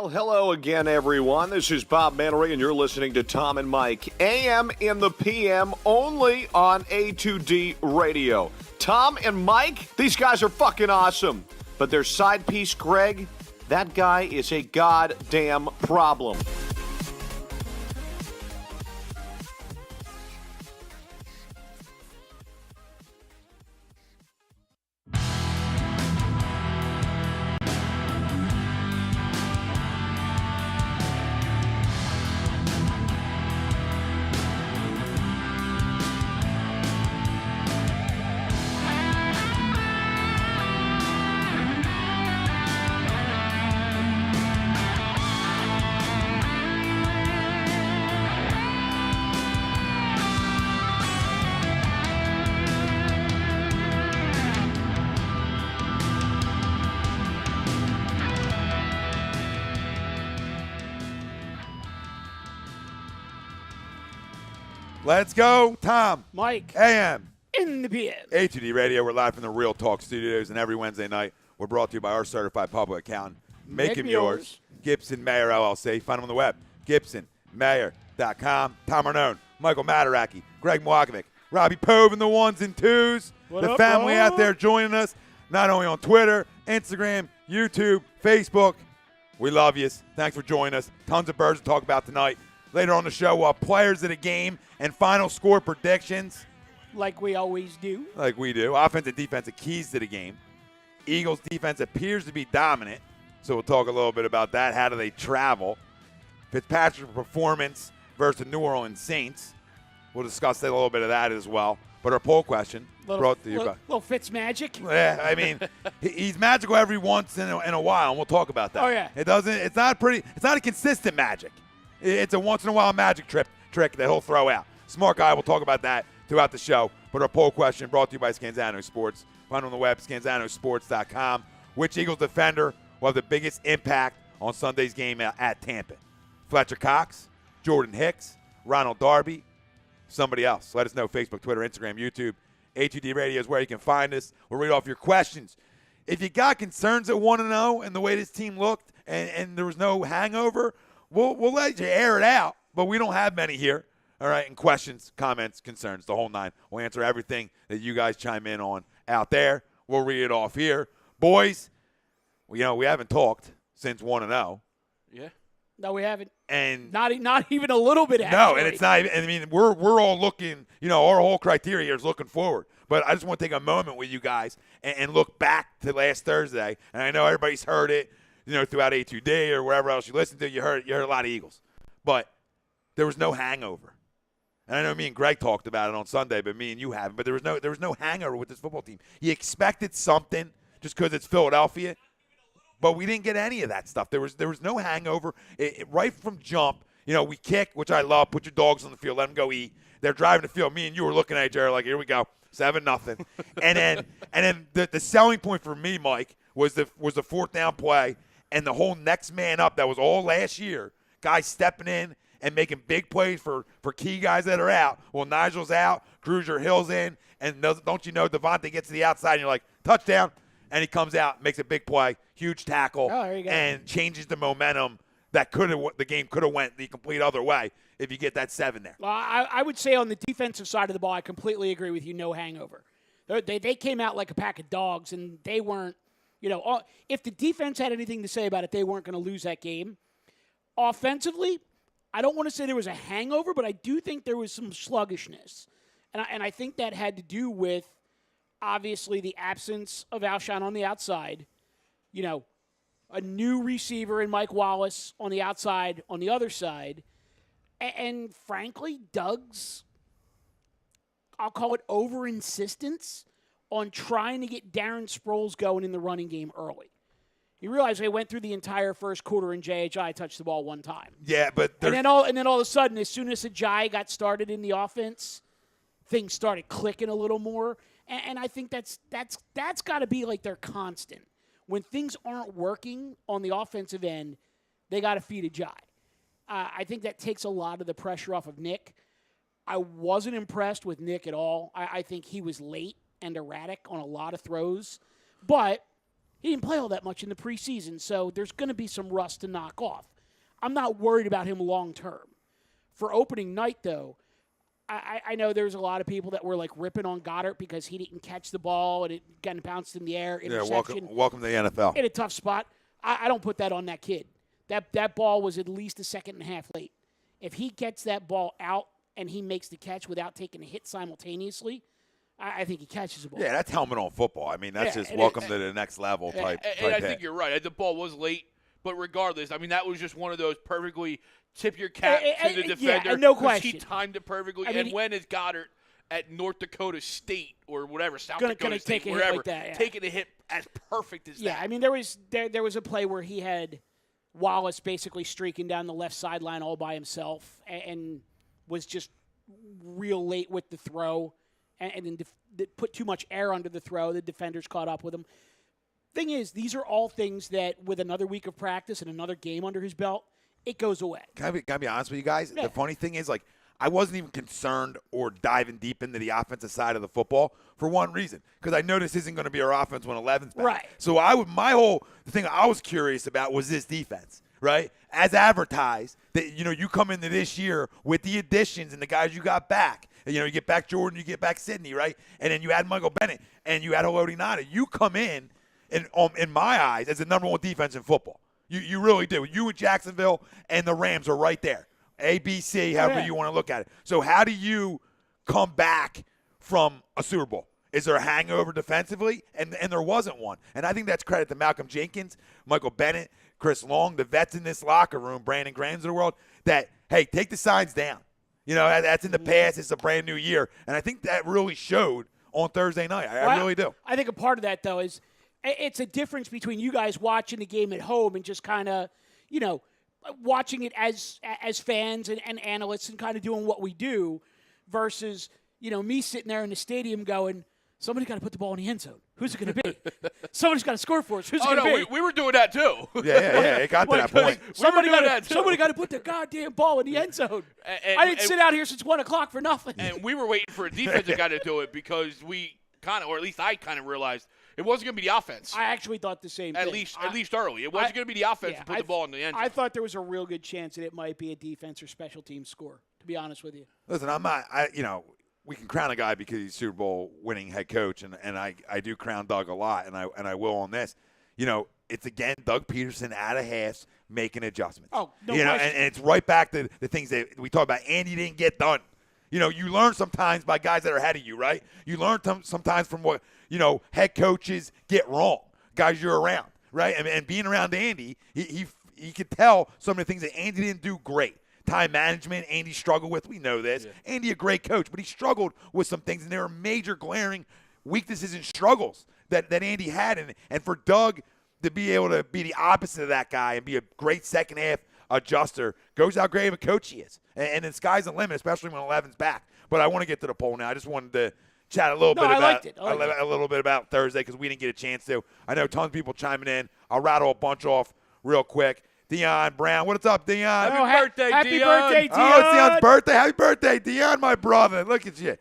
Well, hello again, everyone. This is Bob Mannery, and you're listening to Tom and Mike, AM in the PM, only on A2D Radio. Tom and Mike, these guys are fucking awesome. But their side piece, Greg, that guy is a goddamn problem. Let's go, Tom. Mike. AM. In the PM. A2D Radio. We're live from the Real Talk Studios, and every Wednesday night we're brought to you by our certified public accountant. Make him yours. Gibson Mayer, LLC. Find him on the web, gibsonmayer.com. Tom Arnone, Michael Mataraki, Greg Mwakovic, Robbie Pove and the ones and twos. The family out there joining us, not only on Twitter, Instagram, YouTube, Facebook. We love you. Thanks for joining us. Tons of birds to talk about tonight. Later on the show, we'll have players of the game and final score predictions. Like we always do. Like we do. Offensive, defensive keys to the game. Eagles' defense appears to be dominant, so we'll talk a little bit about that. How do they travel? Fitzpatrick's performance versus the New Orleans Saints. We'll discuss a little bit of that as well. But our poll question brought to you by little FitzMagic. Yeah, I mean, he's magical every once in a while, and we'll talk about that. Oh yeah. It's not a consistent magic. It's a once-in-a-while magic trick that he'll throw out. Smart guy. We'll talk about that throughout the show. But our poll question brought to you by Scanzano Sports. Find on the web, scanzanosports.com. Which Eagles defender will have the biggest impact on Sunday's game at Tampa? Fletcher Cox, Jordan Hicks, Ronald Darby, somebody else. Let us know. Facebook, Twitter, Instagram, YouTube. A2D Radio is where you can find us. We'll read off your questions. If you got concerns at 1-0 and the way this team looked and there was no hangover, We'll let you air it out, but we don't have many here. All right, and questions, comments, concerns, the whole nine. We'll answer everything that you guys chime in on out there. We'll read it off here. Boys, we haven't talked since 1-0. Yeah. No, we haven't. And not even a little bit, actually. No, and it's not even, I mean, we're all looking, our whole criteria here is looking forward. But I just want to take a moment with you guys and look back to last Thursday. And I know everybody's heard it. Throughout A2D or wherever else you listen to, you heard a lot of Eagles. But there was no hangover. And I know me and Greg talked about it on Sunday, but me and you haven't. But there was no hangover with this football team. You expected something just because it's Philadelphia, but we didn't get any of that stuff. There was no hangover. Right from jump, we kick, which I love. Put your dogs on the field. Let them go eat. They're driving the field. Me and you were looking at each other like, here we go, 7-0. and then the selling point for me, Mike, was the fourth down play and the whole next man up. That was all last year. Guys stepping in and making big plays for key guys that are out. Well, Nigel's out, Cruiser Hill's in, and don't you know Devontae gets to the outside and you're like, touchdown, and he comes out, makes a big play, huge tackle, and changes the momentum that the game could have went the complete other way if you get that 7 there. Well, I would say on the defensive side of the ball, I completely agree with you, no hangover. They came out like a pack of dogs, and they weren't, if the defense had anything to say about it, they weren't going to lose that game. Offensively, I don't want to say there was a hangover, but I do think there was some sluggishness. And I think that had to do with, obviously, the absence of Alshon on the outside. A new receiver in Mike Wallace on the outside, on the other side. And frankly, Doug's, I'll call it over-insistence on trying to get Darren Sproles going in the running game early. You realize they went through the entire first quarter and JHI touched the ball one time. Yeah, but and then all of a sudden, as soon as Ajayi got started in the offense, things started clicking a little more. And I think that's got to be like their constant. When things aren't working on the offensive end, they got to feed Ajayi. I think that takes a lot of the pressure off of Nick. I wasn't impressed with Nick at all. I think he was late and erratic on a lot of throws. But he didn't play all that much in the preseason, so there's going to be some rust to knock off. I'm not worried about him long term. For opening night, though, I know there's a lot of people that were like ripping on Goddard because he didn't catch the ball and it got bounced in the air. Interception. Yeah, welcome to the NFL. In a tough spot. I don't put that on that kid. That ball was at least a second and a half late. If he gets that ball out and he makes the catch without taking a hit simultaneously, I think he catches the ball. Yeah, that's helmet on football. I mean, that's just welcome to the next level type. And I think you're right. The ball was late, but regardless, I mean, that was just one of those perfectly tip your cap to the defender. Yeah, no question. He timed it perfectly. And when is Goddard at North Dakota State or whatever, South Dakota State, wherever, taking a hit as perfect as that? Yeah, I mean, there was a play where he had Wallace basically streaking down the left sideline all by himself and was just real late with the throw. And then put too much air under the throw. The defenders caught up with him. Thing is, these are all things that with another week of practice and another game under his belt, it goes away. Can I be honest with you guys? Yeah. The funny thing is, I wasn't even concerned or diving deep into the offensive side of the football for one reason, because I know this isn't going to be our offense when 11's back. Right. So the thing I was curious about was this defense, right? As advertised, that you come into this year with the additions and the guys you got back. You get back Jordan, you get back Sidney, right? And then you add Michael Bennett and you add Haloti Ngata. You come in my eyes, as the number one defense in football. You really do. You and Jacksonville and the Rams are right there. A, B, C, however you want to look at it. So how do you come back from a Super Bowl? Is there a hangover defensively? And there wasn't one. And I think that's credit to Malcolm Jenkins, Michael Bennett, Chris Long, the vets in this locker room, Brandon Graham's of the world, that, hey, take the signs down. That's in the past. It's a brand new year. And I think that really showed on Thursday night. I really do. I think a part of that, though, is it's a difference between you guys watching the game at home and just kind of, watching it as fans and analysts and kind of doing what we do versus, me sitting there in the stadium going, somebody's got to put the ball in the end zone. Who's it going to be? Somebody's got to score for us. Who's it going to be? We were doing that too. Yeah. It got to that point. Somebody got to put the goddamn ball in the end zone. I didn't sit out here since 1 o'clock for nothing. And we were waiting for a defensive guy to do it because we kind of, or at least I kind of realized it wasn't going to be the offense. I actually thought the same thing. At least early. It wasn't going to be the offense to put the ball in the end zone. I thought there was a real good chance that it might be a defense or special team score, to be honest with you. Listen, I'm not we can crown a guy because he's Super Bowl winning head coach, and I do crown Doug a lot, and I will on this. It's again Doug Peterson out of halves making adjustments. Oh, no question. And it's right back to the things that we talk about. Andy didn't get done. You learn sometimes by guys that are ahead of you, right? You learn sometimes from what head coaches get wrong, guys you're around, right? And being around Andy, he could tell some of the things that Andy didn't do great. Time management, Andy struggled with. We know this. Yeah. Andy, a great coach, but he struggled with some things, and there are major glaring weaknesses and struggles that Andy had. And for Doug to be able to be the opposite of that guy and be a great second half adjuster, goes how great of a coach he is. And the sky's the limit, especially when 11's back. But I want to get to the poll now. I just wanted to chat a little bit about a little bit about Thursday because we didn't get a chance to. I know tons of people chiming in. I'll rattle a bunch off real quick. Dion Brown. What's up, Dion? Happy birthday, Dion. Oh, it's Dion's birthday. Happy birthday, Dion, my brother. Look at you.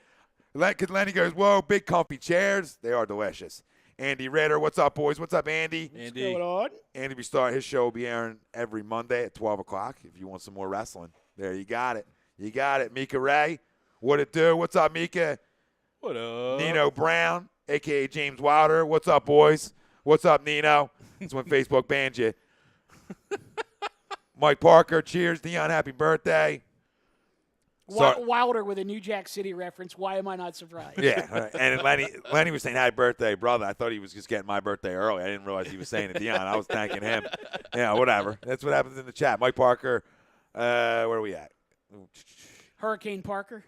Because Lenny goes, whoa, big comfy chairs. They are delicious. Andy Ritter. What's up, boys? What's up, Andy? What's going on? Andy, we start his show will be airing every Monday at 12 o'clock if you want some more wrestling. There, you got it. You got it. Mika Ray. What it do? What's up, Mika? What up? Nino Brown, a.k.a. James Wilder. What's up, boys? What's up, Nino? That's when Facebook banned you. Mike Parker, cheers, Dion, happy birthday. Wilder with a New Jack City reference. Why am I not surprised? Yeah, and Lenny was saying happy birthday, brother. I thought he was just getting my birthday early. I didn't realize he was saying it, Dion. I was thanking him. Yeah, whatever. That's what happens in the chat. Mike Parker, where are we at? Hurricane Parker,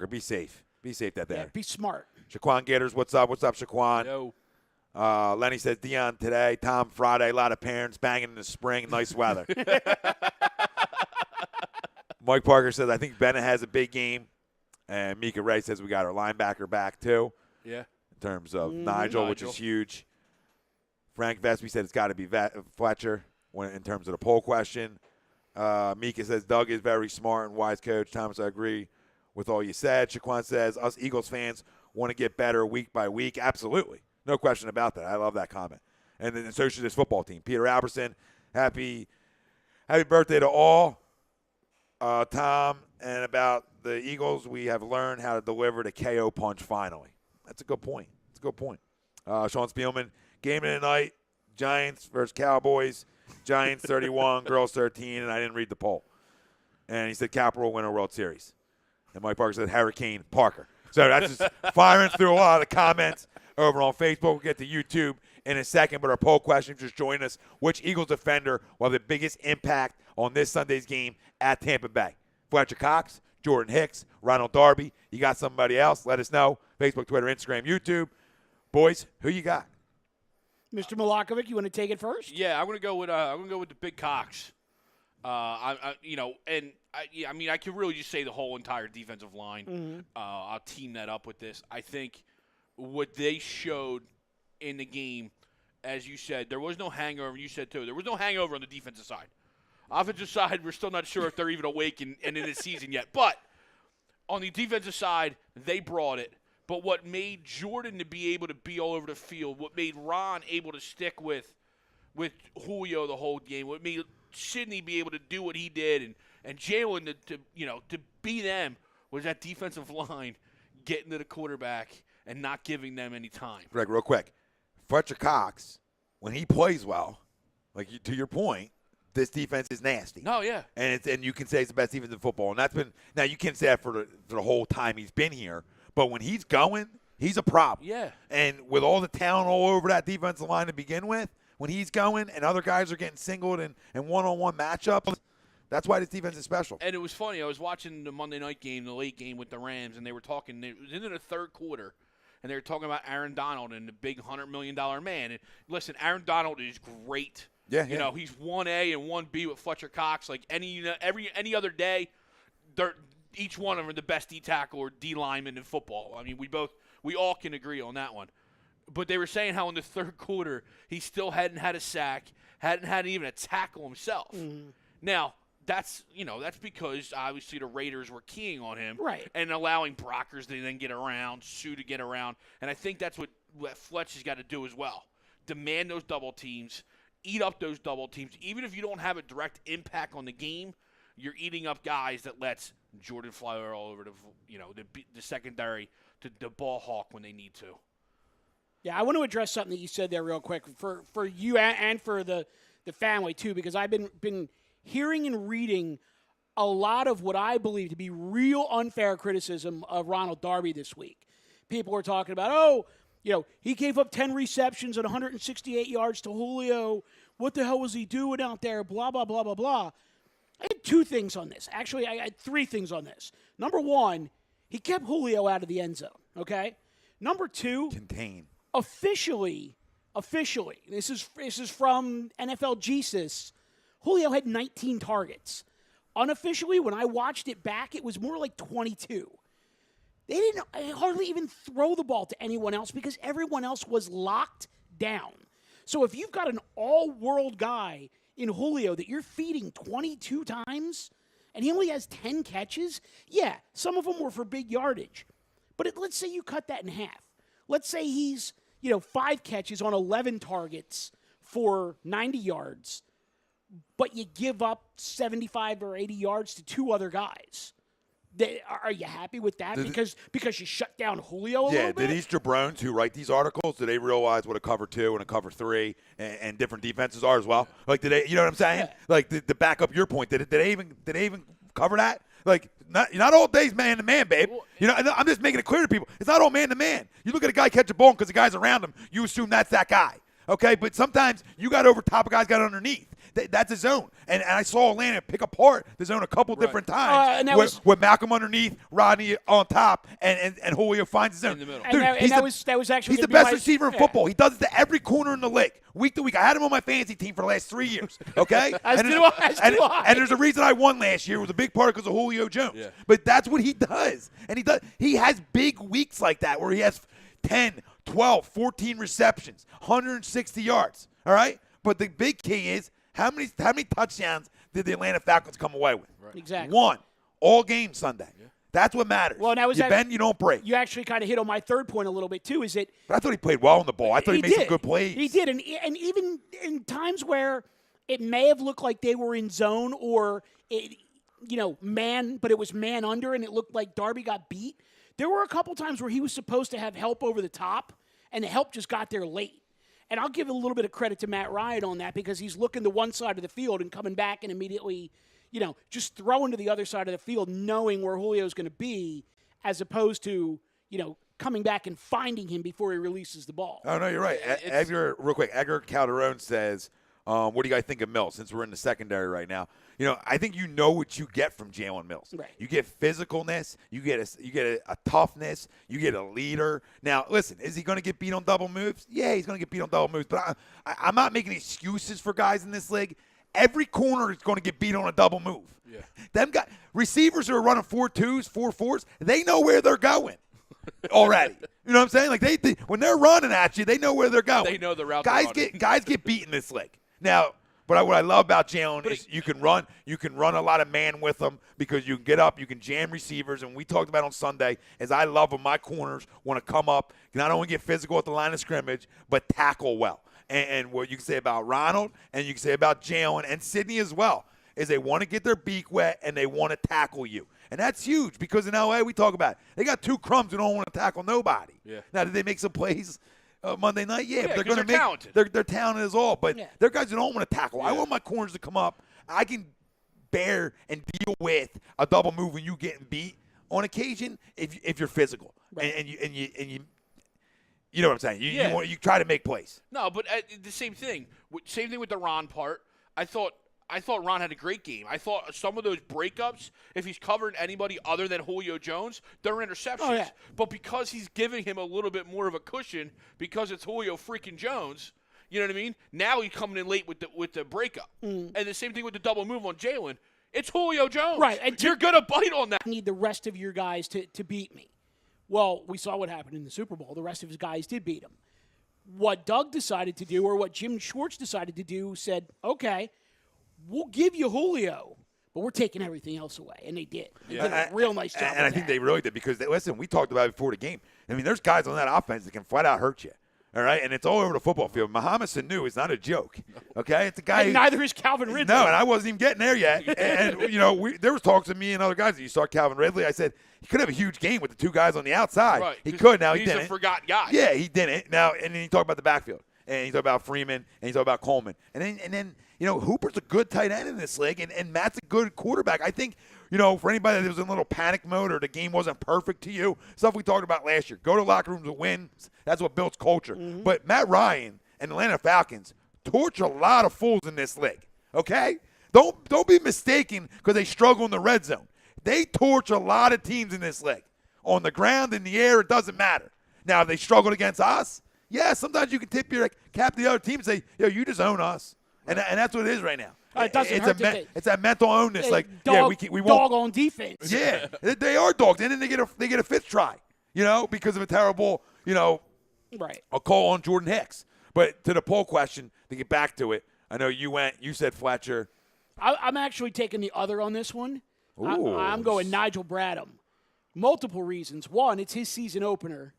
be safe. Be safe out there. Yeah, be smart. Shaquan Gaiters, what's up? What's up, Shaquan? Yo. Lenny says, Dion today, Tom Friday, a lot of parents banging in the spring, nice weather. Mike Parker says, I think Bennett has a big game. And Mika Ray says we got our linebacker back, too. Yeah. In terms of Nigel, which is huge. Frank Vespi said it's got to be Fletcher in terms of the poll question. Mika says, Doug is very smart and wise coach. Thomas, I agree with all you said. Shaquan says, us Eagles fans want to get better week by week. Absolutely. No question about that. I love that comment. And then so should this football team. Peter Alberson, happy birthday to all. Tom, and about the Eagles, we have learned how to deliver the KO punch finally. That's a good point. Sean Spielman, game of the night, Giants versus Cowboys. Giants 31, girls 13, and I didn't read the poll. And he said Kapler will win a World Series. And Mike Parker said Hurricane Parker. So that's just firing through a lot of the comments over on Facebook. We'll get to YouTube in a second, but our poll question, just join us. Which Eagles defender will have the biggest impact on this Sunday's game at Tampa Bay? Fletcher Cox, Jordan Hicks, Ronald Darby. You got somebody else? Let us know. Facebook, Twitter, Instagram, YouTube. Boys, who you got? Mr. Milakovic, you want to take it first? Yeah, I'm gonna go with the big Cox. I could really just say the whole entire defensive line. Mm-hmm. I'll team that up with this. I think what they showed in the game, as you said, there was no hangover. You said too, there was no hangover on the defensive side. Offensive side, we're still not sure if they're even awake and in the season yet. But on the defensive side, they brought it. But what made Jordan to be able to be all over the field, what made Ron able to stick with Julio the whole game, what made Sidney be able to do what he did, and Jalen to be them, was that defensive line getting to the quarterback and not giving them any time. Greg, real quick, Fletcher Cox, when he plays well, to your point, this defense is nasty. No, yeah, and you can say it's the best defense in football, and that's been now you can't say that for the whole time he's been here, but when he's going, he's a problem. Yeah, and with all the talent all over that defensive line to begin with, when he's going and other guys are getting singled and one-on-one matchups, that's why this defense is special. And it was funny. I was watching the Monday night game, the late game with the Rams, and they were talking. It was into the third quarter, and they were talking about Aaron Donald and the big $100 million man. And listen, Aaron Donald is great. Yeah, you know, he's 1A and 1B with Fletcher Cox. Like any other day, each one of them are the best D tackle or D lineman in football. I mean, we all can agree on that one. But they were saying how in the third quarter he still hadn't had a sack, hadn't had even a tackle himself. Mm-hmm. Now that's because obviously the Raiders were keying on him, right, and allowing Brockers to then get around, Sue to get around, and I think that's what Fletch has got to do as well. Demand those double teams. Eat up those double teams. Even if you don't have a direct impact on the game, you're eating up guys that lets Jordan fly all over the secondary to the ball hawk when they need to. Yeah, I want to address something that you said there real quick for you and for the family too, because I've been hearing and reading a lot of what I believe to be real unfair criticism of Ronald Darby this week. People were talking about, he gave up 10 receptions and 168 yards to Julio. What the hell was he doing out there? Blah, blah, blah, blah, blah. I had two things on this. Actually, I had three things on this. Number one, he kept Julio out of the end zone, okay? Number two, contain. Officially, this is from NFL Jesus. Julio had 19 targets. Unofficially, when I watched it back, it was more like 22. They didn't hardly even throw the ball to anyone else because everyone else was locked down. So if you've got an all-world guy in Julio that you're feeding 22 times and he only has 10 catches, yeah, some of them were for big yardage. But let's say you cut that in half. Let's say he's, 5 catches on 11 targets for 90 yards, but you give up 75 or 80 yards to 2 other guys. Are you happy with that? Because you shut down Julio a little bit? Yeah, did these jabrones who write these articles, do they realize what a cover 2 and a cover 3 and different defenses are as well? Like, did they, you know what I'm saying? Yeah. Like, to back up your point, did they even cover that? Like, not all days man-to-man, babe. I'm just making it clear to people. It's not all man-to-man. You look at a guy catch a ball because the guy's around him, you assume that's that guy. Okay, but sometimes you got over top, a guy's got underneath. That's a zone. And I saw Atlanta pick apart the zone a couple different times with Malcolm underneath, Rodney on top, and Julio finds his zone. In the middle. Dude, that was actually he's the best receiver in football. He does it to every corner in the league, week to week. I had him on my fantasy team for the last 3 years, okay? As do I. And there's a reason I won last year. It was a big part because of Julio Jones. Yeah. But that's what he does. And he has big weeks like that where he has 10, 12, 14 receptions, 160 yards, all right? But the big key is how many touchdowns did the Atlanta Falcons come away with? Right. Exactly. 1. All game Sunday. Yeah. That's what matters. Well, now you bend, you don't break. You actually kind of hit on my third point a little bit, too, is that – But I thought he played well on the ball. I thought he made some good plays. He did. And even in times where it may have looked like they were in zone or, man, but it was man under and it looked like Darby got beat, there were a couple times where he was supposed to have help over the top, and the help just got there late. And I'll give a little bit of credit to Matt Ryan on that because he's looking to one side of the field and coming back and immediately, just throwing to the other side of the field, knowing where Julio's going to be, as opposed to, coming back and finding him before he releases the ball. Oh, no, you're right. Edgar, real quick, Edgar Calderon says, what do you guys think of Mills since we're in the secondary right now? I think you know what you get from Jalen Mills. Right. You get physicalness. You get a toughness. You get a leader. Now, listen, is he going to get beat on double moves? Yeah, he's going to get beat on double moves. But I'm not making excuses for guys in this league. Every corner is going to get beat on a double move. Yeah. Them guys, receivers who are running 4.2s, 4.4s, they know where they're going already. You know what I'm saying? Like they when they're running at you, they know where they're going. They know the route. Guys get beat in this league. Now, but what I love about Jalen is you can run a lot of man with them because you can get up, you can jam receivers, and we talked about on Sunday is I love when my corners want to come up, not only get physical at the line of scrimmage, but tackle well. And what you can say about Ronald and you can say about Jalen and Sidney as well is they want to get their beak wet and they want to tackle you. And that's huge because in L.A. we talk about it. They got 2 crumbs who don't want to tackle nobody. Yeah. Now, did they make some plays Monday night? Yeah, but they're going to make talented. They're talented as all. But they're guys who don't want to tackle. Yeah. I want my corners to come up. I can bear and deal with a double move when you getting beat on occasion if you're physical. Right. And you know what I'm saying? You try to make plays. No, but the same thing. Same thing with the Ron part. I thought Ron had a great game. I thought some of those breakups, if he's covering anybody other than Julio Jones, they're interceptions. Oh, yeah. But because he's giving him a little bit more of a cushion because it's Julio freaking Jones, you know what I mean? Now he's coming in late with the breakup. And the same thing with the double move on Jalen. It's Julio Jones. Right. And you're going to bite on that. I need the rest of your guys to beat me. Well, we saw what happened in the Super Bowl. The rest of his guys did beat him. What Doug decided to do, or what Jim Schwartz decided to do, said, okay, we'll give you Julio, but we're taking everything else away. And they did. They did a real nice job. And I think they really did because, listen, we talked about it before the game. I mean, there's guys on that offense that can flat out hurt you. All right, and it's all over the football field. Muhammad Sanu is not a joke. Okay, it's a guy. And neither is Calvin Ridley. No, and I wasn't even getting there yet. And there was talks of me and other guys that you saw Calvin Ridley. I said he could have a huge game with the 2 guys on the outside. Right. He could. Now he didn't. He's a forgotten guy. Yeah, he didn't. Now and then you talk about the backfield, and you talk about Freeman, and you talk about Coleman, and then Hooper's a good tight end in this league, and Matt's a good quarterback. I think. For anybody that was in a little panic mode or the game wasn't perfect to you, stuff we talked about last year. Go to locker rooms and win. That's what builds culture. Mm-hmm. But Matt Ryan and the Atlanta Falcons torch a lot of fools in this league, okay? Don't be mistaken because they struggle in the red zone. They torch a lot of teams in this league. On the ground, in the air, it doesn't matter. Now, if they struggled against us, yeah, sometimes you can tip your cap to the other team and say, you just own us. And that's what it is right now. It doesn't hurt to it's that mental onus. Like, dog, we won't. Dog on defense. Yeah, they are dogs. And then they get a fifth try, because of a terrible, Right. a call on Jordan Hicks. But to the poll question, to get back to it, I know you said Fletcher. I'm actually taking the other on this one. Ooh. I'm going Nigel Bradham. Multiple reasons. One, it's his season opener.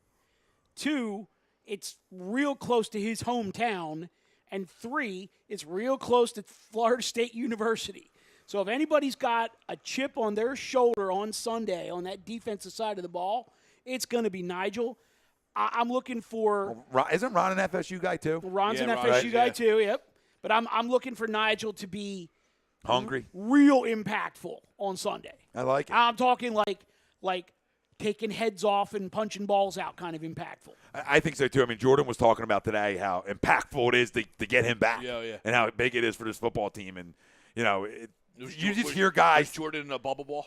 Two, it's real close to his hometown. And three, it's real close to Florida State University. So if anybody's got a chip on their shoulder on Sunday on that defensive side of the ball, it's going to be Nigel. I'm looking for – Isn't Ron an FSU guy too? Ron's an Ron, FSU guy yeah. too, yep. But I'm looking for Nigel to be Hungry. real impactful on Sunday. I like it. I'm talking like taking heads off and punching balls out kind of impactful. I think so too. I mean, Jordan was talking about today how impactful it is to get him back, Yeah. and how big it is for this football team. And you just hear Was guys. Jordan in a bubble ball?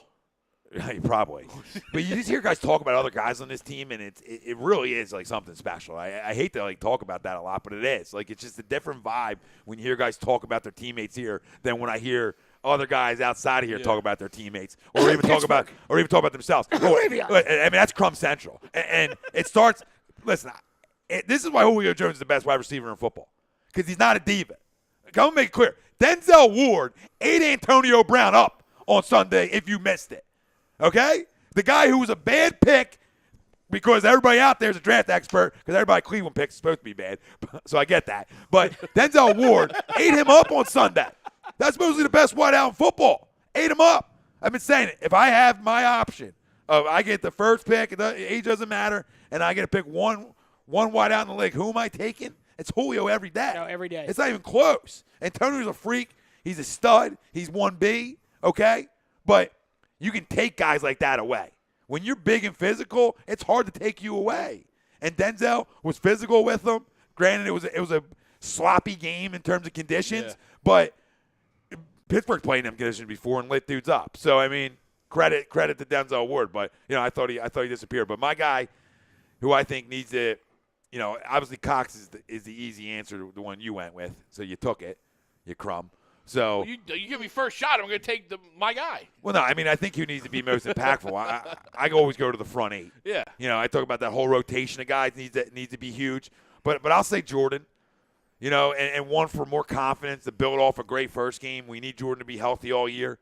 Probably, but you just hear guys talk about other guys on this team, and it really is like something special. I hate to talk about that a lot, but it is like it's just a different vibe when you hear guys talk about their teammates here than when I hear other guys outside of here talk about their teammates, or even talk about themselves. I mean, that's Crumb Central, and it starts. Listen, this is why Julio Jones is the best wide receiver in football, because he's not a diva. Come and make it clear. Denzel Ward ate Antonio Brown up on Sunday if you missed it. Okay? The guy who was a bad pick because everybody out there is a draft expert because everybody Cleveland picks is supposed to be bad. So I get that. But Denzel Ward ate him up on Sunday. That's supposedly the best wide out in football. Ate him up. I've been saying it. If I have my option of I get the first pick, age doesn't matter, and I get to pick one wide out in the league, who am I taking? It's Julio every day. No, every day. It's not even close. Antonio's a freak. He's a stud. He's 1B, okay? But you can take guys like that away. When you're big and physical, it's hard to take you away. And Denzel was physical with them. Granted, it was a sloppy game in terms of conditions, but Pittsburgh played in them conditions before and lit dudes up. So I mean, credit to Denzel Ward. But I thought he disappeared. But my guy, who I think needs to, obviously Cox is the easy answer, the one you went with. So you took it, you crumb. So You give me first shot, I'm going to take my guy. Well, no, I mean, I think who needs to be most impactful. I always go to the front eight. Yeah. I talk about that whole rotation of guys needs to be huge. But I'll say Jordan, and one for more confidence to build off a great first game. We need Jordan to be healthy all year.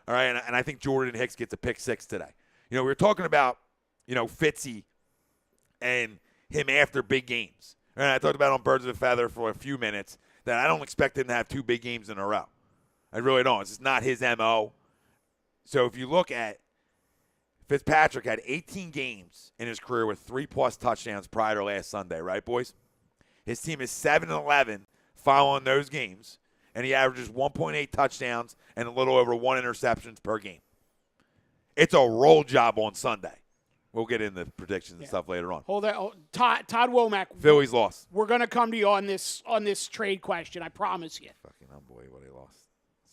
All right, and I think Jordan Hicks gets a pick six today. We were talking about, Fitzy and him after big games. And I talked about on Birds of a Feather for a few minutes that I don't expect him to have two big games in a row. I really don't. It's just not his MO. So if you look at Fitzpatrick had 18 games in his career with 3+ touchdowns prior to last Sunday, right, boys? His team is 7-11 following those games, and he averages 1.8 touchdowns and a little over 1 interceptions per game. It's a roll job on Sunday. We'll get into predictions and stuff later on. Hold that. Todd Womack. Phillies lost. We're going to come to you on this trade question. I promise you. Fucking unbelievable they lost.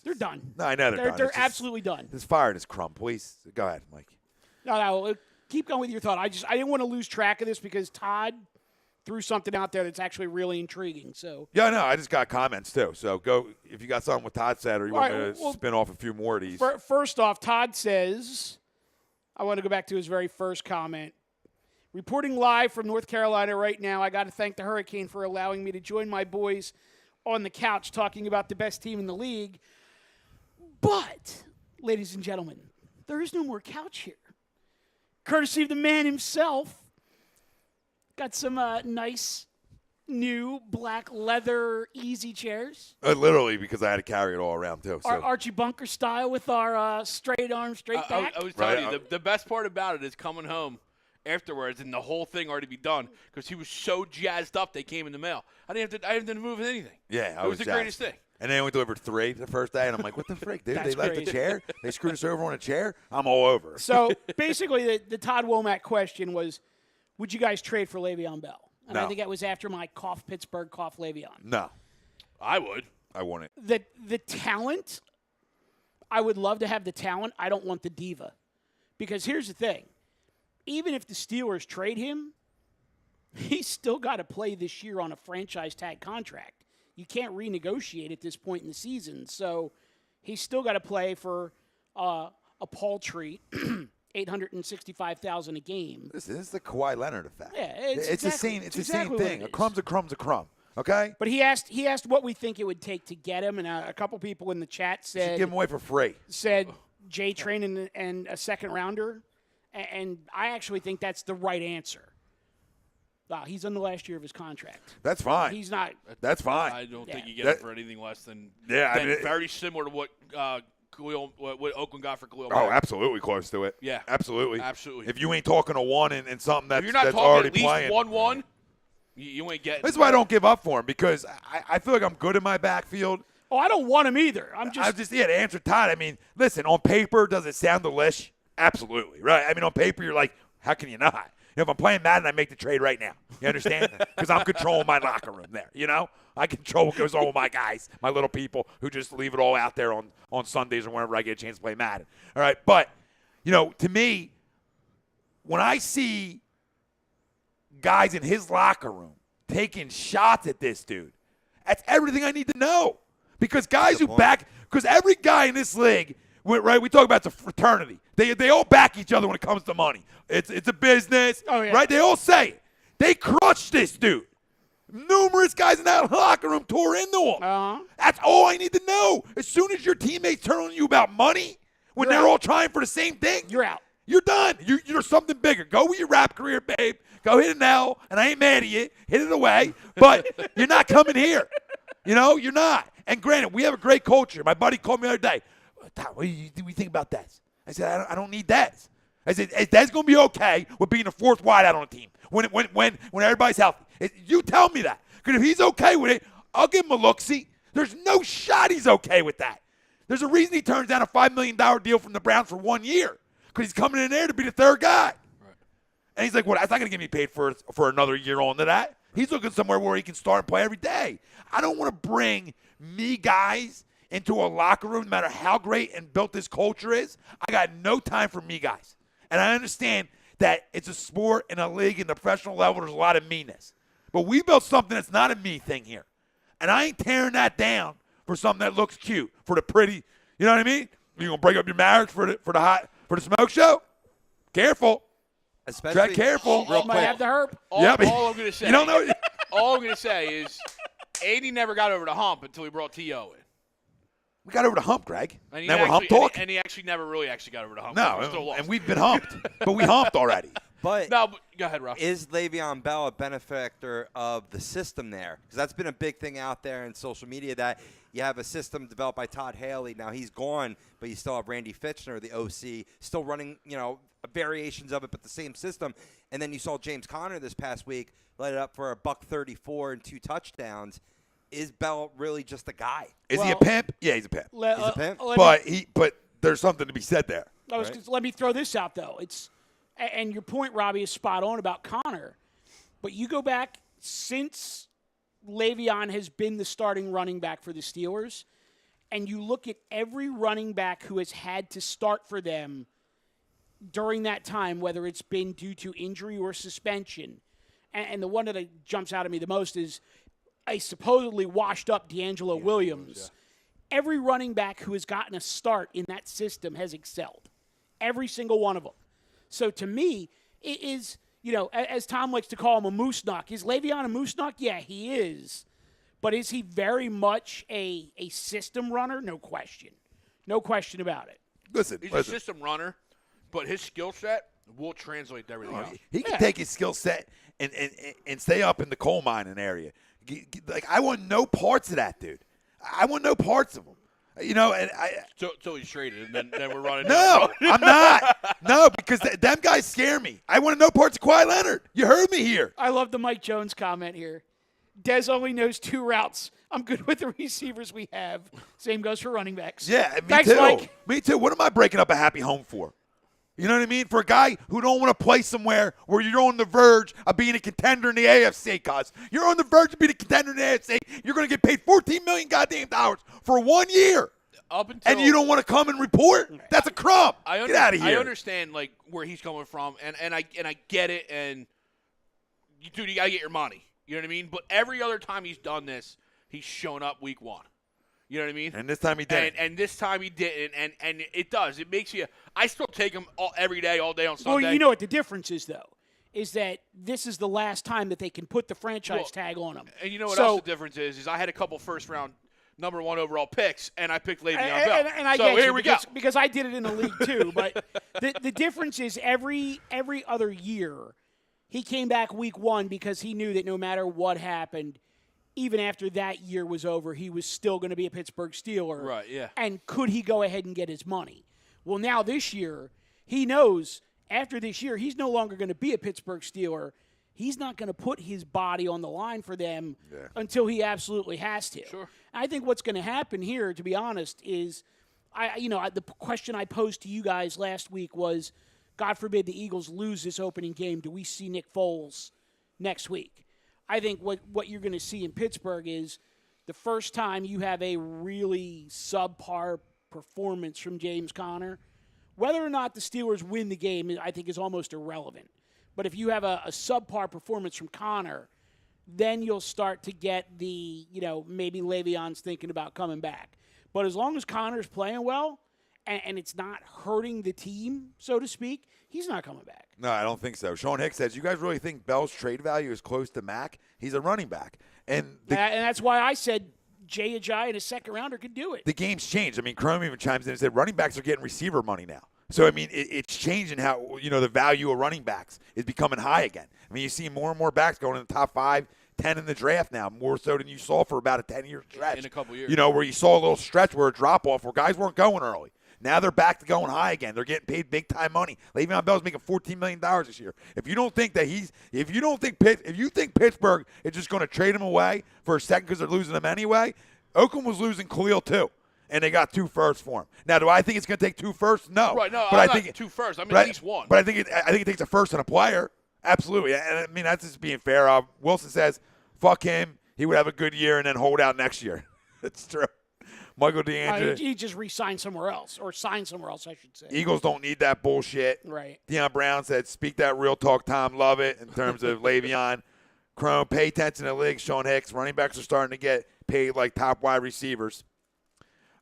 They're done. No, I know they're done. They're absolutely done. Just fired his crumb, please. Go ahead, Mike. No. Keep going with your thought. I didn't want to lose track of this because Todd threw something out there that's actually really intriguing. So yeah, no, I just got comments too. So go if you got something with Todd said, or you want me to spin off a few more of these. First off, Todd says, I want to go back to his very first comment. Reporting live from North Carolina right now, I got to thank the Hurricane for allowing me to join my boys on the couch talking about the best team in the league. But, ladies and gentlemen, there is no more couch here. Courtesy of the man himself, got some nice new black leather easy chairs. Literally, because I had to carry it all around too. So. Archie Bunker style with our straight arm, straight back. I was telling you, the best part about it is coming home afterwards and the whole thing already be done because he was so jazzed up they came in the mail. I didn't have to move anything. Yeah, it was the greatest thing. And they only delivered 3 the first day, and I'm like, what the frick, dude? That's They left crazy. the chair? They screwed us over on a chair? I'm all over. So, basically, the Todd Womack question was, would you guys trade for Le'Veon Bell? And No. I think that was after my cough Pittsburgh, cough Le'Veon. No. I would. I want it. The talent, I would love to have the talent. I don't want the diva. Because here's the thing. Even if the Steelers trade him, he's still got to play this year on a franchise tag contract. You can't renegotiate at this point in the season. So he's still got to play for a paltry $865,000 a game. This is the Kawhi Leonard effect. Yeah, it's the same. It's the exactly same thing. A crumb's a crumb's a crumb. Okay. But he asked what we think it would take to get him, and a couple people in the chat said give him away for free. Said J Train and a second rounder, and I actually think that's the right answer. He's in the last year of his contract. That's fine. He's not. That's fine. I don't think you get it for anything less than. Yeah, I mean, very similar to what Oakland got for Khalil Mack. Oh, absolutely close to it. Yeah, absolutely. If you ain't talking a one and something that's, if you're not that's talking already at least playing, 1-1, you ain't getting. That's why I don't give up for him, because I feel like I'm good in my backfield. Oh, I don't want him either. To answer Todd. I mean, listen, on paper, does it sound delish? Absolutely, right? I mean, on paper, you're like, how can you not? If I'm playing Madden, I make the trade right now. You understand? Because I'm controlling my locker room there. I control what goes on with my guys, my little people who just leave it all out there on Sundays or whenever I get a chance to play Madden. All right, but to me, when I see guys in his locker room taking shots at this dude, that's everything I need to know. Because because every guy in this league, right? We talk about the fraternity. They all back each other when it comes to money. It's a business, right? They all say it. They crushed this dude. Numerous guys in that locker room tore into him. Uh-huh. That's all I need to know. As soon as your teammates turn on you about money, when they're all trying for the same thing, you're out. You're done. You're something bigger. Go with your rap career, babe. Go hit an L, and I ain't mad at you. Hit it away, but you're not coming here. You're not. And granted, we have a great culture. My buddy called me the other day. What do you think about that? I said, I don't need that. I said, that's going to be okay with being the fourth wideout on a team when everybody's healthy. You tell me that. Because if he's okay with it, I'll give him a look-see. There's no shot he's okay with that. There's a reason he turns down a $5 million deal from the Browns for 1 year, because he's coming in there to be the third guy. Right. And he's like, well, that's not going to get me paid for another year on to that. He's looking somewhere where he can start and play every day. I don't want to bring me guys into a locker room, no matter how great and built this culture is. I got no time for me guys. And I understand that it's a sport and a league and the professional level, there's a lot of meanness. But we built something that's not a me thing here. And I ain't tearing that down for something that looks cute, for the pretty, you know what I mean? You gonna break up your marriage for the smoke show? Careful. Especially Tread careful. Real might have the herp. All I'm gonna say. You don't know. All I'm gonna say is, AD never got over the hump until he brought T.O. in. We got over the hump, Greg. And now we're hump talking. And he actually never really got over the hump. No, and we've been humped. But we humped already. But go ahead, Russ. Is Le'Veon Bell a benefactor of the system there? Because that's been a big thing out there in social media, that you have a system developed by Todd Haley. Now he's gone, but you still have Randy Fitchner, the OC, still running, variations of it, but the same system. And then you saw James Conner this past week light it up for $134 and 2 touchdowns. Is Bell really just a guy? Is he a pimp? Yeah, he's a pimp. He's a pimp. But there's something to be said there. Let me throw this out, though. And your point, Robbie, is spot on about Connor. But you go back since Le'Veon has been the starting running back for the Steelers, and you look at every running back who has had to start for them during that time, whether it's been due to injury or suspension. And the one that jumps out at me the most is a supposedly washed-up D'Angelo Williams. Yeah. Every running back who has gotten a start in that system has excelled. Every single one of them. So to me, it is, as Tom likes to call him, a moose knock. Is Le'Veon a moose knock? Yeah, he is. But is he very much a system runner? No question. No question about it. He's a system runner, but his skill set will translate to everything else. He can take his skill set and stay up in the coal mining area. Like, I want no parts of that, dude. I want no parts of him. So he's traded, and then we're running. No, I'm not. No, because them guys scare me. I want to know parts of Kawhi Leonard. You heard me here. I love the Mike Jones comment here. Dez only knows 2 routes. I'm good with the receivers we have. Same goes for running backs. Yeah, me Thanks, too. Mike. Me too. What am I breaking up a happy home for? You know what I mean? For a guy who don't want to play somewhere where you're on the verge of being a contender in the AFC, cuz you're on the verge of being a contender in the AFC. You're going to get paid $14 million goddamn dollars for 1 year. And you don't want to come and report? That's a crumb. Get out of here. I understand where he's coming from, and I get it. And dude, you got to get your money. You know what I mean? But every other time he's done this, he's shown up week 1. You know what I mean? And this time he didn't. And this time he didn't. And it does. It makes you – I still take him every day, all day on Sunday. Well, you know what the difference is, though, is that this is the last time that they can put the franchise tag on him. And you know what else the difference is I had a couple first-round number 1 overall picks, and I picked Le'Veon Bell. And I so get here you we go. Because I did it in the league, too. But the difference is every other year he came back week 1 because he knew that no matter what happened – even after that year was over, he was still going to be a Pittsburgh Steeler. Right, yeah. And could he go ahead and get his money? Well, now this year, he knows after this year, he's no longer going to be a Pittsburgh Steeler. He's not going to put his body on the line for them until he absolutely has to. Sure. I think what's going to happen here, to be honest, is the question I posed to you guys last week was, God forbid the Eagles lose this opening game, do we see Nick Foles next week? I think what you're going to see in Pittsburgh is the first time you have a really subpar performance from James Conner. Whether or not the Steelers win the game, I think, is almost irrelevant. But if you have a subpar performance from Conner, then you'll start to get the, maybe Le'Veon's thinking about coming back. But as long as Conner's playing well and it's not hurting the team, so to speak, he's not coming back. No, I don't think so. Sean Hicks says, you guys really think Bell's trade value is close to Mack? He's a running back. And that's why I said Jay Ajayi and a second-rounder could do it. The game's changed. I mean, Chrome even chimes in and said running backs are getting receiver money now. So, I mean, it's changing how, the value of running backs is becoming high again. I mean, you see more and more backs going in the top 5, 10 in the draft now, more so than you saw for about a 10-year stretch. In a couple years. Where you saw a little stretch where a drop-off where guys weren't going early. Now they're back to going high again. They're getting paid big time money. Le'Veon Bell's making $14 million this year. If you think Pittsburgh is just going to trade him away for a second because they're losing him anyway, Oakland was losing Khalil too, and they got 2 firsts for him. Now, do I think it's going to take 2 firsts? No. Right. No, but I'm I think not 2 firsts. I mean at least 1. But I think it takes a first and a player. Absolutely. And I mean that's just being fair. Wilson says, "Fuck him. He would have a good year and then hold out next year." It's true. Michael DeAndre. He just re-signed somewhere else, or signed somewhere else, I should say. Eagles don't need that bullshit. Right. Deion Brown said, speak that real talk, Tom. Love it in terms of Le'Veon. Chrome, pay attention to the league. Sean Hicks, running backs are starting to get paid like top wide receivers.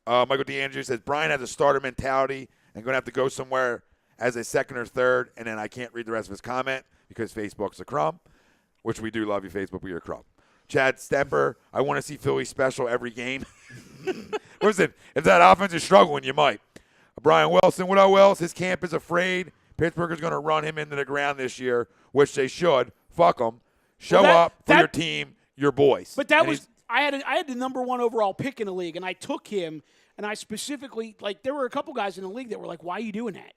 Michael DeAndre says, Brian has a starter mentality and going to have to go somewhere as a second or third. And then I can't read the rest of his comment because Facebook's a crumb, which we do love you, Facebook, but you're a crumb. Chad Stemper, I want to see Philly special every game. Listen, if that offense is struggling, you might. Brian Wilson, what up, Wells? His camp is afraid Pittsburgh is going to run him into the ground this year, which they should. Fuck them. Show up for your team, your boys. But that was I had the number 1 overall pick in the league, and I took him, and I specifically, there were a couple guys in the league that were like, why are you doing that?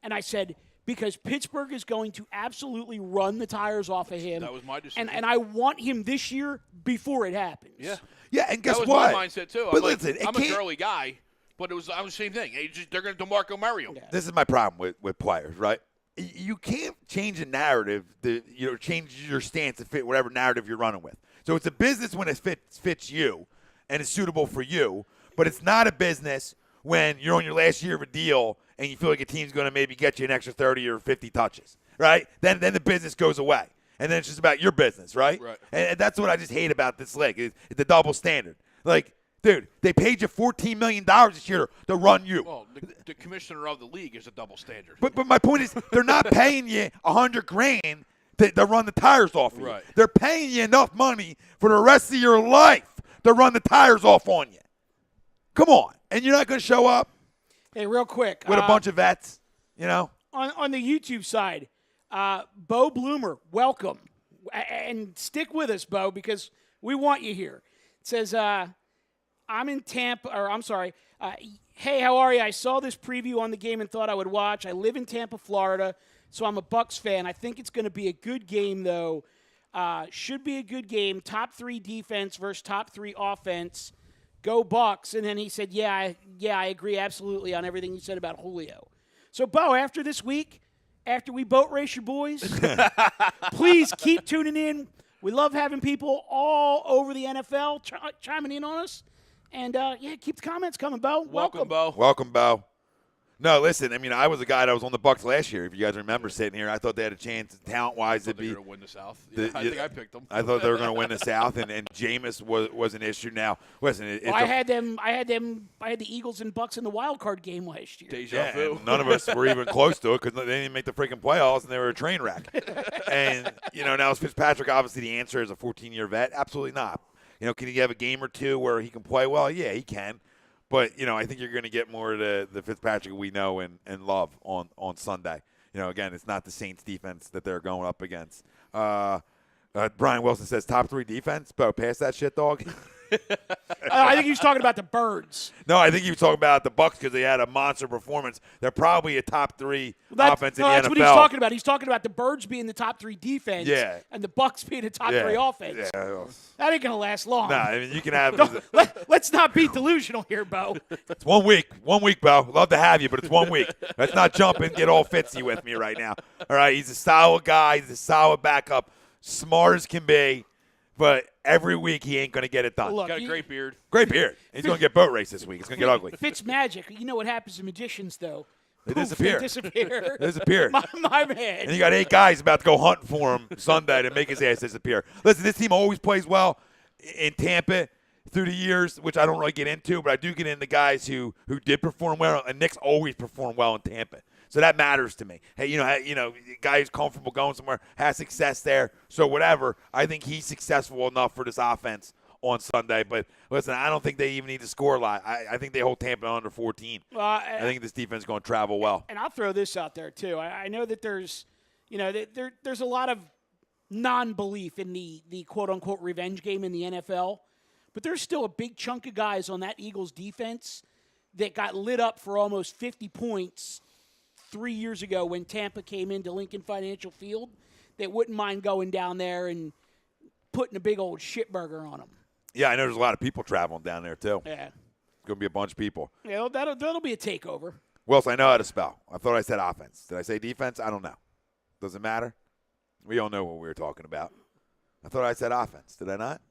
And I said, because Pittsburgh is going to absolutely run the tires off of him. That was my decision. And I want him this year before it happens. Yeah. Yeah, and guess what? what? That was my mindset, too. But listen, I'm a girly guy, but I was the same thing. They're going to DeMarco Murray him. Yeah. This is my problem with players, right? You can't change a narrative, change your stance to fit whatever narrative you're running with. So it's a business when it fits you and it's suitable for you, but it's not a business when you're on your last year of a deal and you feel like a team's going to maybe get you an extra 30 or 50 touches, right? Then the business goes away. And then it's just about your business, right? Right. And that's what I just hate about this league. It's the double standard. Like, dude, they paid you $14 million this year to run you. Well, the commissioner of the league is a double standard. But my point is, they're not paying you $100,000 to run the tires off of you. Right. They're paying you enough money for the rest of your life to run the tires off on you. Come on. And you're not going to show up Hey, real quick. with a bunch of vets, On the YouTube side, Bo Bloomer, welcome. And stick with us, Bo, because we want you here. It says, I'm in Tampa, hey, how are you? I saw this preview on the game and thought I would watch. I live in Tampa, Florida, so I'm a Bucs fan. I think it's going to be a good game, though. Should be a good game. Top 3 defense versus top 3 offense. Go Bucs. And then he said, I agree absolutely on everything you said about Julio. So, Bo, after this week, after we boat race your boys, please keep tuning in. We love having people all over the NFL chiming in on us. And, keep the comments coming, Bo. Welcome, Bo. Welcome, Bo. No, listen. I mean, I was a guy that was on the Bucs last year. If you guys remember sitting here, I thought they had a chance, talent-wise, to They were be. going to win the South. Yeah, I think I picked them. I thought they were going to win the South, and Jameis was an issue. Now, listen, I had the Eagles and Bucks in the wild card game last year. Deja vu. and none of us were even close to it because they didn't make the freaking playoffs, and they were a train wreck. And now is Fitzpatrick obviously the answer as a 14-year vet? Absolutely not. Can he have a game or two where he can play well? Yeah, he can. But, I think you're going to get more of the Fitzpatrick we know and love on Sunday. Again, it's not the Saints defense that they're going up against. Brian Wilson says top 3 defense. Bo, pass that shit, dog. I think he was talking about the Birds. No, I think he was talking about the Bucs because they had a monster performance. They're probably a top 3 offense in the NFL. That's what he's talking about. He's talking about the Birds being the top 3 defense and the Bucs being the top 3 offense. Yeah. That ain't going to last long. Nah, I mean, you can have Let's not be delusional here, Bo. It's 1 week. 1 week, Bo. Love to have you, but it's 1 week. Let's not jump and get all Fitzy with me right now. All right, he's a solid guy. He's a solid backup. Smart as can be. But every week he ain't going to get it done. Look, Got a great beard. Great beard. He's going to get boat race this week. It's going to get ugly. FitzMagic. You know what happens to magicians, though? They Poof, disappear. They disappear. They disappear. My man. And you got 8 guys about to go hunting for him Sunday to make his ass disappear. Listen, this team always plays well in Tampa through the years, which I don't really get into, but I do get into guys who did perform well, and Nick's always performed well in Tampa. So that matters to me. Hey, guy who's comfortable going somewhere, has success there. So whatever, I think he's successful enough for this offense on Sunday. But listen, I don't think they even need to score a lot. I think they hold Tampa under 14. I think this defense is going to travel well. And I'll throw this out there too. I know that there's a lot of non-belief in the quote-unquote revenge game in the NFL, but there's still a big chunk of guys on that Eagles defense that got lit up for almost 50 points 3 years ago when Tampa came into Lincoln Financial Field that wouldn't mind going down there and putting a big old shitburger on them. Yeah, I know there's a lot of people traveling down there too. Yeah. It's going to be a bunch of people. Yeah, that'll be a takeover. Wilson, I know how to spell. I thought I said offense. Did I say defense? I don't know. Does it matter? We all know what we were talking about. I thought I said offense. Did I not?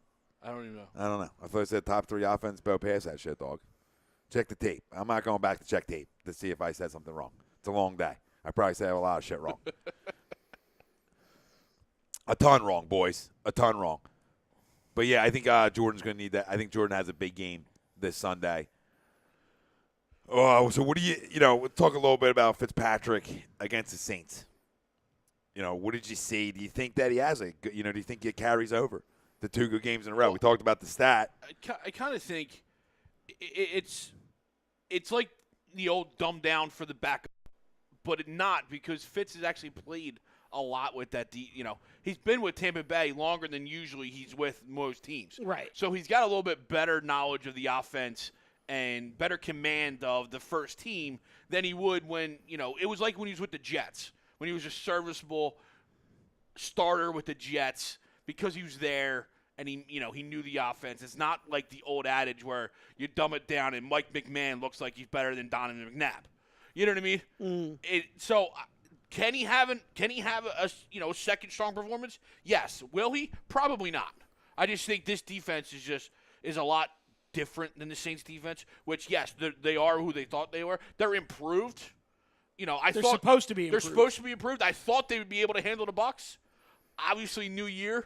I don't even know. I don't know. I thought I said top 3 offense. Bo, pass that shit, dog. Check the tape. I'm not going back to check tape to see if I said something wrong. It's a long day. I probably said a lot of shit wrong. A ton wrong, boys. A ton wrong. But, yeah, I think Jordan's going to need that. I think Jordan has a big game this Sunday. So what do we'll talk a little bit about Fitzpatrick against the Saints. What did you see? Do you think that he has do you think it carries over the 2 good games in a row? Well, we talked about the stat. I kind of think it's like the old dumb down for the backup. But not, because Fitz has actually played a lot with that. He's been with Tampa Bay longer than usually he's with most teams. Right. So he's got a little bit better knowledge of the offense and better command of the first team than he would when, it was like when he was with the Jets, when he was a serviceable starter with the Jets because he was there and he knew the offense. It's not like the old adage where you dumb it down and Mike McMahon looks like he's better than Donovan McNabb. You know what I mean? So can he have a second strong performance? Yes. Will he? Probably not. I just think this defense is a lot different than the Saints defense. Which yes, they are who they thought they were. They're improved. They're supposed to be improved. They're supposed to be improved. I thought they would be able to handle the Bucs. Obviously, new year,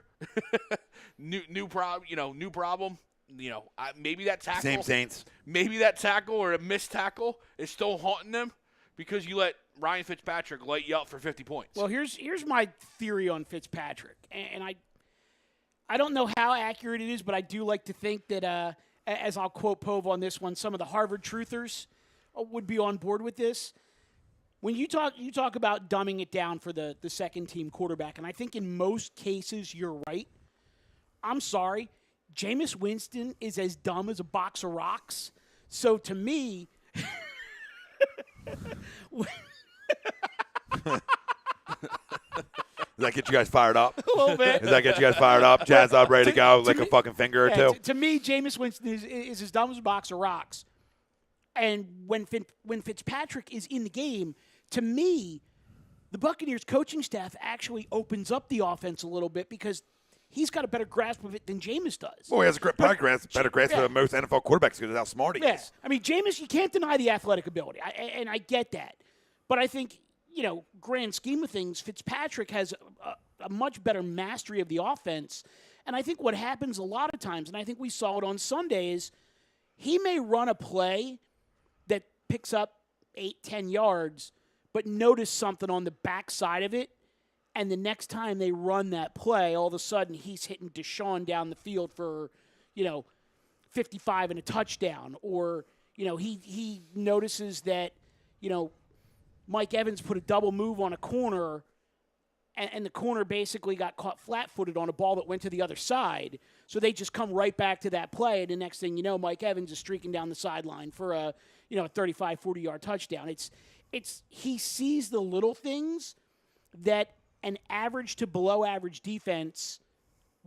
new problem. Maybe that tackle. Same Saints. Maybe that tackle or a missed tackle is still haunting them because you let Ryan Fitzpatrick light you up for 50 points. Well, here's my theory on Fitzpatrick, and I don't know how accurate it is, but I do like to think that, as I'll quote Pove on this one, some of the Harvard truthers would be on board with this. When you talk about dumbing it down for the second team quarterback, and I think in most cases you're right. I'm sorry. Jameis Winston is as dumb as a box of rocks. So to me, Does that get you guys fired up? a little bit. Does that get you guys fired up? Jazz up, ready to go, lick a fucking finger or two? To me, Jameis Winston is as dumb as a box of rocks. And when Fitzpatrick is in the game, to me, the Buccaneers coaching staff actually opens up the offense a little bit because he's got a better grasp of it than Jameis does. Well, he has a better grasp than most NFL quarterbacks because of how smart he is. I mean, Jameis, you can't deny the athletic ability, and I get that. But I think, grand scheme of things, Fitzpatrick has a much better mastery of the offense. And I think what happens a lot of times, and I think we saw it on Sunday, is he may run a play that picks up 8-10 yards, but notice something on the backside of it, and the next time they run that play, all of a sudden he's hitting Deshaun down the field for, 55 and a touchdown. Or, he notices that, Mike Evans put a double move on a corner, and the corner basically got caught flat-footed on a ball that went to the other side. So they just come right back to that play, and the next thing you know, Mike Evans is streaking down the sideline for a 35, 40-yard touchdown. He sees the little things that an average to below-average defense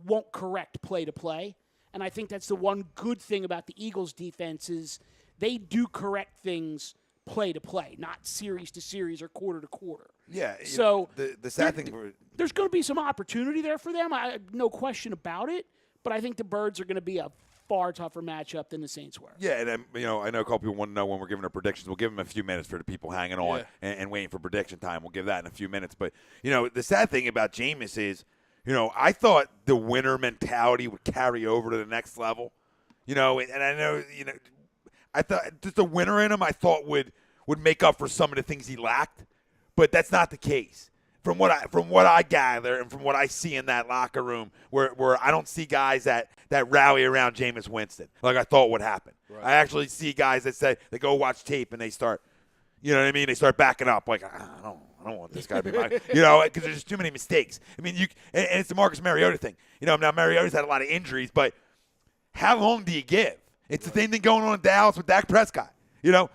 won't correct play to play. And I think that's the one good thing about the Eagles' defense is they do correct things play to play, not series to series or quarter to quarter. Yeah. So the sad thing, there's going to be some opportunity there for them. No question about it. But I think the Birds are going to be a far tougher matchup than the Saints were. Yeah, and I know a couple people want to know when we're giving our predictions. We'll give them a few minutes for the people hanging on and waiting for prediction time. We'll give that in a few minutes. But the sad thing about Jameis is, I thought the winner mentality would carry over to the next level. And I know, I thought just the winner in him, I thought would make up for some of the things he lacked, but that's not the case. From what I gather and from what I see in that locker room, where I don't see guys that rally around Jameis Winston like I thought would happen. Right. I actually see guys that say they go watch tape and they start, they start backing up like I don't want this guy to be mine, because there's just too many mistakes. I mean, and it's the Marcus Mariota thing. Now Mariota's had a lot of injuries, but how long do you give? It's the same thing going on in Dallas with Dak Prescott.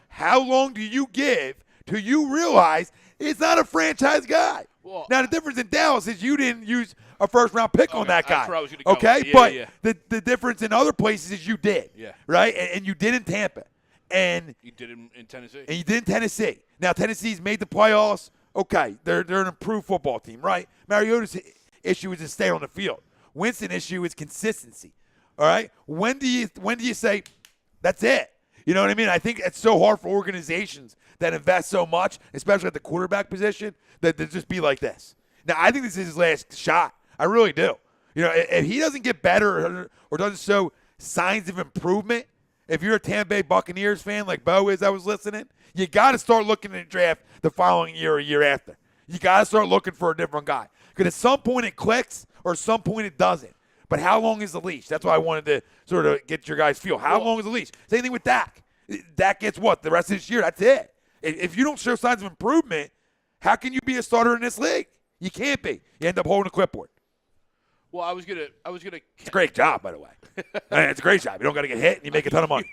How long do you give till you realize it's not a franchise guy? Well, now, the difference in Dallas is you didn't use a first-round pick on that guy. That's where I was gonna go. Okay? Yeah, The difference in other places is you did. Yeah. Right? And you did in Tampa. And you did in Tennessee. And you did in Tennessee. Now, Tennessee's made the playoffs. Okay. They're an improved football team, right? Mariota's issue is to stay on the field. Winston's issue is consistency. All right? When do you say, that's it? You know what I mean? I think it's so hard for organizations that invest so much, especially at the quarterback position, that they just be like this. Now, I think this is his last shot. I really do. If he doesn't get better or doesn't show signs of improvement, if you're a Tampa Bay Buccaneers fan like Bo is, I was listening, you got to start looking at the draft the following year or year after. You got to start looking for a different guy. Because at some point it clicks or at some point it doesn't. But how long is the leash? That's why I wanted to sort of get your guys' feel. How long is the leash? Same thing with Dak. Dak gets what? The rest of this year, that's it. If you don't show signs of improvement, how can you be a starter in this league? You can't be. You end up holding a clipboard. Well, I was gonna. It's a great job, by the way. It's a great job. You don't got to get hit, and you make a ton of money.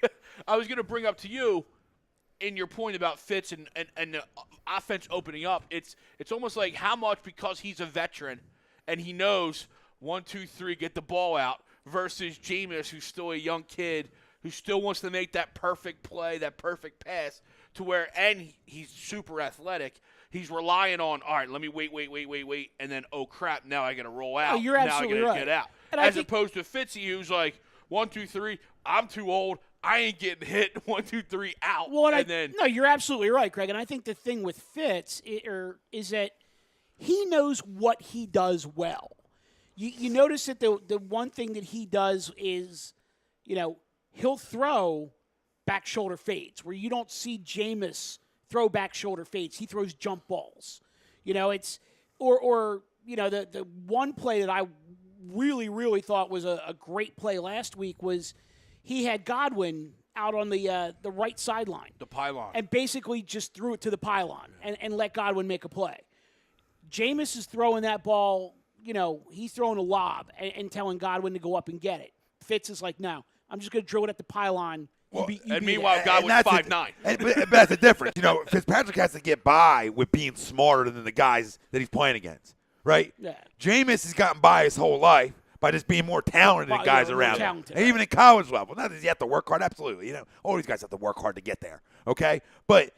I was gonna bring up to you, in your point about Fitz and the offense opening up. It's almost like how much because he's a veteran, and he knows 1, 2, 3, get the ball out, versus Jameis, who's still a young kid, who still wants to make that perfect play, that perfect pass, to where, and he's super athletic. He's relying on, all right, let me wait, and then, oh, crap, now I got to roll out. Oh, you're absolutely now I got to right. get out. And as opposed to Fitzy, who's like, 1, 2, 3, I'm too old. I ain't getting hit. 1, 2, 3, out. Well, then no, you're absolutely right, Craig. And I think the thing with Fitz is that he knows what he does well. You notice that the one thing that he does is, he'll throw back shoulder fades where you don't see Jameis throw back shoulder fades. He throws jump balls. The one play that I really, really thought was a great play last week was he had Godwin out on the right sideline. The pylon. And basically just threw it to the pylon and let Godwin make a play. Jameis is throwing that ball, he's throwing a lob and telling Godwin to go up and get it. Fitz is like, no, I'm just going to drill it at the pylon. Meanwhile, Godwin's 5'9". But that's the difference. Fitzpatrick has to get by with being smarter than the guys that he's playing against, right? Yeah. Jameis has gotten by his whole life by just being more talented than guys around him. And even in college level. Not that you have to work hard, absolutely. All these guys have to work hard to get there, okay? But,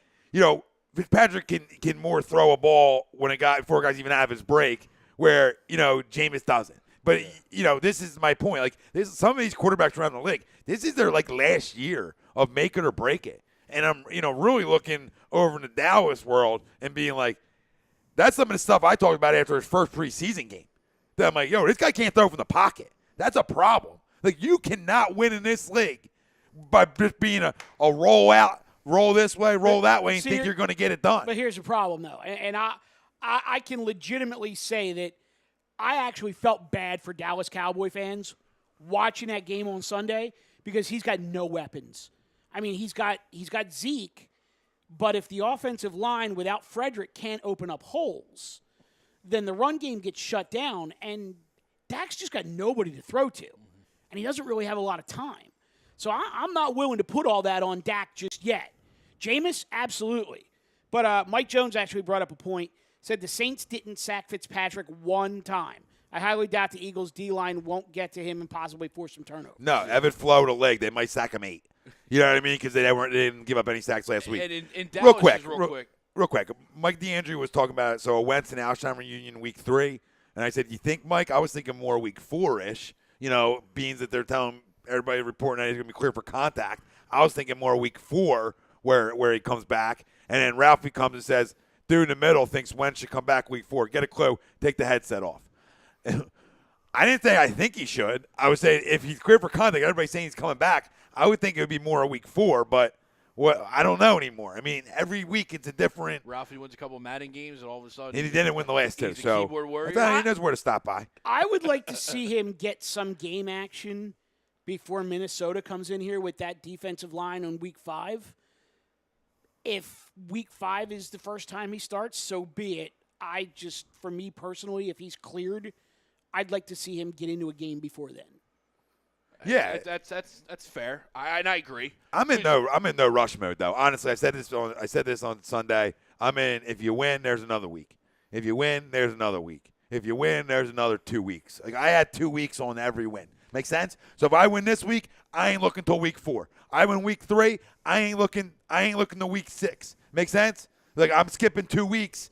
Fitzpatrick can more throw a ball before a guy's even out of his break where, Jameis doesn't. But, this is my point. Like, some of these quarterbacks around the league, this is their, last year of make it or break it. And I'm, really looking over in the Dallas world and being like, that's some of the stuff I talked about after his first preseason game. That I'm like, this guy can't throw from the pocket. That's a problem. Like, you cannot win in this league by just being a roll out, roll this way, roll that way, and think you're going to get it done. But here's the problem, though. And I can legitimately say that I actually felt bad for Dallas Cowboy fans watching that game on Sunday because he's got no weapons. I mean, he's got Zeke, but if the offensive line without Frederick can't open up holes, then the run game gets shut down, and Dak's just got nobody to throw to, and he doesn't really have a lot of time. So I'm not willing to put all that on Dak just yet. Jameis, absolutely. But Mike Jones actually brought up a point. Said the Saints didn't sack Fitzpatrick one time. I highly doubt the Eagles' D-line won't get to him and possibly force some turnovers. No, Evan Flo to leg. They might sack him 8. You know what I mean? Because they didn't give up any sacks last week. And in Dallas, real quick. Mike DeAndre was talking about it. So a Wentz and Alshon reunion week 3. And I said, you think, Mike? I was thinking more week 4-ish. Being that they're telling everybody reporting that he's going to be clear for contact. I was thinking more week 4 where he comes back. And then Ralphie comes and says, dude in the middle thinks Wentz should come back week 4. Get a clue. Take the headset off. I didn't say I think he should. I would say if he's clear for contact, everybody's saying he's coming back, I would think it would be more a week 4, but I don't know anymore. I mean, every week it's a different. Ralphie wins a couple of Madden games, and all of a sudden. And he didn't win the last 2, so he knows where to stop by. I would like to see him get some game action before Minnesota comes in here with that defensive line on week 5. If week 5 is the first time he starts, so be it. For me personally, if he's cleared, I'd like to see him get into a game before then. Yeah, that's fair. I agree. I'm in no rush mode though. Honestly, I said this on Sunday. I'm in. If you win, there's another week. If you win, there's another week. If you win, there's another 2 weeks. Like I had 2 weeks on every win. Make sense? So if I win this week, I ain't looking till week 4. I win week 3, I ain't looking to week 6. Make sense? Like I'm skipping 2 weeks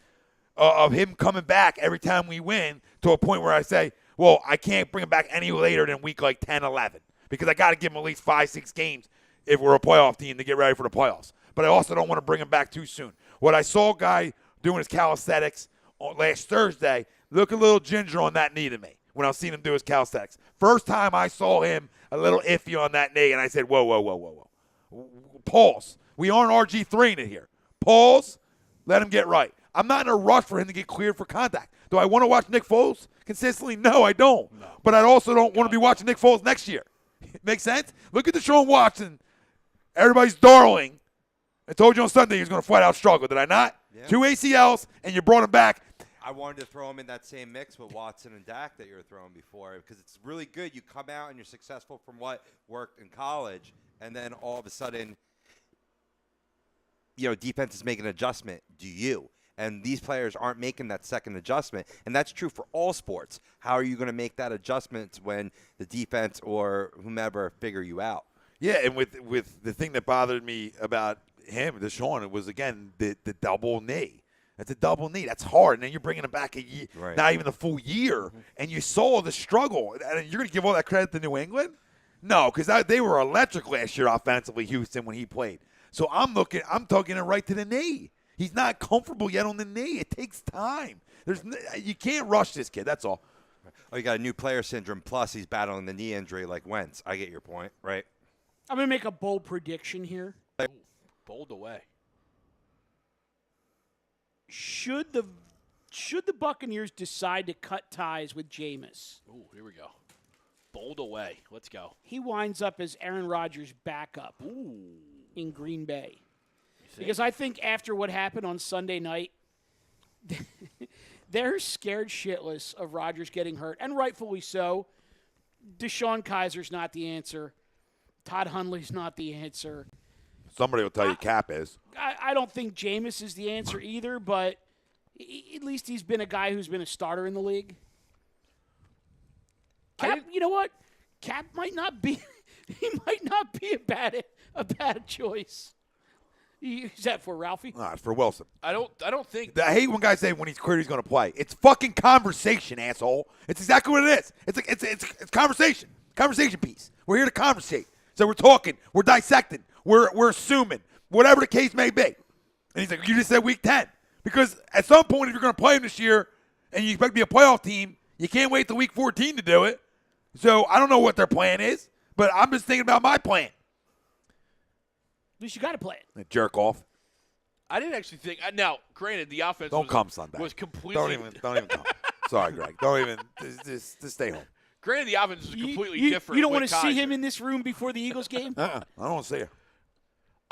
of him coming back every time we win to a point where I say, well, I can't bring him back any later than week 10, 11 because I got to give him at least 5, 6 games if we're a playoff team to get ready for the playoffs. But I also don't want to bring him back too soon. What I saw a guy doing his calisthenics last Thursday, look a little ginger on that knee to me when I was seeing him do his calisthenics. First time I saw him a little iffy on that knee, and I said, whoa. Pause. We aren't RG3 in it here. Pause. Let him get right. I'm not in a rush for him to get cleared for contact. Do I want to watch Nick Foles consistently? No, I don't. No. But I also don't want to be watching Nick Foles next year. Makes sense? Look at Deshaun Watson, everybody's darling. I told you on Sunday he was going to flat out struggle. Did I not? Yeah. 2 ACLs, and you brought him back. I wanted to throw him in that same mix with Watson and Dak that you were throwing before because it's really good. You come out and you're successful from what worked in college, and then all of a sudden, defense is making an adjustment. Do you? And these players aren't making that second adjustment. And that's true for all sports. How are you going to make that adjustment when the defense or whomever figure you out? Yeah, and with the thing that bothered me about him, Deshaun, it was, again, the double knee. That's a double knee. That's hard. And then you're bringing him back a year, right. Not even a full year. Mm-hmm. And you saw the struggle. And you're going to give all that credit to New England? No, because they were electric last year offensively, Houston, when he played. So I'm tugging it right to the knee. He's not comfortable yet on the knee. It takes time. You can't rush this kid. That's all. Oh, you got a new player syndrome. Plus, he's battling the knee injury like Wentz. I get your point, right? I'm going to make a bold prediction here. Ooh, bold away. Should the Buccaneers decide to cut ties with Jameis? Ooh, here we go. Bold away. Let's go. He winds up as Aaron Rodgers' backup in Green Bay. Because I think after what happened on Sunday night, they're scared shitless of Rodgers getting hurt, and rightfully so. Deshaun Kaiser's not the answer. Todd Hundley's not the answer. Somebody will tell you Cap is. I don't think Jameis is the answer either, but at least he's been a guy who's been a starter in the league. Cap, you know what? Cap might not be. He might not be a bad choice. Is that for Ralphie? No, it's for Wilson. I don't think. I hate when guys say when he's cleared he's going to play. It's fucking conversation, asshole. It's exactly what it is. It's conversation. Conversation piece. We're here to conversate. So we're talking. We're dissecting. We're assuming. Whatever the case may be. And he's like, you just said week 10. Because at some point, if you're going to play him this year and you expect to be a playoff team, you can't wait till week 14 to do it. So I don't know what their plan is, but I'm just thinking about my plan. At least you got to play it. Jerk off. I didn't actually think. Now, granted, the offense Don't come Sunday. was completely. Don't even come. Sorry, Greg. Don't even. Just stay home. Granted, the offense is completely you different. You don't want with to see Kaiser. him in this room before the Eagles game? I don't want to see you.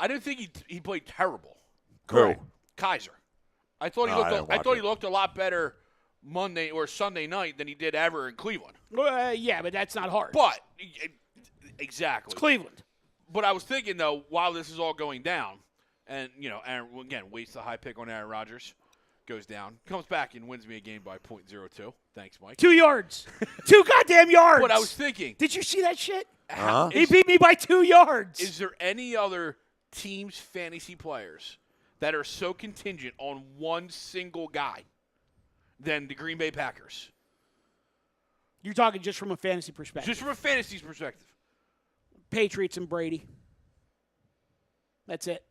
I didn't think he played terrible. Who? Kaiser. I thought he looked a lot better Monday or Sunday night than he did ever in Cleveland. Yeah, but that's not hard. But exactly, It's Cleveland. But I was thinking though, while this is all going down, and Aaron again wastes a high pick on Aaron Rodgers, goes down, comes back and wins me a game by .02. Thanks, Mike. 2 yards. 2 goddamn yards. But I was thinking, Did you see that shit? Uh-huh. He beat me by 2 yards. Is there any other team's fantasy players that are so contingent on one single guy than the Green Bay Packers? You're talking just from a fantasy perspective. Just from a fantasy perspective. Patriots and Brady. That's it.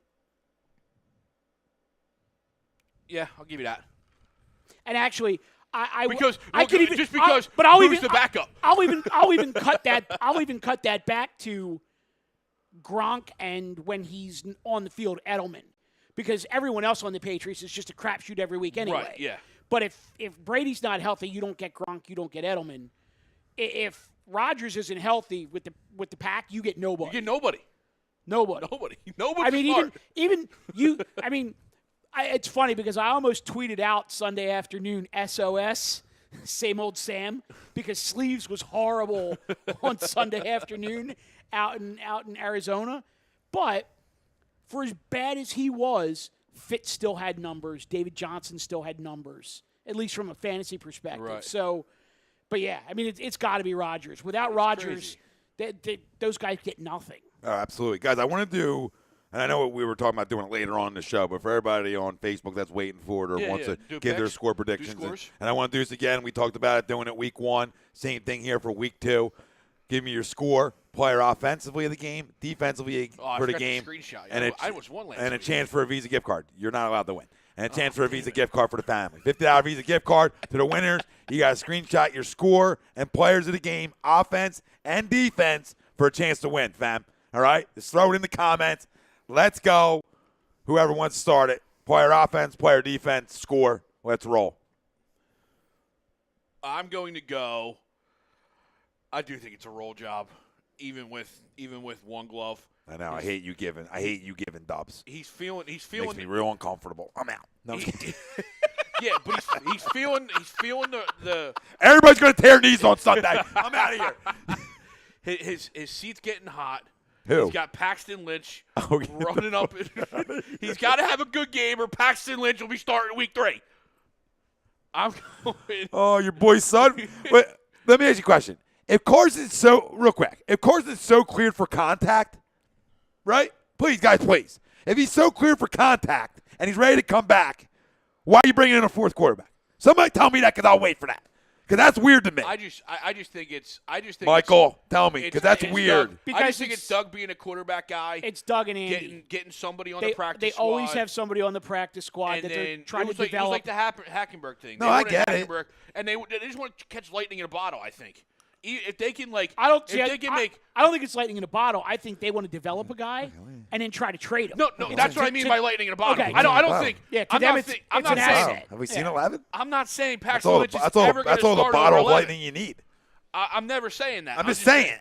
Yeah, I'll give you that. And actually, Because I could even just because but I'll who's even the backup? I'll even cut that. I'll even cut that back to Gronk and when he's on the field, Edelman, because everyone else on the Patriots is just a crapshoot every week anyway. Right, yeah. But if Brady's not healthy, you don't get Gronk, you don't get Edelman. If Rodgers isn't healthy with the pack, you get nobody. You get nobody. Nobody. Nobody. I mean, smart. even you. I mean, it's funny because I almost tweeted out Sunday afternoon SOS, same old Sam, because Sleeves was horrible on Sunday afternoon out in Arizona. But for as bad as he was, Fitz still had numbers. David Johnson still had numbers, at least from a fantasy perspective. Right. So, but yeah, I mean, it's got to be Rodgers. Without Rodgers, those guys get nothing. Oh, absolutely. Guys, I want to do, and I know we were talking about doing it later on in the show, but for everybody on Facebook that's waiting for it or wants to give their score predictions. And I want to do this again. We talked about it doing it week 1. Same thing here for week 2. Give me your score, player offensively of the game, defensively for the game. Screenshot. And I was one last and a week. chance for a Visa gift card. You're not allowed to win. And a chance for a Visa gift card for the family. $50 Visa gift card to the winners. You got to screenshot your score and players of the game, offense and defense, for a chance to win, fam. All right? Just throw it in the comments. Let's go. Whoever wants to start it. Player offense, player defense, score. Let's roll. I'm going to go. I do think it's a roll job, even with one glove. I know. I hate you giving dubs. He's feeling. Makes me real uncomfortable. I'm out. No, I'm kidding. Yeah, but he's feeling the Everybody's gonna tear knees on Sunday. I'm out of here. his seat's getting hot. Who? He's got Paxton Lynch Oh, yeah. running up. He's got to have a good game, or Paxton Lynch will be starting week 3. I'm going. Oh, your boy's son. Wait, let me ask you a question. If Carson's real quick, if Carson's so cleared for contact, right? Please, guys, please. If he's so cleared for contact and he's ready to come back, why are you bringing in a fourth quarterback? Somebody tell me that, because I'll wait for that. Because that's weird to me. I just think it's. Michael, tell me, because that's it's weird. Doug. I just think it's Doug being a quarterback guy. It's Doug and Andy. Getting somebody on the practice They squad. always have somebody on the practice squad And that they're then trying to it was develop. like the Hackenberg thing. No, They I wanted get it. Hackenberg, and they just want to catch lightning in a bottle, I think. If they can, like, I don't think it's lightning in a bottle. I think they want to develop a guy and then try to trade him. No, that's what I mean by lightning in a bottle. Okay. I don't think. Yeah, to I'm them not, it's I'm an not saying. asset. Have we seen 11? I'm not saying That's Paxton all, Lynch is that's all, ever going that's to all start the bottle of over 11. lightning you need. I'm never saying that. I'm just saying.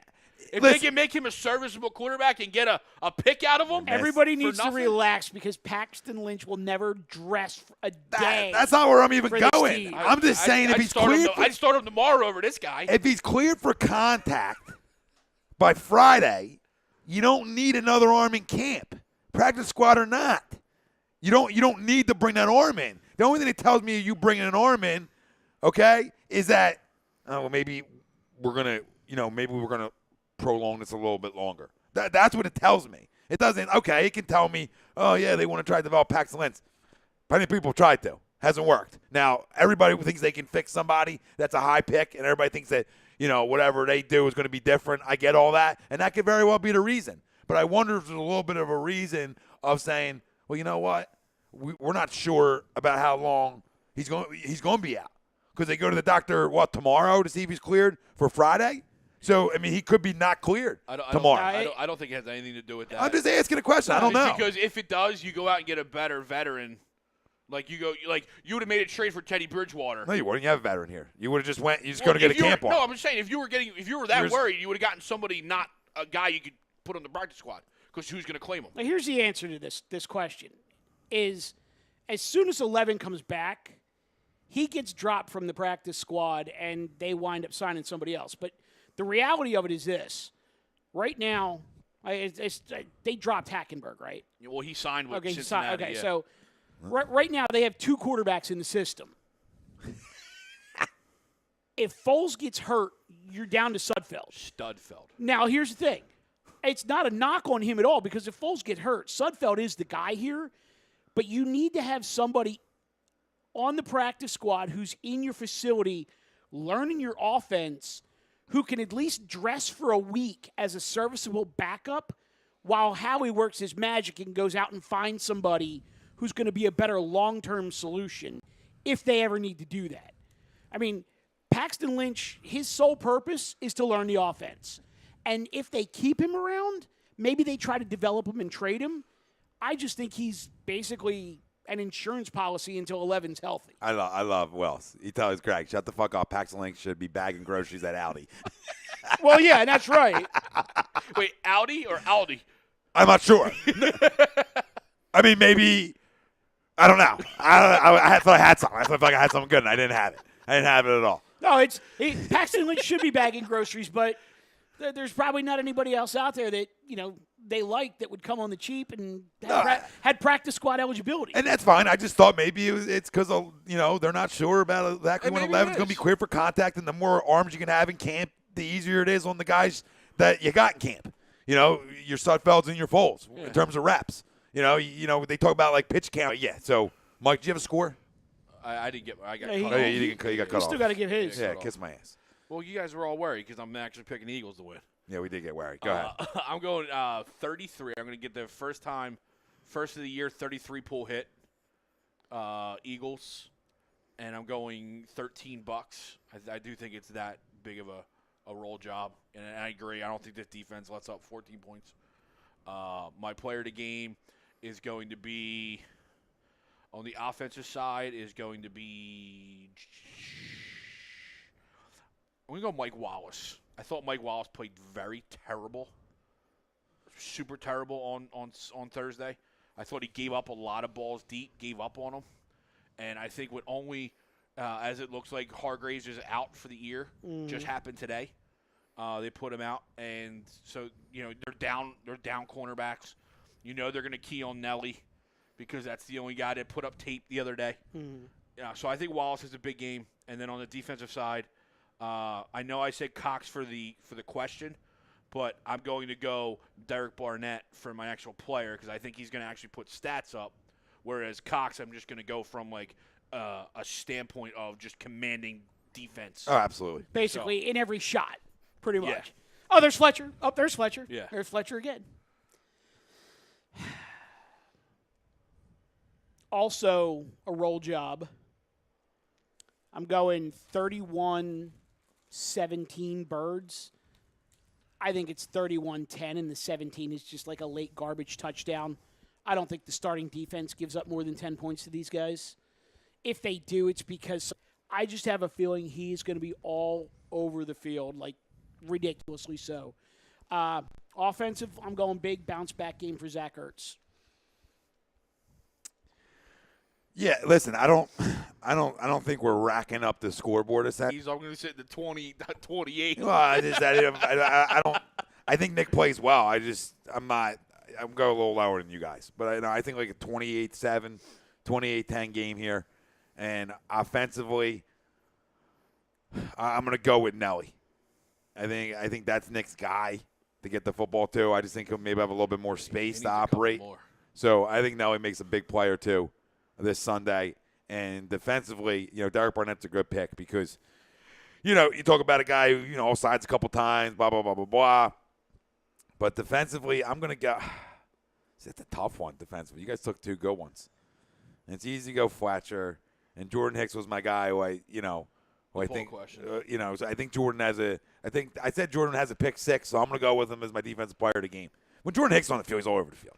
If Listen. they can make him a serviceable quarterback and get a pick out of him, Everybody for needs to nothing? relax because Paxton Lynch will never dress for a day. That's not where I'm even for this going. team. I'm just saying if he's cleared I'd start him tomorrow over this guy. if he's cleared for contact by Friday, you don't need another arm in camp, practice squad or not. You don't need to bring that arm in. The only thing that tells me you bringing an arm in, okay, is that maybe we're gonna prolong this a little bit longer. That's what it tells me. It doesn't. Okay, it can tell me, oh yeah, they want to try to develop Paxton Lynch. Plenty of people have tried to. Hasn't worked. Now everybody thinks they can fix somebody that's a high pick, and everybody thinks that whatever they do is going to be different. I get all that, and that could very well be the reason. But I wonder if there's a little bit of a reason of saying, well, you know what? We're not sure about how long he's going to be out, because they go to the doctor tomorrow to see if he's cleared for Friday. So I mean, he could be not cleared tomorrow. I don't think it has anything to do with that. I'm just asking a question. I don't know, because if it does, you go out and get a better veteran. You would have made it trade for Teddy Bridgewater. No, you wouldn't. You have a veteran here. You would have just went. You just go to get a camp on. No, I'm just saying if you were that worried, you would have gotten somebody, not a guy you could put on the practice squad, because who's going to claim him? Now, here's the answer to this question: is as soon as 11 comes back, he gets dropped from the practice squad, and they wind up signing somebody else. But the reality of it is this: right now, they dropped Hackenberg, right? Well, he signed with Cincinnati. Okay, yeah. so right now they have two quarterbacks in the system. If Foles gets hurt, you're down to Studfeld. Now, here's the thing. It's not a knock on him at all, because if Foles get hurt, Sudfeld is the guy here. But you need to have somebody on the practice squad who's in your facility learning your offense, who can at least dress for a week as a serviceable backup while Howie works his magic and goes out and finds somebody who's going to be a better long-term solution if they ever need to do that. I mean, Paxton Lynch, his sole purpose is to learn the offense. And if they keep him around, maybe they try to develop him and trade him. I just think he's basically an insurance policy until 11's healthy. I love Wells. He tells Greg, shut the fuck up. Paxton Lynch should be bagging groceries at Aldi. Well, yeah, that's right. Wait, Audi or Aldi? I'm not sure. I mean, maybe, I don't know. I thought I had something. I thought like I had something good, and I didn't have it. I didn't have it at all. No, Paxton Lynch should be bagging groceries, but there's probably not anybody else out there that, they like that would come on the cheap and had practice squad eligibility. And that's fine. I just thought maybe it's because, they're not sure about exactly when 11's going to be cleared for contact, and the more arms you can have in camp, the easier it is on the guys that you got in camp. Your Sudfelds and your Foles in terms of reps. They talk about like pitch count. Yeah. So, Mike, do you have a score? I didn't get. I got. Yeah, cut off. You got cut off. Still got to get his. Yeah, kiss my ass. Well, you guys were all worried because I'm actually picking the Eagles to win. Yeah, we did get worried. Go ahead. I'm going 33. I'm going to get the first of the year 33 pull hit. Eagles, and I'm going $13. I do think it's that big of a roll job, and I agree. I don't think this defense lets up 14 points. My player of the game is going to be, on the offensive side, is going to be, I'm going to go Mike Wallace. I thought Mike Wallace played very terrible, super terrible on Thursday. I thought he gave up a lot of balls deep, gave up on them. And I think what only, as it looks like Hargraves is out for the year, just happened today. They put him out, and so they're down cornerbacks. They're going to key on Nelly because that's the only guy that put up tape the other day. So I think Wallace is a big game. And then on the defensive side, I know I said Cox for the question, but I'm going to go Derek Barnett for my actual player because I think he's going to actually put stats up. Whereas Cox, I'm just going to go from like a standpoint of just commanding defense. Oh, absolutely. Basically, in every shot, pretty much. Yeah. Oh, there's Fletcher. Oh, there's Fletcher. Yeah. There's Fletcher again. Also, a roll job. I'm going 31-17 Birds. I think it's 31-10, and the 17 is just like a late garbage touchdown. I don't think the starting defense gives up more than 10 points to these guys. If they do, it's because I just have a feeling he's going to be all over the field, like ridiculously so. Offensive, I'm going big bounce-back game for Zach Ertz. Yeah, listen, I don't think we're racking up the scoreboard. I'm going to sit in the 28. Well, I don't. I think Nick plays well. I'm going a little lower than you guys, but I think like a 28-7, 28-10 game here, and offensively, I'm going to go with Nelly. I think that's Nick's guy. to get the football to. I just think he'll maybe have a little bit more space to a couple operate. more. So I think Nelly makes a big player too this Sunday. And defensively, Derek Barnett's a good pick because, you talk about a guy who, offsides a couple times, blah, blah, blah, blah, blah. But defensively, I'm going to go – it's a tough one defensively. You guys took two good ones. And it's easy to go Fletcher. And Jordan Hicks was my guy who I think so I think Jordan has I said Jordan has a pick 6, so I'm going to go with him as my defensive player of the game. When Jordan Hicks is on the field, he's all over the field.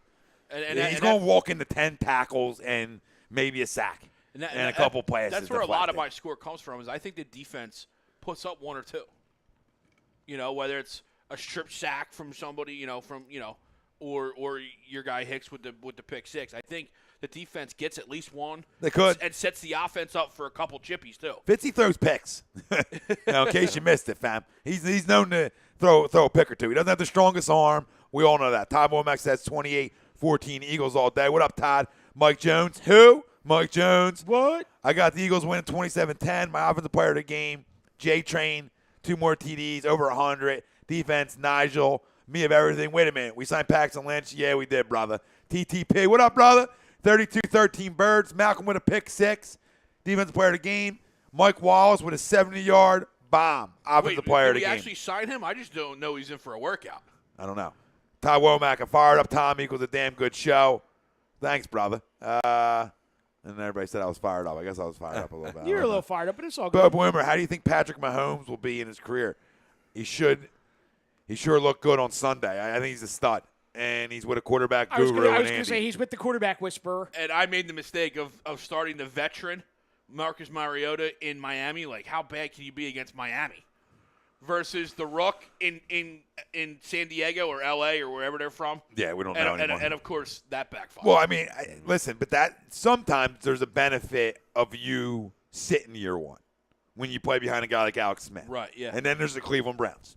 And he's going to walk into 10 tackles and maybe a sack and a couple passes. That's where a lot of my score comes from is I think the defense puts up one or two. Whether it's a strip sack from somebody, or your guy Hicks with the pick 6. I think the defense gets at least one. They could. And sets the offense up for a couple chippies, too. Fitzy throws picks. In case you missed it, fam. He's known to throw a pick or two. He doesn't have the strongest arm. We all know that. Todd Womack says 28-14 Eagles all day. What up, Todd? Mike Jones. Who? Mike Jones. What? I got the Eagles winning 27-10. My offensive player of the game, J-Train. 2 more TDs, over 100. Defense, Nigel. Me of everything. Wait a minute. We signed Paxton Lynch? Yeah, we did, brother. TTP. What up, brother? 32-13 Birds. Malcolm with a pick 6. Defensive player of the game. Mike Wallace with a 70-yard bomb. Offensive player of the game. Did we actually sign him? I just don't know he's in for a workout. I don't know. Todd Womack, I fired up Tom equals a damn good show. Thanks, brother. And everybody said I was fired up. I guess I was fired up a little bit. You're a little fired up, but it's all good. Bub Wimmer, how do you think Patrick Mahomes will be in his career? He sure looked good on Sunday. I think he's a stud. And he's with a quarterback guru. I was going to say he's with the quarterback whisperer. And I made the mistake of starting the veteran, Marcus Mariota, in Miami. Like, how bad can you be against Miami? Versus the Rook in San Diego or L.A. or wherever they're from. Yeah, we don't know anymore. And, of course, that backfired. Well, I mean, listen, but that sometimes there's a benefit of you sitting year one when you play behind a guy like Alex Smith. Right, yeah. And then there's the Cleveland Browns,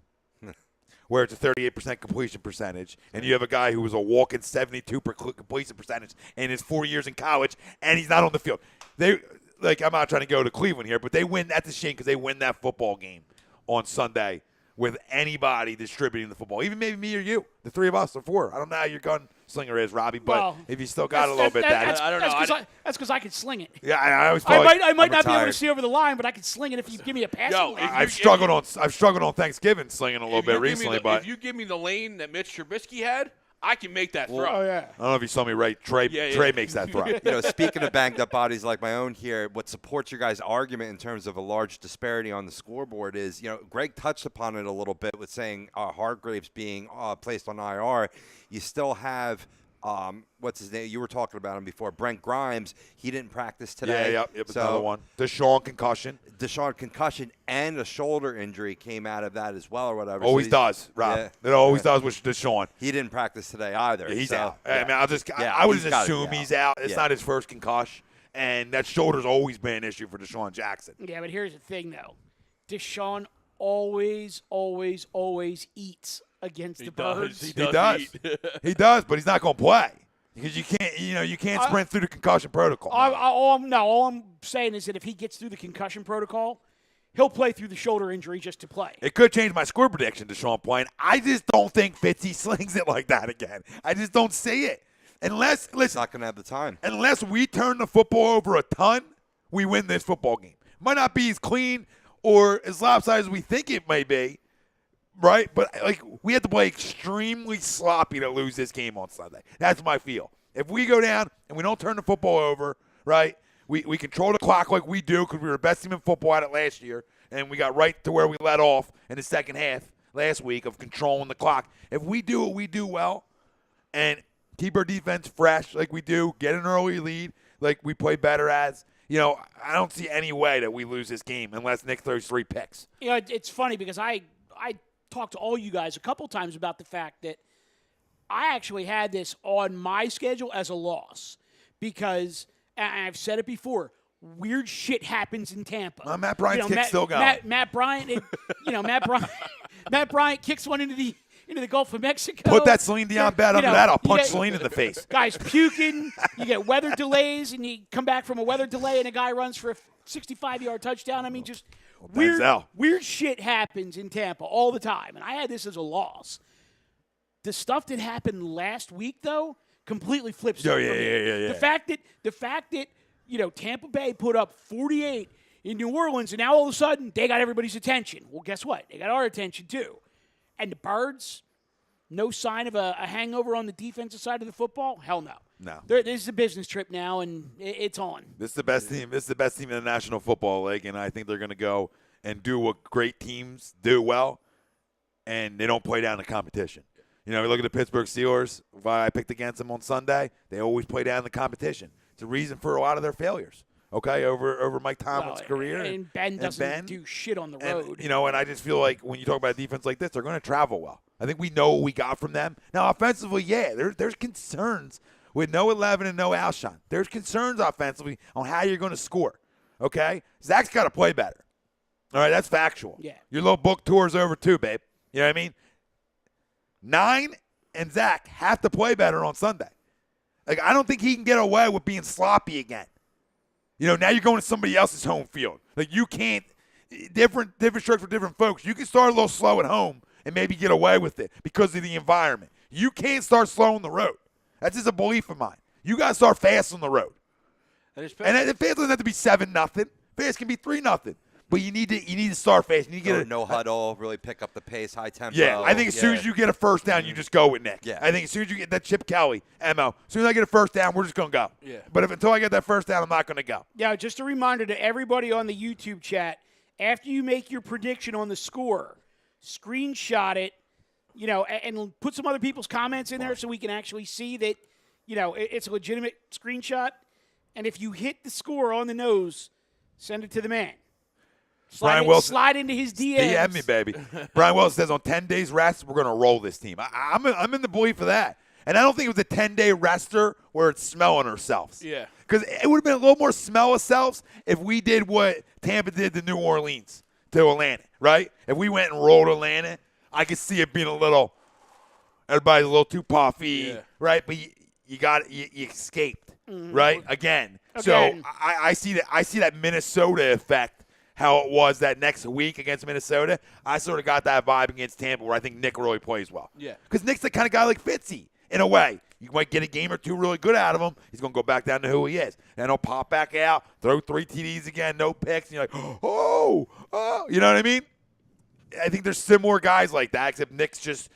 where it's a 38% completion percentage, and you have a guy who was a walking 72% completion percentage in his 4 years in college, and he's not on the field. I'm not trying to go to Cleveland here, but they win. That's a shame because they win that football game on Sunday with anybody distributing the football. Even maybe me or you, the three of us or four. I don't know how your gunslinger is, Robbie, but if you still got a little bit that. I don't know. That's because I can sling it. Yeah, I always I might not be able to see over the line, but I can sling it if you give me a pass. I've struggled on Thanksgiving slinging a little bit recently, but if you give me the lane that Mitch Trubisky had, I can make that throw. Oh, yeah. I don't know if you saw me right. Trey makes that throw. Speaking of banged up bodies like my own here, what supports your guys' argument in terms of a large disparity on the scoreboard is, Greg touched upon it a little bit with saying Hargraves being placed on IR. You still have what's his name? You were talking about him before. Brent Grimes. He didn't practice today. Yep, so, another one. Deshaun concussion and a shoulder injury came out of that as well or whatever. Always does, Rob. Yeah, it always does with Deshaun. He didn't practice today either. Yeah, he's out. Yeah. I would just assume he's out. It's not his first concussion. And that shoulder's always been an issue for Deshaun Jackson. Yeah, but here's the thing, though. Deshaun always eats against the Birds. He does. He does, but he's not going to play because you can't sprint through the concussion protocol. All I'm saying is that if he gets through the concussion protocol, he'll play through the shoulder injury just to play. It could change my score prediction, Deshaun playing. I just don't think Fitzy slings it like that again. I just don't see it. Unless he's not going to have the time. Unless we turn the football over a ton, we win this football game. Might not be as clean or as lopsided as we think it may be. Right? But, we have to play extremely sloppy to lose this game on Sunday. That's my feel. If we go down and we don't turn the football over, right, we control the clock like we do because we were the best team in football at it last year, and we got right to where we let off in the second half last week of controlling the clock. If we do what we do well and keep our defense fresh like we do, get an early lead like we play better as, I don't see any way that we lose this game unless Nick throws 3 picks. It's funny because I talked to all you guys a couple times about the fact that I actually had this on my schedule as a loss because, and I've said it before, weird shit happens in Tampa. Matt Bryant's kick's still going. Matt Bryant, Matt Bryant kicks one into the Gulf of Mexico. Put that Celine Dion bat under that. I'll punch Celine in the face. Guys puking. You get weather delays, and you come back from a weather delay, and a guy runs for a 65-yard touchdown. I mean, just weird shit happens in Tampa all the time. And I had this as a loss. The stuff that happened last week, though, completely flips. Oh, it yeah, for me. yeah. The fact that Tampa Bay put up 48 in New Orleans, and now all of a sudden they got everybody's attention. Well, guess what? They got our attention too. And the Birds, no sign of a hangover on the defensive side of the football. Hell no. No. This is a business trip now, and it's on. This is the best team. This is the best team in the National Football League, and I think they're going to go and do what great teams do well, and they don't play down the competition. You look at the Pittsburgh Steelers. Why I picked against them on Sunday, they always play down the competition. It's a reason for a lot of their failures. Okay, over Mike Tomlin's career. And Ben doesn't do shit on the road. And I just feel like when you talk about a defense like this, they're going to travel well. I think we know what we got from them. Now, offensively, yeah, there's concerns with no 11 and no Alshon. There's concerns offensively on how you're going to score. Okay? Zach's got to play better. All right, that's factual. Yeah. Your little book tour's over too, babe. You know what I mean? 9 and Zach have to play better on Sunday. Like, I don't think he can get away with being sloppy again. Now you're going to somebody else's home field. Like, you can't – different strokes for different folks. You can start a little slow at home and maybe get away with it because of the environment. You can't start slow on the road. That's just a belief of mine. You got to start fast on the road. And the fast doesn't have to be 7-0. Fast can be 3-0. But you need to start fast. You need to get no huddle, really pick up the pace, high tempo. Yeah, I think as soon as you get a first down, you just go with Nick. Yeah. I think as soon as you get that Chip Kelly, MO, as soon as I get a first down, we're just going to go. Yeah. But until I get that first down, I'm not going to go. Yeah, just a reminder to everybody on the YouTube chat, after you make your prediction on the score, screenshot it, and put some other people's comments in there so we can actually see that, it's a legitimate screenshot. And if you hit the score on the nose, send it to the man. Brian Wilson, slide into his DMs. DM me, baby. Brian Wilson says on 10 days rest, we're going to roll this team. I'm in the belief of that. And I don't think it was a 10-day rester where it's smelling ourselves. Yeah. Because it would have been a little more smell ourselves if we did what Tampa did to New Orleans, to Atlanta, right? If we went and rolled Atlanta, I could see it being a little, everybody's a little too puffy, right? But you escaped, right? Again. So I see that Minnesota effect. How it was that next week against Minnesota, I sort of got that vibe against Tampa where I think Nick really plays well. Yeah. Because Nick's the kind of guy like Fitzy, in a way. You might get a game or two really good out of him. He's going to go back down to who he is. And he'll pop back out, throw 3 TDs again, no picks. And you're like, oh, you know what I mean? I think there's similar guys like that, except Nick's just,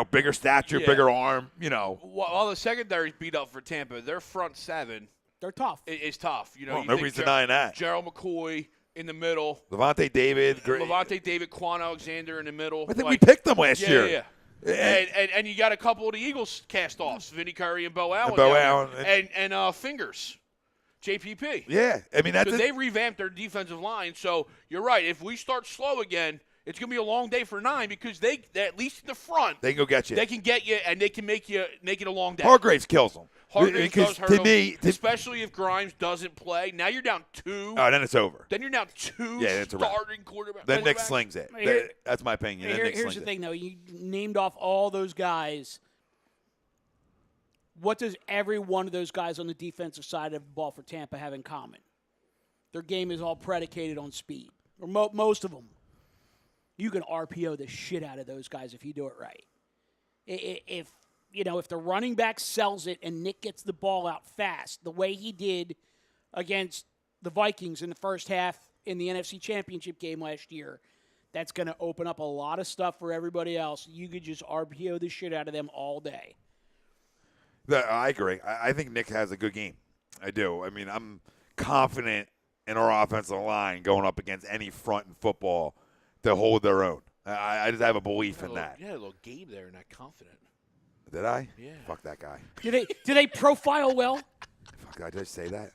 bigger stature, bigger arm, While the secondary's beat up for Tampa, their front seven They're tough. is tough. Nobody's denying that. Gerald McCoy in the middle. Levante David, Quan Alexander in the middle. I think we picked them last year. Yeah. And you got a couple of the Eagles cast-offs, Vinny Curry and Bo Allen. And Fingers, JPP. Yeah. I mean, so they revamped their defensive line. So you're right. If we start slow again, it's going to be a long day for 9 because they at least in the front. They can go get you. They can get you, and they can make it a long day. Hargraves kills them. Hargraves does hurt to me, especially if Grimes doesn't play. Now you're down 2. Oh, then it's over. Then you're down 2 starting quarterback. Then Nick slings it. That's my opinion. Here's the thing, though. You named off all those guys. What does every one of those guys on the defensive side of the ball for Tampa have in common? Their game is all predicated on speed, or most of them. You can RPO the shit out of those guys if you do it right. If the running back sells it and Nick gets the ball out fast, the way he did against the Vikings in the first half in the NFC Championship game last year, that's going to open up a lot of stuff for everybody else. You could just RPO the shit out of them all day. I agree. I think Nick has a good game. I do. I mean, I'm confident in our offensive line going up against any front in football to hold their own. I just have a belief in that. Yeah, a little Gabe there and not confident. Did I? Yeah. Fuck that guy. Do they profile well? Fuck, did I just say that?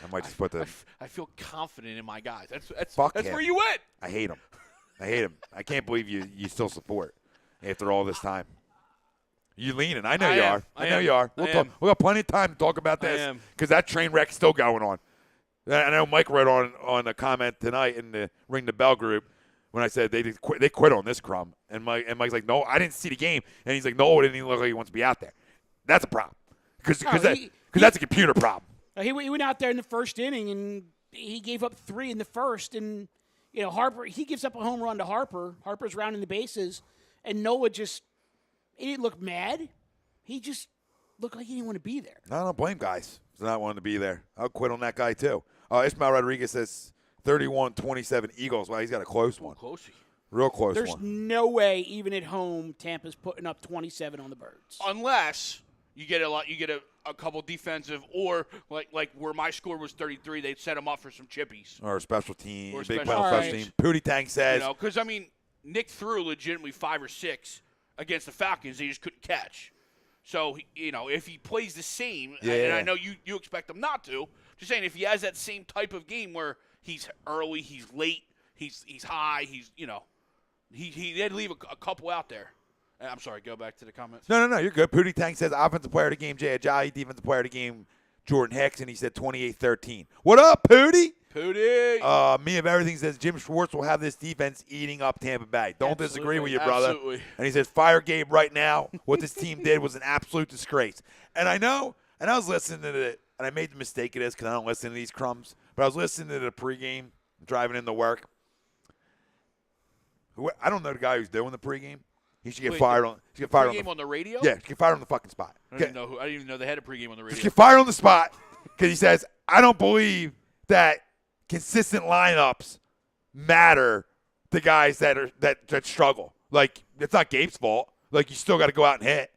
I might just put the. I feel confident in my guys. That's Fuck where you went. I hate him. I can't believe you still support after all this time. You leaning? I know you are. I know you are. We'll talk. We got plenty of time to talk about this because that train wreck's still going on. I know Mike wrote on a comment tonight in the Ring the Bell group when I said they quit on this crumb, and Mike's like, no, I didn't see the game, and he's like, no, it didn't even look like he wants to be out there. That's a problem because that's a computer problem. He went out there in the first inning and he gave up 3 in the first, and Harper, he gives up a home run to Harper. Harper's rounding the bases, and Noah just He didn't look mad. He just looked like he didn't want to be there. I don't blame guys for not wanting to be there. I'll quit on that guy, too. Ismael Rodriguez says 31-27 Eagles. Wow, he's got a close one. Closey. Real close There's one. no way, even at home, Tampa's putting up 27 on the Birds. Unless you get a couple defensive, or like where my score was 33, they'd set them up for some chippies. Or a special team. Or a Big special special teams. team. Pootie Tang says. Because, Nick threw legitimately 5 or 6 against the Falcons. They just couldn't catch. So, if he plays the same, and I know you expect him not to, just saying if he has that same type of game where he's early, he's late, he's high, he had to leave a couple out there. I'm sorry, go back to the comments. No, you're good. Pootie Tang says offensive player of the game, Jay Ajayi. Defensive player of the game, Jordan Hicks. And he said 28-13. What up, Pootie? Pootie. Me of Everything says Jim Schwartz will have this defense eating up Tampa Bay. Don't disagree with you, brother. Absolutely. And he says, fire Gabe right now. What this team did was an absolute disgrace. And I know, and I was listening to it, and I made the mistake of this because I don't listen to these crumbs, but I was listening to the pregame, driving into work. I don't know the guy who's doing the pregame. He should get fired on. He should get fired Pregame on the radio? Yeah, get fired on the fucking spot. I didn't even know they had a pregame on the radio. Just get fired on the spot because he says, I don't believe that consistent lineups matter to guys that struggle. Like, it's not Gabe's fault. Like, you still got to go out and hit.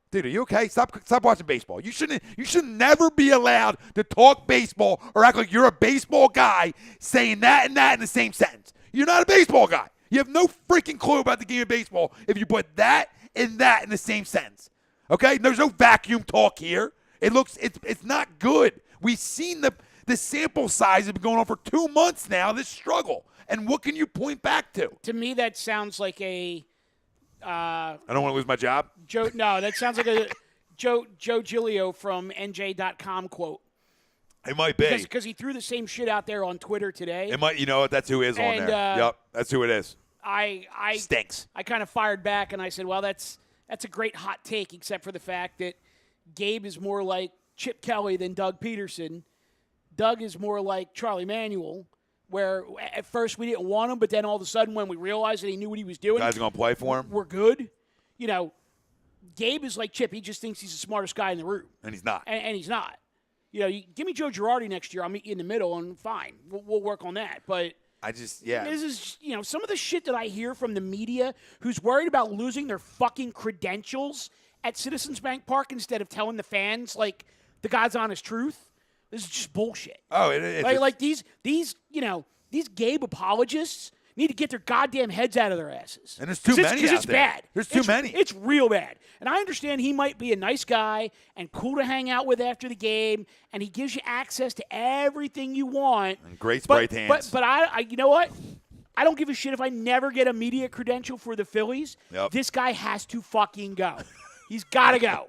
Dude, are you okay? Stop watching baseball. You should never be allowed to talk baseball or act like you're a baseball guy saying that and that in the same sentence. You're not a baseball guy. You have no freaking clue about the game of baseball if you put that and that in the same sentence. Okay? There's no vacuum talk here. It's not good. We've seen the sample size has been going on for 2 months now, this struggle. And what can you point back to? To me, that sounds like a I don't want to lose my job. that sounds like a Joe Giglio from NJ.com quote. It might be. Because he threw the same shit out there on Twitter today. It might. You know what? That's who is on And, there. Yep, that's who it is. I Stinks. I kind of fired back and I said, well, that's a great hot take, except for the fact that Gabe is more like Chip Kelly than Doug Peterson. Doug is more like Charlie Manuel, where at first we didn't want him, but then all of a sudden when we realized that he knew what he was doing, Guys are going to play for him. we're good. Gabe is like Chip. He just thinks he's the smartest guy in the room. And he's not. And he's not. You give me Joe Girardi next year, I'll meet you in the middle, and fine. We'll work on that. But this is, some of the shit that I hear from the media who's worried about losing their fucking credentials at Citizens Bank Park instead of telling the fans, like, the God's honest truth. This is just bullshit. Oh, it's like these Gabe apologists need to get their goddamn heads out of their asses. And there's too many out Because it's there. bad. There's too many. It's real bad. And I understand he might be a nice guy and cool to hang out with after the game, and he gives you access to everything you want. And great spray tans. But I you know what? I don't give a shit if I never get a media credential for the Phillies. Yep. This guy has to fucking go. He's got to go.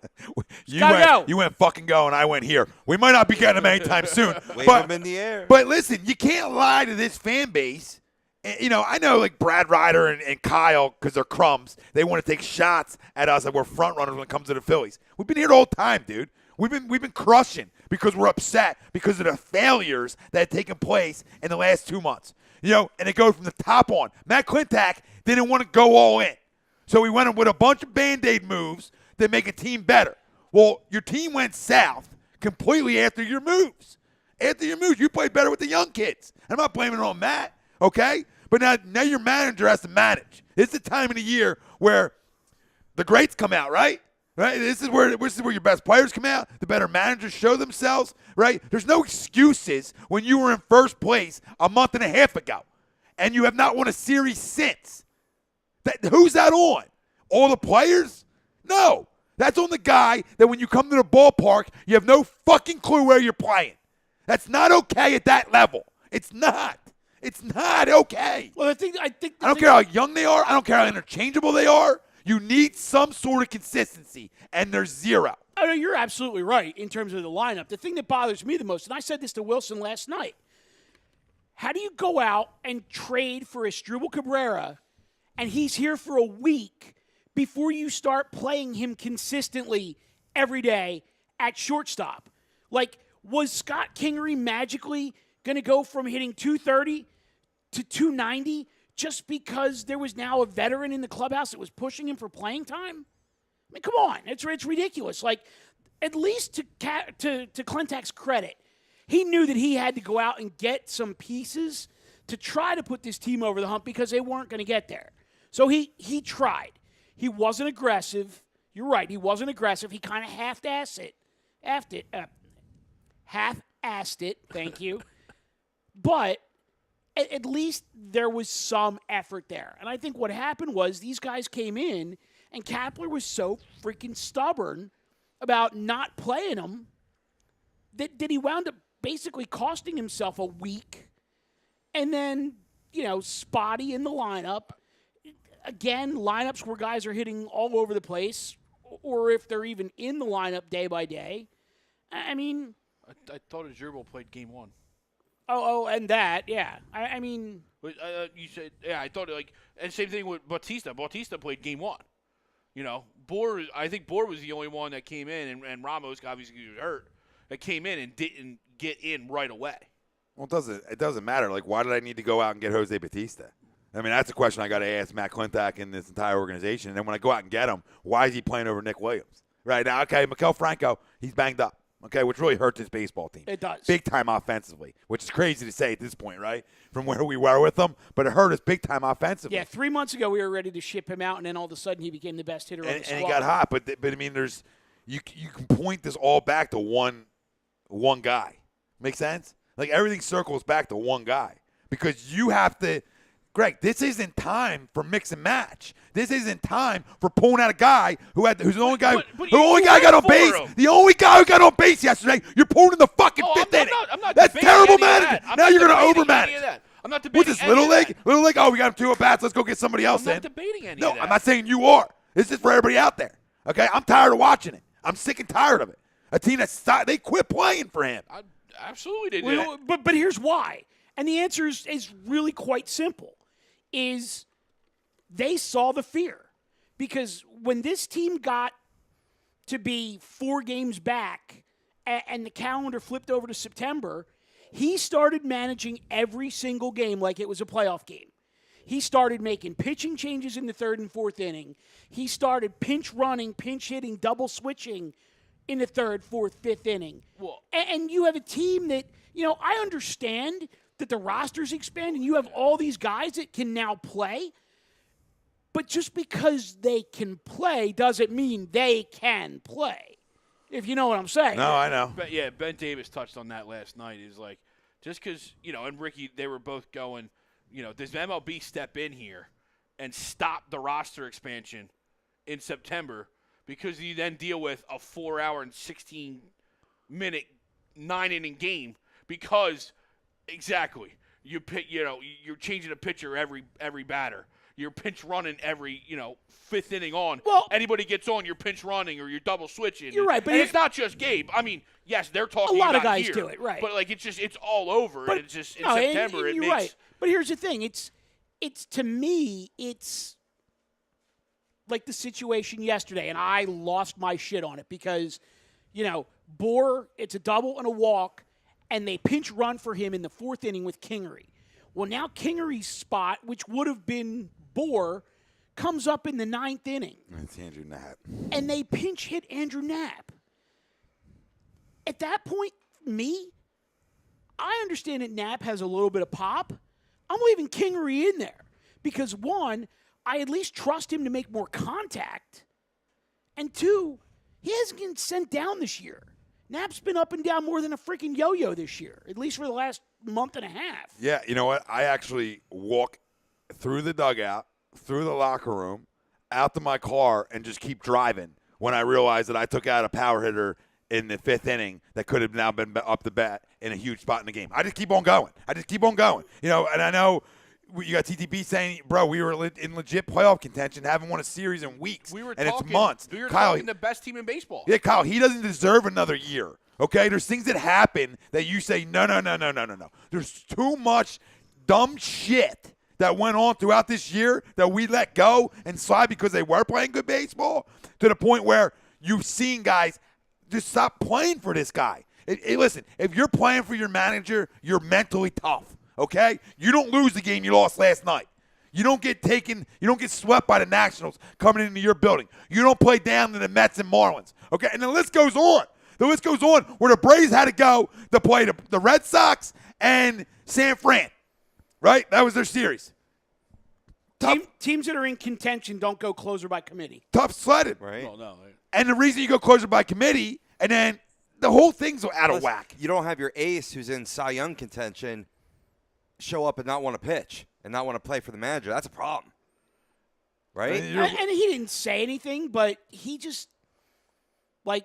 You went fucking go, and I went here. We might not be getting him anytime soon. Wave him in the air. But listen, you can't lie to this fan base. And, I know like Brad Ryder and Kyle, because they're crumbs, they want to take shots at us like we're front runners when it comes to the Phillies. We've been here the whole time, dude. We've been crushing because we're upset because of the failures that have taken place in the last 2 months. And it goes from the top on. Matt Klentak didn't want to go all in. So he went with a bunch of Band-Aid moves that make a team better. Well, your team went south completely after your moves. After your moves, you played better with the young kids. I'm not blaming it on Matt, okay? But now your manager has to manage. It's the time of the year where the greats come out, right? Right? This is where your best players come out. The better managers show themselves, right? There's no excuses when you were in first place a month and a half ago, and you have not won a series since. Who's that on? All the players? No. That's on the guy that when you come to the ballpark, you have no fucking clue where you're playing. That's not okay at that level. It's not. It's not okay. Well, I don't care how young they are. I don't care how interchangeable they are. You need some sort of consistency, and there's zero. Oh, no, you're absolutely right in terms of the lineup. The thing that bothers me the most, and I said this to Wilson last night, how do you go out and trade for Asdrubal Cabrera, and he's here for a week before you start playing him consistently every day at shortstop? Like, was Scott Kingery magically going to go from hitting 230 to 290 just because there was now a veteran in the clubhouse that was pushing him for playing time? I mean, come on. It's ridiculous. Like, at least to Klentak's credit, he knew that he had to go out and get some pieces to try to put this team over the hump because they weren't going to get there. So he tried. He wasn't aggressive. You're right. He wasn't aggressive. He kind of half-assed it. Thank you. But at least there was some effort there. And I think what happened was these guys came in, and Kapler was so freaking stubborn about not playing him that he wound up basically costing himself a week. And then, spotty in the lineup. Again, lineups where guys are hitting all over the place, or if they're even in the lineup day by day. I mean, I thought Adjurbo played game 1. Oh, and that, yeah. I mean, you said, yeah. I thought and same thing with Bautista. Bautista played game 1. Boer. I think Boer was the only one that came in, and Ramos obviously was hurt. That came in and didn't get in right away. Well, it doesn't matter. Like, why did I need to go out and get Jose Bautista? I mean, that's a question I got to ask Matt Klentak and this entire organization. And then when I go out and get him, why is he playing over Nick Williams? Right now, okay, Maikel Franco, he's banged up. Okay, which really hurts his baseball team. It does. Big time offensively, which is crazy to say at this point, right? From where we were with him, but it hurt us big time offensively. Yeah, 3 months ago we were ready to ship him out, and then all of a sudden he became the best hitter on the squad. And he got hot, but I mean, you can point this all back to one guy. Make sense? Like, everything circles back to one guy because you have to. Greg, this isn't time for mix and match. This isn't time for pulling out a guy who's the only guy who got on base. The only guy who got on base yesterday. You're pulling in the fucking fifth inning. I'm not That's terrible management. management. Now you're going to overmanage. I'm not debating. What's this, Little League? Little League? Oh, we got him 2 at bats. Let's go get somebody else in. I'm not debating any of that. No, I'm not saying you are. This is for everybody out there. Okay, I'm tired of watching it. I'm sick and tired of it. A team they quit playing for him. Absolutely, they did. But here's why, and the answer is really quite simple. Is they saw the fear. Because when this team got to be 4 games back and the calendar flipped over to September, he started managing every single game like it was a playoff game. He started making pitching changes in the 3rd and 4th inning. He started pinch running, pinch hitting, double switching in the 3rd, 4th, 5th inning. And you have a team that, I understand that the roster's expanding. You have all these guys that can now play. But just because they can play doesn't mean they can play, if you know what I'm saying. No, I know. But yeah, Ben Davis touched on that last night. Is like, just because, and Ricky, they were both going, does MLB step in here and stop the roster expansion in September because you then deal with a 4-hour and 16-minute 9-inning game because – exactly. You're changing a pitcher every batter. You're pinch running every, 5th inning on. Well, anybody gets on, you're pinch running or you're double switching. You're right, but it's not just Gabe. I mean, yes, they're talking a lot about of guys here, do it, right? But it's all over. But, and it's just in September. And you're right. But here's the thing. It's to me, it's like the situation yesterday, and I lost my shit on it because, Boer, it's a double and a walk. And they pinch run for him in the 4th inning with Kingery. Well, now Kingery's spot, which would have been Boer, comes up in the 9th inning. It's Andrew Knapp. And they pinch hit Andrew Knapp. At that point, I understand that Knapp has a little bit of pop. I'm leaving Kingery in there. Because, 1, I at least trust him to make more contact. And 2, he hasn't been sent down this year. Knapp's been up and down more than a freaking yo-yo this year, at least for the last month and a half. Yeah, you know what? I actually walk through the dugout, through the locker room, out to my car, and just keep driving when I realize that I took out a power hitter in the 5th inning that could have now been up the bat in a huge spot in the game. I just keep on going. And I know you got TTP saying, bro, we were in legit playoff contention, haven't won a series in weeks, it's months. We were Kyle, talking the best team in baseball. Yeah, Kyle, he doesn't deserve another year, okay? There's things that happen that you say, no. There's too much dumb shit that went on throughout this year that we let go and slide because they were playing good baseball to the point where you've seen guys just stop playing for this guy. Listen, if you're playing for your manager, you're mentally tough. Okay? You don't lose the game you lost last night. You don't get taken. You don't get swept by the Nationals coming into your building. You don't play down to the Mets and Marlins. Okay, and the list goes on. The list goes on where the Braves had to go to play the Red Sox and San Fran. Right? That was their series. Teams that are in contention don't go closer by committee. Tough sledded. Right. Well, no. And the reason you go closer by committee, and then the whole thing's out of whack. You don't have your ace who's in Cy Young contention show up and not want to pitch and not want to play for the manager. That's a problem. Right? And he didn't say anything, but he just, like,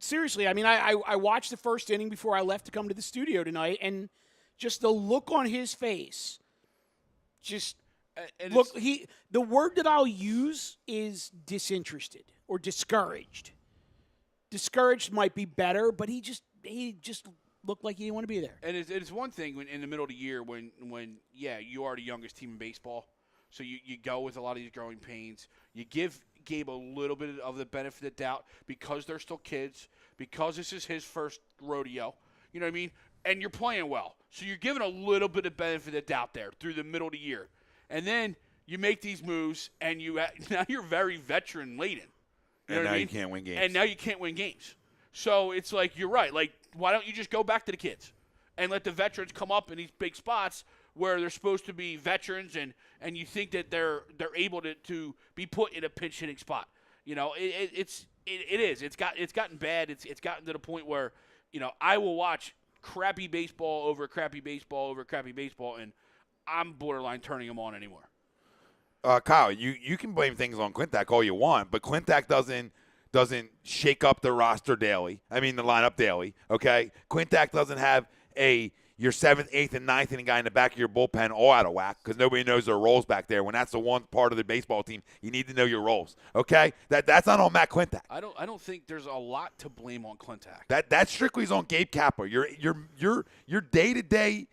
seriously, I mean, I watched the first inning before I left to come to the studio tonight, and just the look on his face, just look. The word that I'll use is disinterested or discouraged. Discouraged might be better, but he just looked like he didn't want to be there. And it's one thing when in the middle of the year when you are the youngest team in baseball, so you go with a lot of these growing pains. You give Gabe a little bit of the benefit of the doubt because they're still kids, because this is his first rodeo. You know what I mean? And you're playing well. So you're giving a little bit of benefit of the doubt there through the middle of the year. And then you make these moves, and now you're very veteran-laden. And now you can't win games. And now you can't win games. So it's like, you're right. Like, why don't you just go back to the kids and let the veterans come up in these big spots where they're supposed to be veterans and you think that they're able to be put in a pinch hitting spot. You know, it is. It's gotten bad. It's gotten to the point where, you know, I will watch crappy baseball over crappy baseball over crappy baseball, and I'm borderline turning them on anymore. Kyle, you can blame things on Klentak all you want, but Klentak doesn't shake up the roster daily. I mean, the lineup daily, okay? Klentak doesn't have your 7th, 8th, and 9th inning guy in the back of your bullpen all out of whack because nobody knows their roles back there. When that's the one part of the baseball team, you need to know your roles, okay? That's not on Matt Klentak. I don't think there's a lot to blame on Klentak. That strictly is on Gabe Kapler. Your day-to-day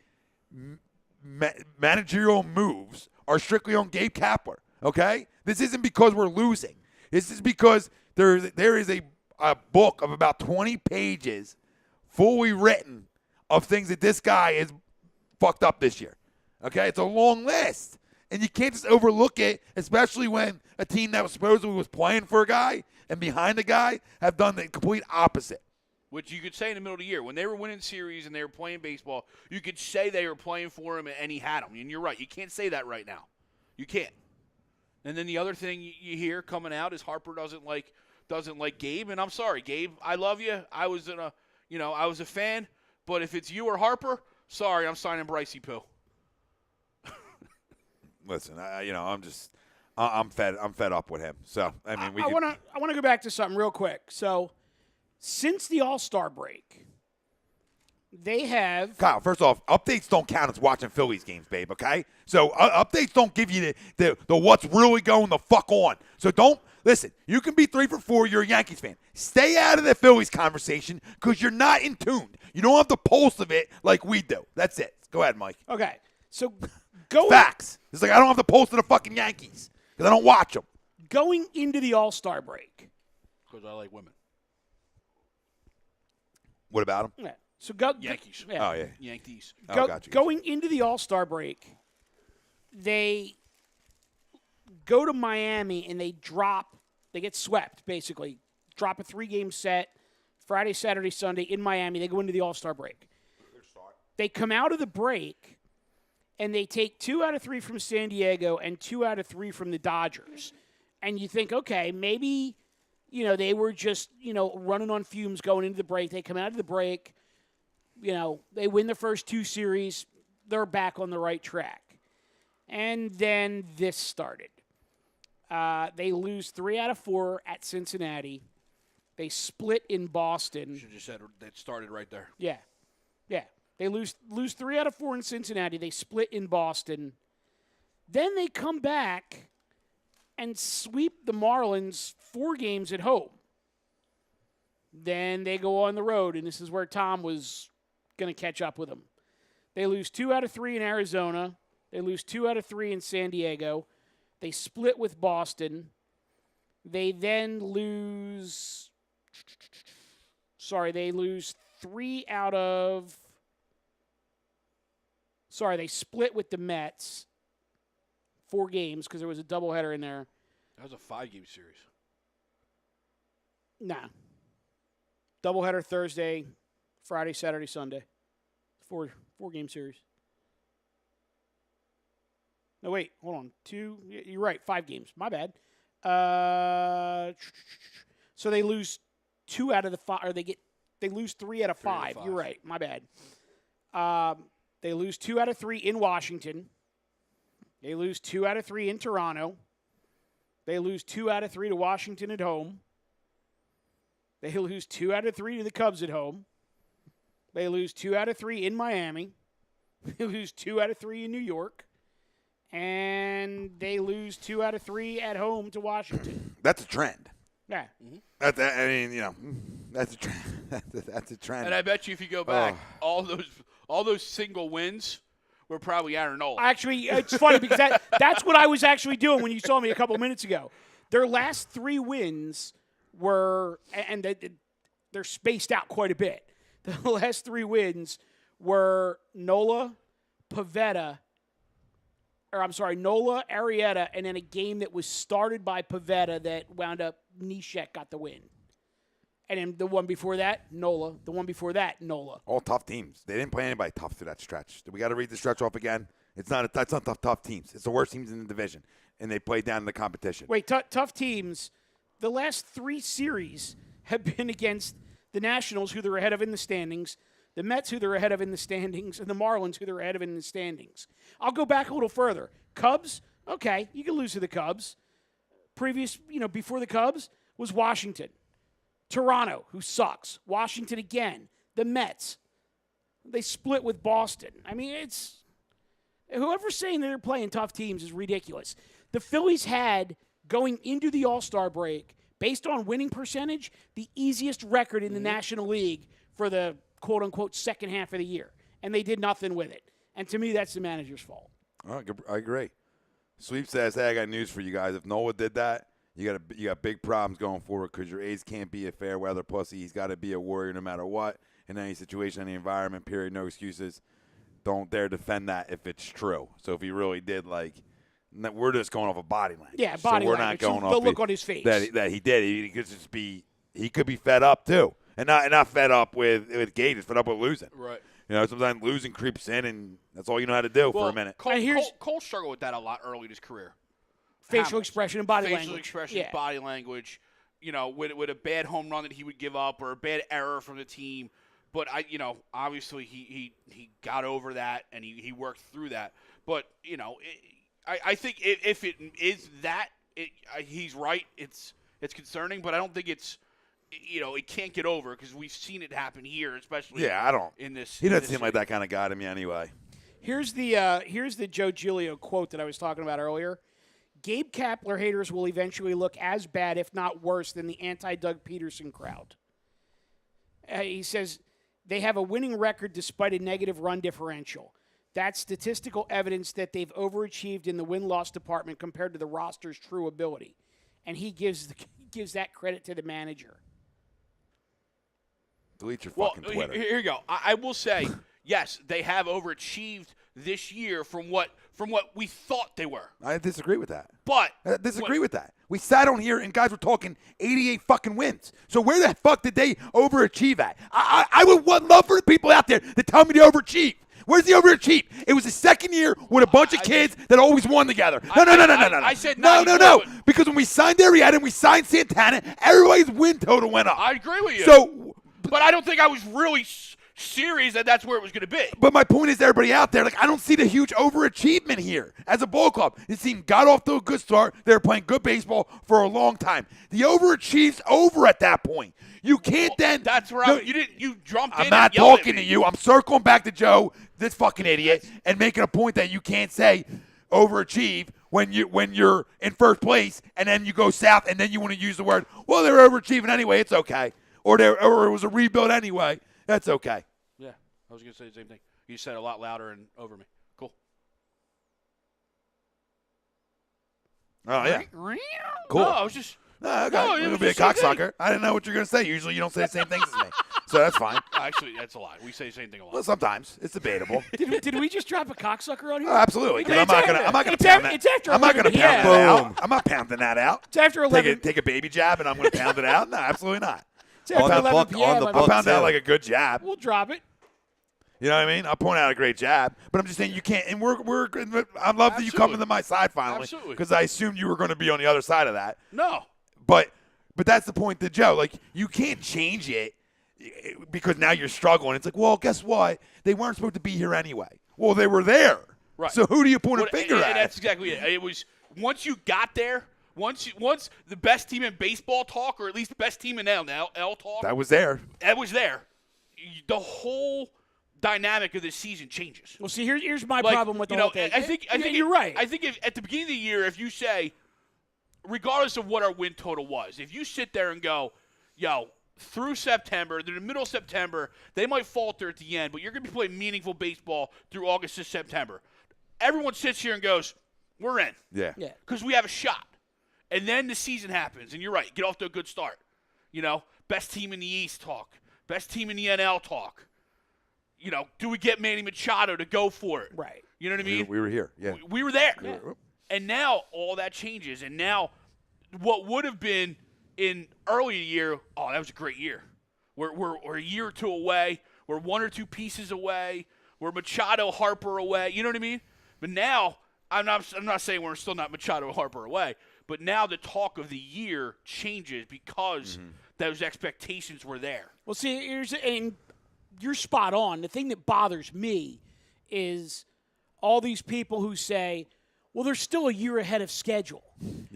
managerial moves are strictly on Gabe Kapler, okay? This isn't because we're losing. This is because there is a book of about 20 pages fully written of things that this guy has fucked up this year, okay? It's a long list, and you can't just overlook it, especially when a team that supposedly was playing for a guy and behind a guy have done the complete opposite. Which you could say in the middle of the year. When they were winning series and they were playing baseball, you could say they were playing for him and he had them. And you're right. You can't say that right now. You can't. And then the other thing you hear coming out is Harper doesn't like Gabe. And I'm sorry, Gabe. I love you. I was a fan. But if it's you or Harper, sorry, I'm signing Brycey Poo. Listen, I'm fed up with him. So I mean, I want to go back to something real quick. So, since the All-Star break, they have Kyle. First off, updates don't count as watching Phillies games, babe. Okay, so updates don't give you the what's really going the fuck on. So don't listen. You can be 3 for 4. You're a Yankees fan. Stay out of the Phillies conversation because you're not in tune. You don't have the pulse of it like we do. That's it. Go ahead, Mike. Okay, so go facts. It's like I don't have the pulse of the fucking Yankees because I don't watch them. Going into the All-Star break, because I like women. What about them? Yeah. So Yankees. Yeah. Oh yeah, Yankees. Gotcha. Going into the All-Star break, they go to Miami and they get swept basically. Drop a 3-game set, Friday, Saturday, Sunday in Miami. They go into the All-Star break. They come out of the break and they take 2 out of 3 from San Diego and 2 out of 3 from the Dodgers. And you think, okay, maybe, they were just, running on fumes going into the break. They come out of the break, they win the first 2 series. They're back on the right track. And then this started. They lose 3 out of 4 at Cincinnati. They split in Boston. Should have just said that started right there. Yeah. They lose 3 out of 4 in Cincinnati. They split in Boston. Then they come back and sweep the Marlins 4 games at home. Then they go on the road, and this is where Tom was going to catch up with them. They lose 2 out of 3 in Arizona. They lose 2 out of 3 in San Diego. They split with Boston. They then lose... they lose 3 out of... they split with the Mets. 4 games because there was a doubleheader in there. That was a 5-game series. Nah. Doubleheader Thursday, Friday, Saturday, Sunday. 4-game series. No, wait. Hold on. 2. You're right. 5 games. My bad. So they lose 2 out of the 5, or they lose 3 out of 5. You're right. My bad. They lose 2 out of 3 in Washington. They lose 2 out of 3 in Toronto. They lose 2 out of 3 to Washington at home. They lose 2 out of 3 to the Cubs at home. They lose 2 out of 3 in Miami. They lose 2 out of 3 in New York. And they lose 2 out of 3 at home to Washington. That's a trend. Yeah. Mm-hmm. That's a trend. That's a trend. And I bet you if you go back, all those single wins were probably Aaron Nola. Actually, it's funny because that's what I was actually doing when you saw me a couple minutes ago. Their last 3 wins were, and they're spaced out quite a bit. The last 3 wins were Nola, Arrieta, and then a game that was started by Pivetta that wound up Nishek got the win. And then the one before that, Nola. The one before that, Nola. All tough teams. They didn't play anybody tough through that stretch. We got to read the stretch off again. That's not tough teams. It's the worst teams in the division, and they play down in the competition. Wait, tough teams. The last 3 series have been against the Nationals, who they're ahead of in the standings, the Mets, who they're ahead of in the standings, and the Marlins, who they're ahead of in the standings. I'll go back a little further. Cubs, okay, you can lose to the Cubs. Before the Cubs was Washington. Toronto, who sucks. Washington again. The Mets. They split with Boston. I mean, it's whoever's saying that they're playing tough teams is ridiculous. The Phillies had, going into the All-Star break, based on winning percentage, the easiest record in the National League for the quote-unquote second half of the year. And they did nothing with it. And to me, that's the manager's fault. I agree. Sweep says, hey, I got news for you guys. If Nola did that, you got big problems going forward because your ace can't be a fair weather pussy. He's got to be a warrior no matter what. In any situation, any environment, period, no excuses. Don't dare defend that if it's true. So if he really did, we're just going off of body language. Yeah, body language. We're not going the off look on his face. That he did. He could be fed up too. And not fed up with Gage, fed up with losing. Right. Sometimes losing creeps in, and that's all you know how to do for a minute. Cole struggled with that a lot early in his career. Facial expression and body language. language. Facial expression, body language. With a bad home run that he would give up or a bad error from the team. But obviously he got over that and he worked through that. But I think if it is that, he's right. It's concerning, but I don't think it's. It can't get over because we've seen it happen here, especially. Yeah, I don't. In this, he doesn't seem like that kind of guy to me anyway. Here's the Joe Giglio quote that I was talking about earlier. Gabe Kapler haters will eventually look as bad, if not worse, than the anti-Doug Peterson crowd. He says they have a winning record despite a negative run differential. That's statistical evidence that they've overachieved in the win-loss department compared to the roster's true ability. And he gives that credit to the manager. Delete your fucking Twitter. Here you go. I will say, yes, they have overachieved this year from what we thought they were. I disagree with that. But I disagree with that. We sat on here and guys were talking 88 fucking wins. So where the fuck did they overachieve at? I would love for the people out there to tell me they overachieved. Where's the overachieve? It was the second year with a bunch of kids that always won together. No. I said no. Because when we signed Arrieta and we signed Santana, everybody's win total went up. I agree with you. But I don't think I was really serious that that's where it was going to be. But my point is, everybody out there, I don't see the huge overachievement here as a ball club. This team got off to a good start. They were playing good baseball for a long time. The overachieve's over at that point. You can't then. That's right. You jumped in. I'm not talking to you. I'm circling back to Joe, this fucking idiot, and making a point that you can't say overachieve when you're in first place and then you go south and then you want to use the word, well, they're overachieving anyway. It's okay. Or it was a rebuild anyway. That's okay. Yeah, I was going to say the same thing. You said it a lot louder and over me. Cool. Oh, yeah. Cool. No, I was just. No, okay. You're going to be a cocksucker. I didn't know what you're going to say. Usually you don't say the same things as me. so that's fine. Actually, that's a lie. We say the same thing a lot. Well, sometimes it's debatable. Did we just drop a cocksucker on here? Oh, absolutely. 'Cause I'm not gonna it's pound after that. I'm not gonna 11 pound p.m. that out. I'm not pounding that out. It's after 11. Take a baby jab and I'm gonna pound it out. No, absolutely not. It's after On the 11 book- p.m. on the I'm- I'll book. pound out too. like a good jab. We'll drop it. You know what I mean? I'll point out a great jab, but I'm just saying you can't. And I love that you come Absolutely. into my side finally Absolutely. because I assumed you were going to be on the other side of that. No. But that's the point to Joe. Like, you can't change it because now you're struggling. It's like, well, guess what? They weren't supposed to be here anyway. Well, they were there. Right. So who do you point a Well, finger and at? that's exactly it. It was once you got there, once the best team in baseball talk, or at least the best team in L talk, That was there. that was there. The whole dynamic of this season changes. Well, see, here's my Like, problem with the you whole know, thing. I think you're right. I think if at the beginning of the year, if you say, regardless of what our win total was, if you sit there and go, yo, through September, they're in the middle of September, they might falter at the end, but you're going to be playing meaningful baseball through August to September. Everyone sits here and goes, we're in. Yeah. Yeah. Because we have a shot. And then the season happens, and you're right, get off to a good start. You know, best team in the East talk, best team in the NL talk. You know, do we get Manny Machado to go for it? Right. You know what I mean? We were here. Yeah. We were there. Yeah. And now all that changes. And now what would have been in early year, oh, that was a great year. We're a year or two away. We're one or two pieces away. We're Machado, Harper away. You know what I mean? But now, I'm not saying we're still not Machado, Harper away. But now the talk of the year changes because those expectations were there. Well, see, and you're spot on. The thing that bothers me is all these people who say, well, they're still a year ahead of schedule.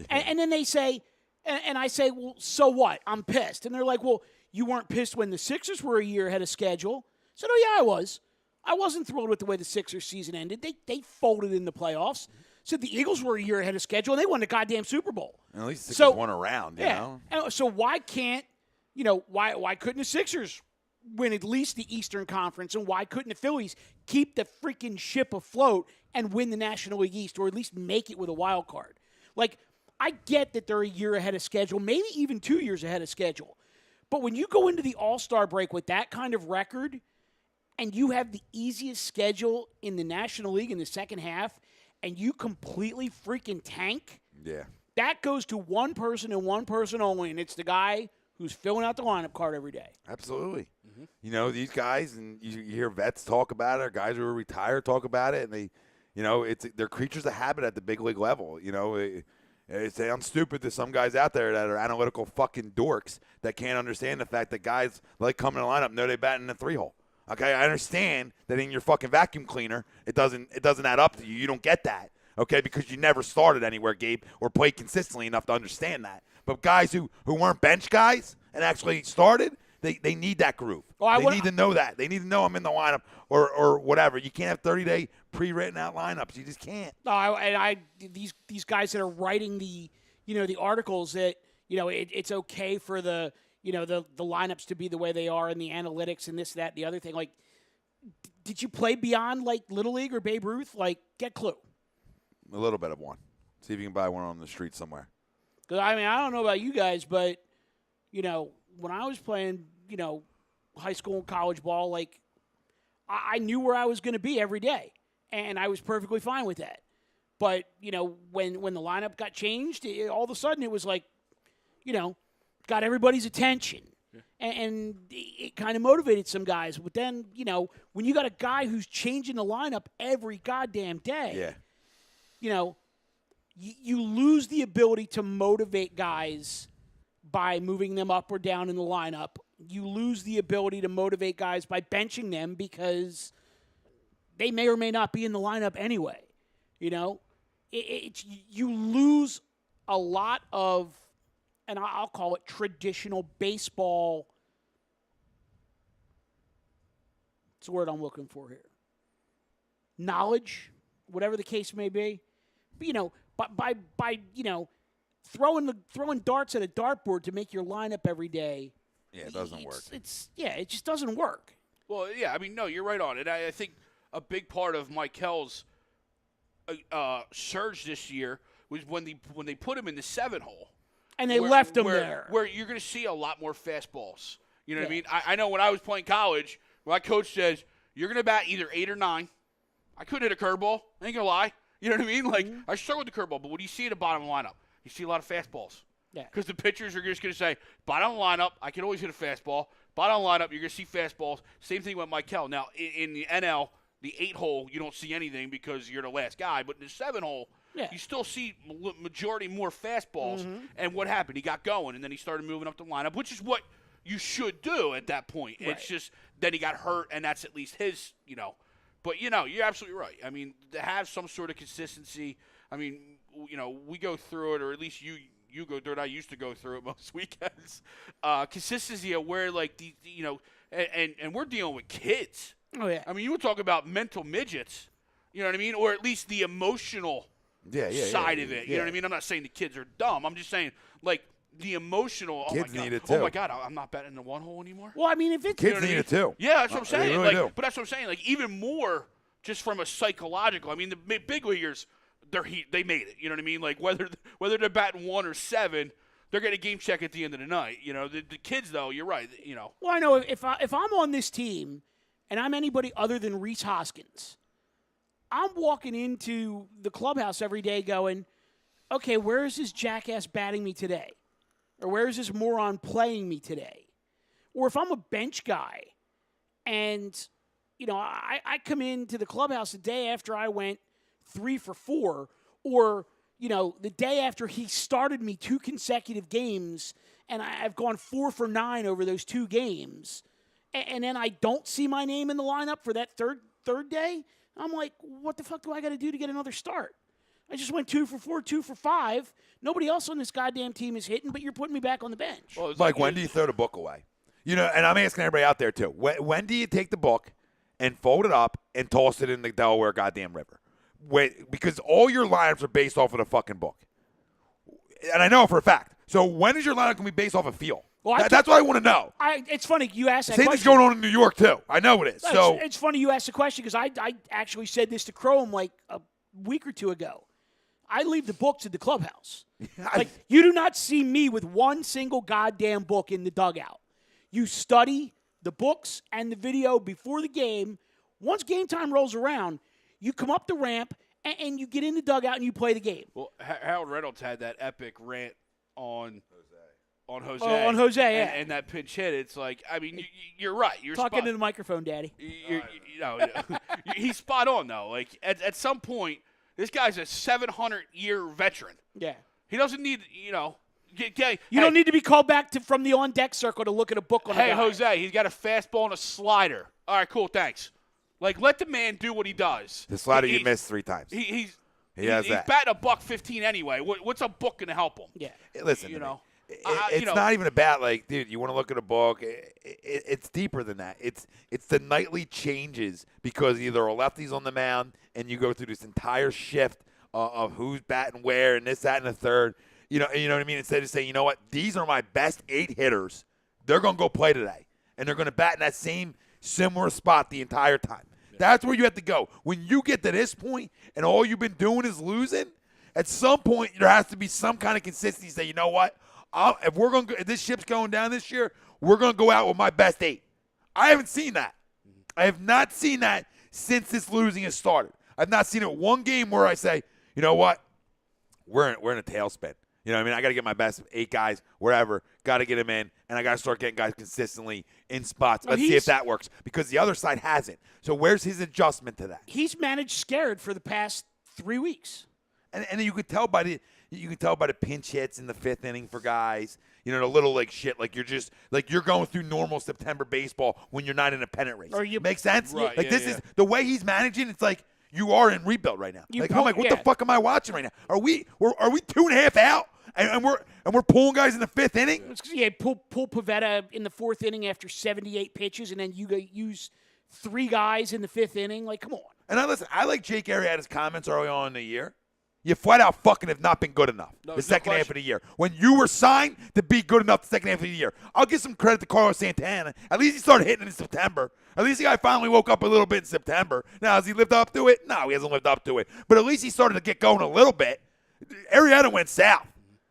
And then they say, and I say, well, so what? I'm pissed. And they're like, well, you weren't pissed when the Sixers were a year ahead of schedule. I said, oh, yeah, I was. I wasn't thrilled with the way the Sixers season ended. They folded in the playoffs. Said the Eagles were a year ahead of schedule, and they won the goddamn Super Bowl. At least the So- Sixers won a round, you know? And so why can't, why couldn't the Sixers win at least the Eastern Conference, and why couldn't the Phillies keep the freaking ship afloat and win the National League East, or at least make it with a wild card? Like, I get that they're a year ahead of schedule, maybe even 2 years ahead of schedule. But when you go into the All-Star break with that kind of record, and you have the easiest schedule in the National League in the second half, and you completely freaking tank, Yeah. that goes to one person and one person only, and it's the guy who's filling out the lineup card every day. Absolutely. You know, these guys, and you hear vets talk about it, or guys who are retired talk about it, and they, they're creatures of habit at the big league level. You know, it sounds stupid to some guys out there that are analytical fucking dorks that can't understand the fact that guys like coming in the lineup know they bat in the 3-hole. Okay, I understand that in your fucking vacuum cleaner, it doesn't add up to you. You don't get that, okay, because you never started anywhere, Gabe, or played consistently enough to understand that. But guys who weren't bench guys and actually started, they need that groove. They need to know that. They need to know I'm in the lineup or whatever. You can't have 30-day pre-written out lineups. You just can't. These guys that are writing the articles that it's okay for the lineups to be the way they are and the analytics and this, that, and the other thing. Like, did you play beyond like Little League or Babe Ruth? Like, get Clue. A little bit of one. See if you can buy one on the street somewhere. Because I don't know about you guys, but when I was playing, high school and college ball, like I knew where I was going to be every day, and I was perfectly fine with that. But when the lineup got changed, all of a sudden it was like, got everybody's attention, and it kind of motivated some guys. But then when you got a guy who's changing the lineup every goddamn day, you lose the ability to motivate guys by moving them up or down in the lineup. You lose the ability to motivate guys by benching them because they may or may not be in the lineup anyway. You lose a lot of, and I'll call it traditional baseball. What's the word I'm looking for here? Knowledge, whatever the case may be. But by throwing darts at a dartboard to make your lineup every day. Yeah, it doesn't work. It just doesn't work. Well, yeah, no, you're right on it. I think a big part of Mikel's surge this year was when they put him in the 7-hole. And they left him there. Where you're going to see a lot more fastballs. You know what I mean? I know when I was playing college, my coach says, you're going to bat either 8 or 9. I couldn't hit a curveball. I ain't going to lie. You know what I mean? Like, I struggled with the curveball, but what do you see at the bottom of the lineup? You see a lot of fastballs. Yeah. Because the pitchers are just going to say, bottom of the lineup, I can always hit a fastball. Bottom of the lineup, you're going to see fastballs. Same thing with Michael. Now, in the NL, the 8-hole, you don't see anything because you're the last guy. But in the 7-hole, you still see majority more fastballs. And what happened? He got going, and then he started moving up the lineup, which is what you should do at that point. Right. It's just then he got hurt, and that's at least his, But, you're absolutely right. I mean, to have some sort of consistency, I mean, we go through it, or at least you go through it. I used to go through it most weekends. Consistency of where, like, and we're dealing with kids. Oh, yeah. I mean, you were talking about mental midgets, you know what I mean? Or at least the emotional side of it. You know what I mean? I'm not saying the kids are dumb. I'm just saying, like, the emotional. Kids oh, my God. need it too. Oh, my God. I'm not betting the 1-hole anymore. Well, I mean, if it's. Kids need it too. Yeah, that's what I'm saying. They really do. But that's what I'm saying. Like, even more just from a psychological. I mean, the big leaguers, they made it. You know what I mean? Like, whether they're batting 1 or 7, they're getting a game check at the end of the night. The kids, though, you're right. Well, I know if I'm on this team and I'm anybody other than Reese Hoskins, I'm walking into the clubhouse every day going, okay, where is this jackass batting me today? Or where is this moron playing me today? Or if I'm a bench guy and, I come into the clubhouse the day after I went 3 for 4, or, the day after he started me 2 consecutive games and I've gone 4 for 9 over those 2 games, and then I don't see my name in the lineup for that third day, I'm like, what the fuck do I got to do to get another start? I just went 2 for 4, 2 for 5. Nobody else on this goddamn team is hitting, but you're putting me back on the bench. Well, Mike, when do you throw the book away? And I'm asking everybody out there, too. When do you take the book and fold it up and toss it in the Delaware goddamn river? Because all your lineups are based off of the fucking book. And I know for a fact. So when is your lineup going to be based off of feel? Well, that's what I want to know. It's funny you asked that Same question. thing's going on in New York, too. I know it is. No, it's funny you asked the question because I actually said this to Chrome like a week or 2 ago. I leave the books at the clubhouse. Like, you do not see me with one single goddamn book in the dugout. You study the books and the video before the game. Once game time rolls around, you come up the ramp and you get in the dugout and you play the game. Well, Harold Reynolds had that epic rant on Jose. On Jose, yeah. And that pinch hit, it's like, I mean, you're right. You're talking to the microphone, Daddy. He's spot on, though. Like, at some point, this guy's a 700-year veteran. Yeah. He doesn't need, you don't need to be called back from the on-deck circle to look at a book on a guy. Jose, he's got a fastball and a slider. All right, cool, thanks. Like, let the man do what he does. The slider you missed 3 times. He's that. batting $115 anyway. What's a book going to help him? Yeah. Listen, it's not even about, like, dude, you want to look at a book. It's deeper than that. It's the nightly changes because either a lefty's on the mound and you go through this entire shift of who's batting where and this, that, and the third. You know what I mean? Instead of saying, you know what, these are my best 8 hitters. They're going to go play today. And they're going to bat in that same similar spot the entire time. Yeah. That's where you have to go. When you get to this point and all you've been doing is losing, at some point there has to be some kind of consistency. Say, you know what? If this ship's going down this year, we're going to go out with my best 8. I haven't seen that. I have not seen that since this losing has started. I've not seen it one game where I say, you know what? We're in a tailspin. You know what I mean? I got to get my best 8 guys wherever. Got to get them in, and I got to start getting guys consistently in spots. Let's see if that works because the other side hasn't. So where's his adjustment to that? He's managed scared for the past 3 weeks. And you could tell by the pinch hits in the 5th inning for guys. You know, the little like shit, like you're going through normal September baseball when you're not in a pennant race. Make sense? Right, like this is the way he's managing. It's like you are in rebuild right now. I'm like, what the fuck am I watching right now? Are we 2.5 out and we're pulling guys in the 5th inning? Pull Pavetta in the 4th inning after 78 pitches, and then you use 3 guys in the 5th inning. Like, come on. And I like Jake Arrieta's comments early on in the year. You flat out fucking have not been good enough the second half of the year. When you were signed to be good enough the second half of the year. I'll give some credit to Carlos Santana. At least he started hitting in September. At least the guy finally woke up a little bit in September. Now, has he lived up to it? No, he hasn't lived up to it. But at least he started to get going a little bit. Arrieta went south,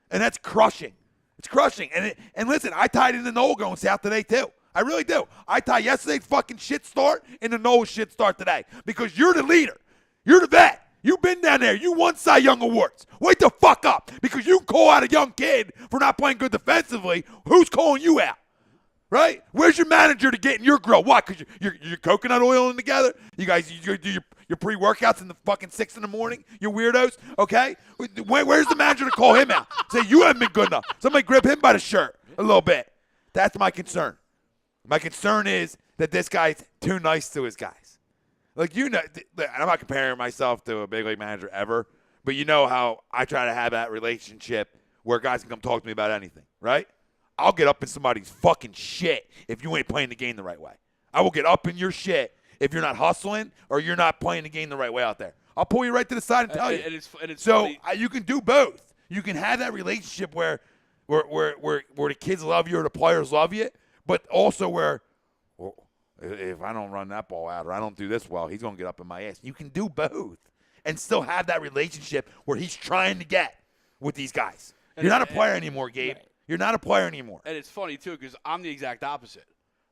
and that's crushing. It's crushing. And listen, I tied in the Noel going south today too. I really do. I tie yesterday's fucking shit start into Noah's shit start today because you're the leader. You're the vet. You've been down there. You won Cy Young Awards. Wake the fuck up because you call out a young kid for not playing good defensively. Who's calling you out? Right? Where's your manager to get in your grill? What? Because you're coconut oiling together? You guys you do your pre-workouts in the fucking 6 in the morning? You weirdos? Okay? Where's the manager to call him out? Say, you haven't been good enough. Somebody grab him by the shirt a little bit. That's my concern. My concern is that this guy's too nice to his guys. Like, you know, I'm not comparing myself to a big league manager ever, but you know how I try to have that relationship where guys can come talk to me about anything, right? I'll get up in somebody's fucking shit if you ain't playing the game the right way. I will get up in your shit if you're not hustling or you're not playing the game the right way out there. I'll pull you right to the side and tell you. And it's so funny. you can do both. You can have that relationship where the kids love you or the players love you, but also where if I don't run that ball out or I don't do this well, he's going to get up in my ass. You can do both and still have that relationship where he's trying to get with these guys. You're not a player anymore, Gabe. Right. You're not a player anymore. And it's funny, too, because I'm the exact opposite.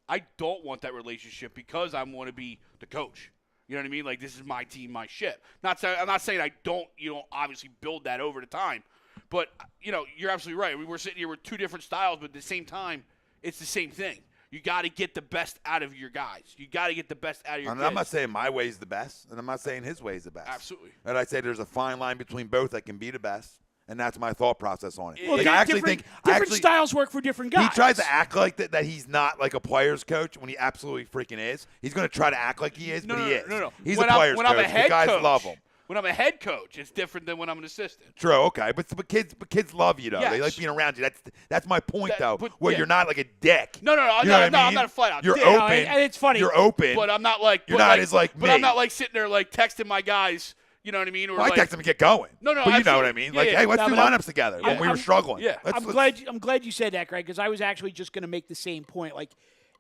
I don't want that relationship because I want to be the coach. You know what I mean? Like, this is my team, my shit. I'm not saying I don't, obviously build that over the time. But, you're absolutely right. We're sitting here with two different styles, but at the same time, it's the same thing. You got to get the best out of your guys. You got to get the best out of your kids. I'm not saying my way is the best, and I'm not saying his way is the best. Absolutely. And I say there's a fine line between both that can be the best. And that's my thought process on it. Well, like, I actually think different styles work for different guys. He tries to act like that he's not like a player's coach when he absolutely freaking is. He's going to try to act like he is, but he is. No. He's a player's coach. The guys love him. When I'm a head coach, it's different than when I'm an assistant. True, okay, but kids love you though. Yes. They like being around you. That's my point though. Where you're not like a dick. No, I'm not a flat out. You're dick. open. And it's funny. You're open. But I'm not like. You're not as like me. But I'm not like sitting there like texting my guys. You know what I mean? Or I text them to get going. No, but you know what I mean. Like, hey, let's do lineups together when we were struggling. Yeah, I'm glad you said that, Greg, because I was actually just going to make the same point. Like,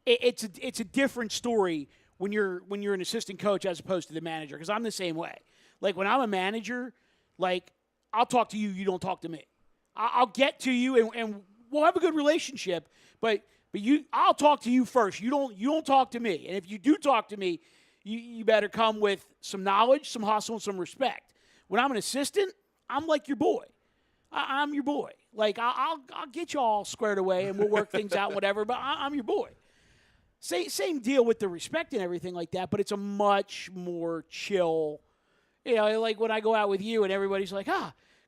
it's a different story when you're an assistant coach as opposed to the manager. Because I'm the same way. Like, when I'm a manager, like, I'll talk to you. You don't talk to me. I'll get to you, and we'll have a good relationship. But I'll talk to you first. You don't talk to me. And if you do talk to me, you better come with some knowledge, some hustle, and some respect. When I'm an assistant, I'm like your boy. I'm your boy. Like, I'll get you all squared away, and we'll work things out, whatever, but I'm your boy. Same deal with the respect and everything like that, but it's a much more chill, like when I go out with you and everybody's like,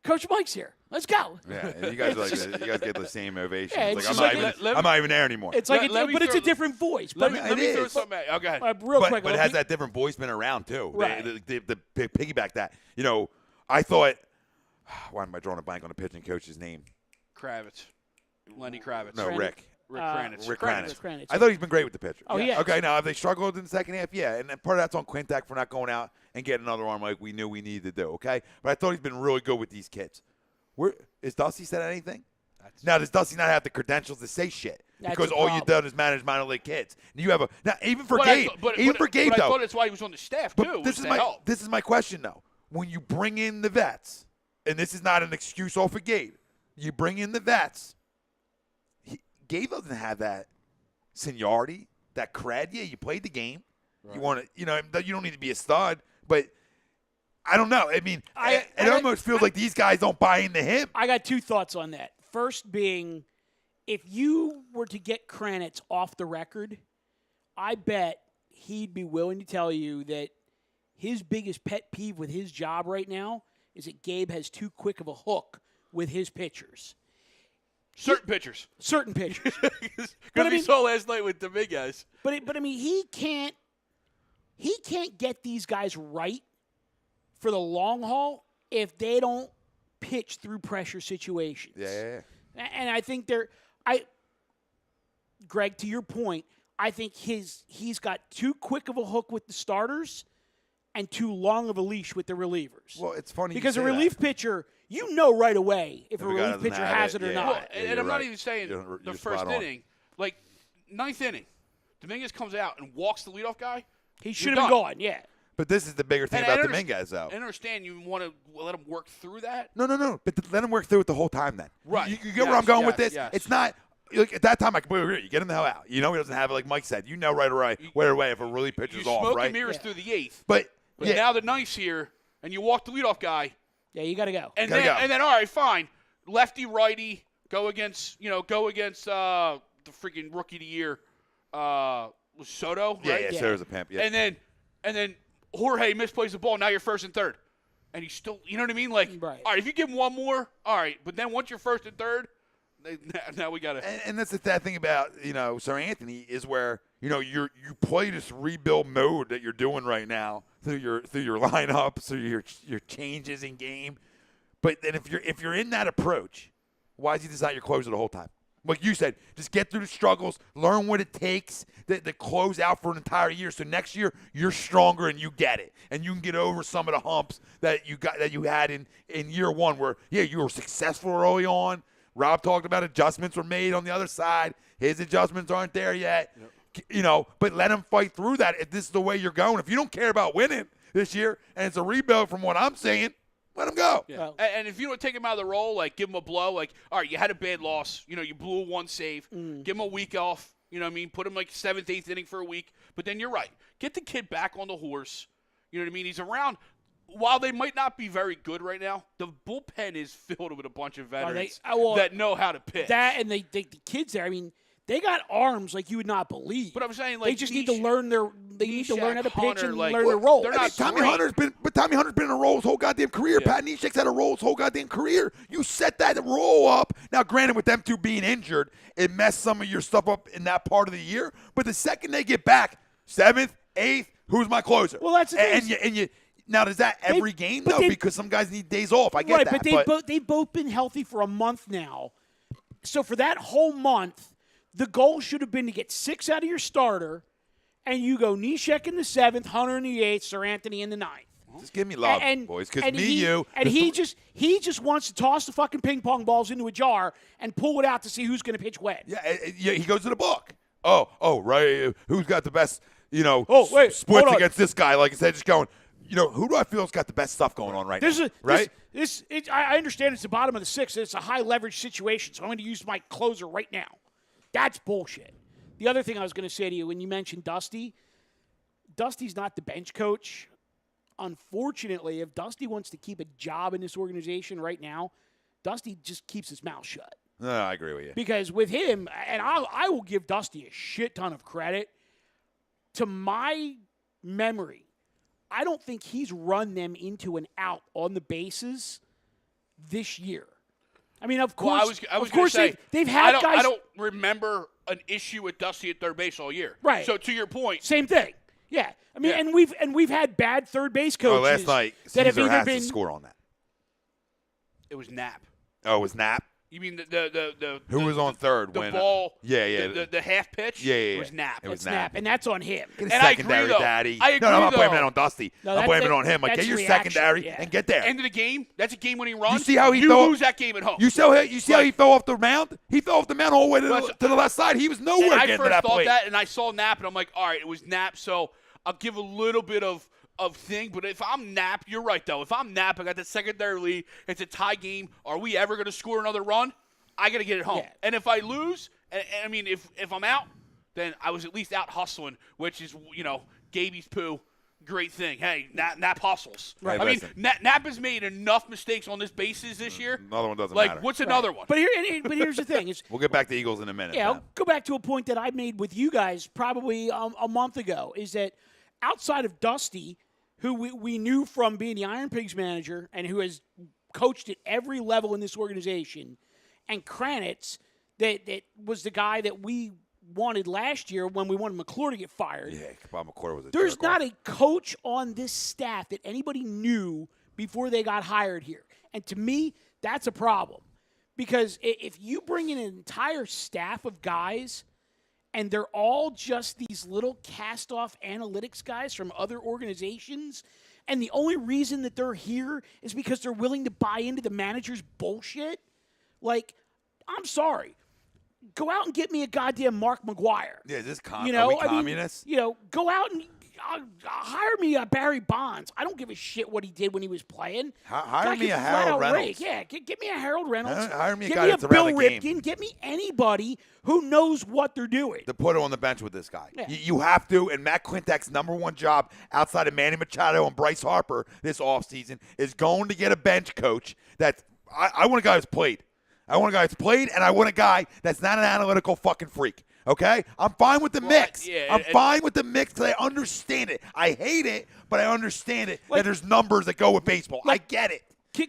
Coach Mike's here. Let's go. Yeah, you guys get the same ovation. Yeah, it's like, I'm not even there anymore. It's like, but it's a different voice. Let me throw something at you. Go ahead. Real quick. But it has that different voice been around too. Right. The piggyback that. I thought. Why am I drawing a blank on the pitching coach's name? Kravitz. Lenny Kravitz. No, Rick. Rick Kranitz. Rick Kranitz. I thought he's been great with the pitcher. Oh, yeah. Okay, now have they struggled in the second half? Yeah, and part of that's on Klentak for not going out and getting another arm like we knew we needed to do, okay? But I thought he's been really good with these kids. Is Dusty said anything? Now, does Dusty not have the credentials to say shit? Because all you've done is manage minor league kids. And you have even for Gabe, though. I thought that's why he was on the staff, too. This is my question, though. When you bring in the vets, and this is not an excuse all for Gabe, you bring in the vets, Gabe doesn't have that seniority, that cred. Yeah, you played the game. Right. You want to, you don't need to be a stud, but I don't know. I mean, it almost feels like these guys don't buy into him. I got two thoughts on that. First being, if you were to get Kranitz off the record, I bet he'd be willing to tell you that his biggest pet peeve with his job right now is that Gabe has too quick of a hook with his pitchers. Certain pitchers. Because we saw last night with the big guys. But I mean, he can't get these guys right for the long haul if they don't pitch through pressure situations. Yeah. And I think Greg, to your point, I think he's got too quick of a hook with the starters and too long of a leash with the relievers. Well, it's funny because a relief pitcher, you know right away if a relief pitcher has it or not. Well, and I'm not even saying the first inning, like ninth inning, Dominguez comes out and walks the leadoff guy. He should have been gone, yeah. But this is the bigger thing about Dominguez, though. I understand you want to let him work through that. No. But let him work through it the whole time then. Right. You get where I'm going with this? Yes. It's not, look, at that time, I completely agree. You get him the hell out. You know he doesn't have it, like Mike said. You know right away if it really pitches off, smoke right? and mirrors through the 8th. But now the 9th's here, and you walk the leadoff guy. Yeah, you got to go. And then, all right, fine. Lefty, righty, go against the freaking rookie of the year, Soto, right? Yeah, Soto's a pimp. Yeah. And then Jorge misplays the ball. Now you're first and third, and he's still, you know what I mean? Like, right. All right, if you give him one more, all right. But then once you're first and third, now we got to. And that's the thing about Sir Anthony is where you play this rebuild mode that you're doing right now through your lineups, through your changes in game. But then if you're in that approach, why is he just not your closer the whole time? Like you said, just get through the struggles, learn what it takes to close out for an entire year. So next year you're stronger and you get it, and you can get over some of the humps that you had in year one, where you were successful early on. Rob talked about adjustments were made on the other side. His adjustments aren't there yet. Yep. But let him fight through that if this is the way you're going. If you don't care about winning this year and it's a rebuild from what I'm saying, let him go. Yeah. Well, and if you don't take him out of the role, like give him a blow, like, all right, you had a bad loss. You blew one save. Give him a week off. You know what I mean? Put him like 7th, 8th inning for a week. But then you're right. Get the kid back on the horse. You know what I mean? He's around. While they might not be very good right now, the bullpen is filled with a bunch of veterans that know how to pitch. That and the kids there, I mean, they got arms like you would not believe. But I'm saying, like, they just need to learn how to pitch and learn their role. Tommy Hunter's been in a role his whole goddamn career. Yeah. Pat Neshek's had a role his whole goddamn career. You set that role up. Now, granted, with them two being injured, it messed some of your stuff up in that part of the year. But the second they get back, 7th, 8th, who's my closer? Well, that's the thing. And you. Now, does that every game, though? Because some guys need days off. I get that. But they've both been healthy for a month now. So for that whole month, the goal should have been to get 6 out of your starter, and you go Neshek in the 7th, Hunter in the 8th, Sir Anthony in the 9th. Just give me love, boys, because you. And he just wants to toss the fucking ping pong balls into a jar and pull it out to see who's going to pitch when. Yeah, he goes to the book. Oh, right. Who's got the best, splits against this guy? Like instead of just going, who do I feel has got the best stuff going on right now? Right? I understand it's the bottom of the 6th. It's a high leverage situation, so I'm going to use my closer right now. That's bullshit. The other thing I was going to say to you, when you mentioned Dusty's not the bench coach. Unfortunately, if Dusty wants to keep a job in this organization right now, Dusty just keeps his mouth shut. No, I agree with you. Because with him, and I will give Dusty a shit ton of credit, to my memory, I don't think he's run them into an out on the bases this year. I mean, of course, I was going to say, they've had guys. I don't remember an issue with Dusty at third base all year. Right. So to your point, same thing. Yeah. I mean, and we've had bad third base coaches. Last night, that have Caesar either has been to score on that. It was Knapp. Oh, it was Knapp? You mean the who was on third? The when, ball. Yeah. The half pitch. Yeah. It was Knapp. It's Knapp, and that's on him. Get a and secondary, I agree, though. Daddy. I agree, no, I'm not blaming though. it on Dusty. No, I'm blaming it on him. Like, that's get your reaction, secondary and get there. End of the game. That's a game-winning run. You see how he you lose that game at home. You see how he fell off the mound? He fell off the mound all the way to the left side. He was nowhere and getting to that I first thought plate. that, and I saw Knapp, and I'm like, all right, it was Knapp, so I'll give a little bit of thing. But if I'm Knapp, you're right, though. If I'm Knapp, I got the secondary lead. It's a tie game. Are we ever going to score another run? I got to get it home. Yeah. And if I lose, and I mean, if I'm out, then I was at least out hustling, which is, Gaby's poo. Great thing. Hey, Knapp hustles. Right. I mean, Knapp has made enough mistakes on this basis this year. Another one doesn't like, matter. what's another one? But here's the thing: is we'll get back to Eagles in a minute. I'll go back to a point that I made with you guys probably a month ago. Is that outside of Dusty, who we knew from being the Iron Pigs manager and who has coached at every level in this organization, and Kranitz, that was the guy that we wanted last year when we wanted McClure to get fired. Yeah, Bob McClure was a There's jerk not off. a coach on this staff that anybody knew before they got hired here. And to me, that's a problem. Because if you bring in an entire staff of guys and they're all just these little cast-off analytics guys from other organizations, and the only reason that they're here is because they're willing to buy into the manager's bullshit, like, I'm sorry. Go out and get me a goddamn Mark McGuire. Yeah, is this are we communists? go out and hire me a Barry Bonds. I don't give a shit what he did when he was playing. Hire me a Harold Reynolds. Yeah, get me a Harold Reynolds. Hire me a get guy me that's a around Bill the game. Ripken. Get me anybody who knows what they're doing. To put him on the bench with this guy. Yeah. You have to, and Matt Klentak's number one job outside of Manny Machado and Bryce Harper this offseason is going to get a bench coach that's I want a guy who's played. I want a guy that's played, and I want a guy that's not an analytical fucking freak. Okay? I'm fine with the mix. Yeah, I'm fine with the mix because I understand it. I hate it, but I understand it that there's numbers that go with baseball. I get it.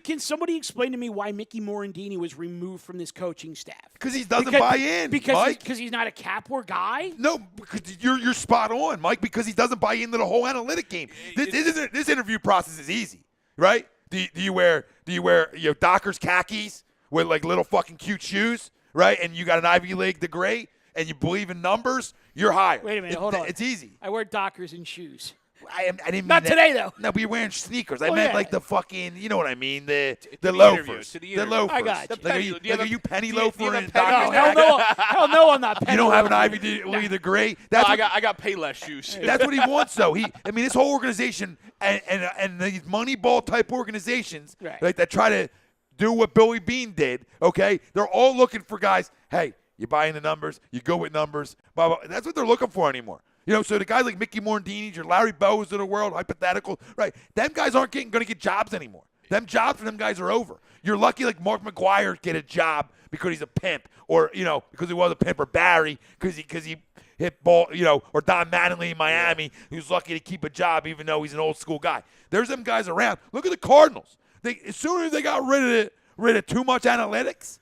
Can somebody explain to me why Mickey Morandini was removed from this coaching staff? Because he doesn't buy in, Mike. Because he's not a Kapler guy? No, because you're spot on, Mike, because he doesn't buy into the whole analytic game. This interview process is easy, right? Do you wear Dockers khakis with like little fucking cute shoes, right? And you got an Ivy League degree and you believe in numbers, you're hired. Wait a minute, hold on. It's easy. I wear Dockers and shoes. I didn't mean Not that. today, though. No, but you're wearing sneakers. I Oh, meant yeah. like the fucking, you know what I mean, the the loafers. interview, to the The interview. loafers. I got you. Like, are you penny do you loafer have and a penny- Dockers No, hell khakis? no, hell no, I'm not. You don't have an Penny Ivy loafer. League degree? No, That's I what, got Payless shoes. that's what he wants, though. This whole organization and these Moneyball type organizations, Right. like, that try to do what Billy Beane did. Okay, they're all looking for guys. Hey, you buy in the numbers, you go with numbers. Blah, blah. That's what they're looking for anymore. You know, so the guys like Mickey Morandini, your Larry Bows of the world, hypothetical, right? Them guys aren't going to get jobs anymore. Them jobs for them guys are over. You're lucky like Mark McGwire get a job because he's a pimp, or because he was a pimp, or Barry because he hit ball, or Don Mattingly in Miami, who's lucky to keep a job even though he's an old school guy. There's them guys around. Look at the Cardinals. As soon as they got rid of too much analytics,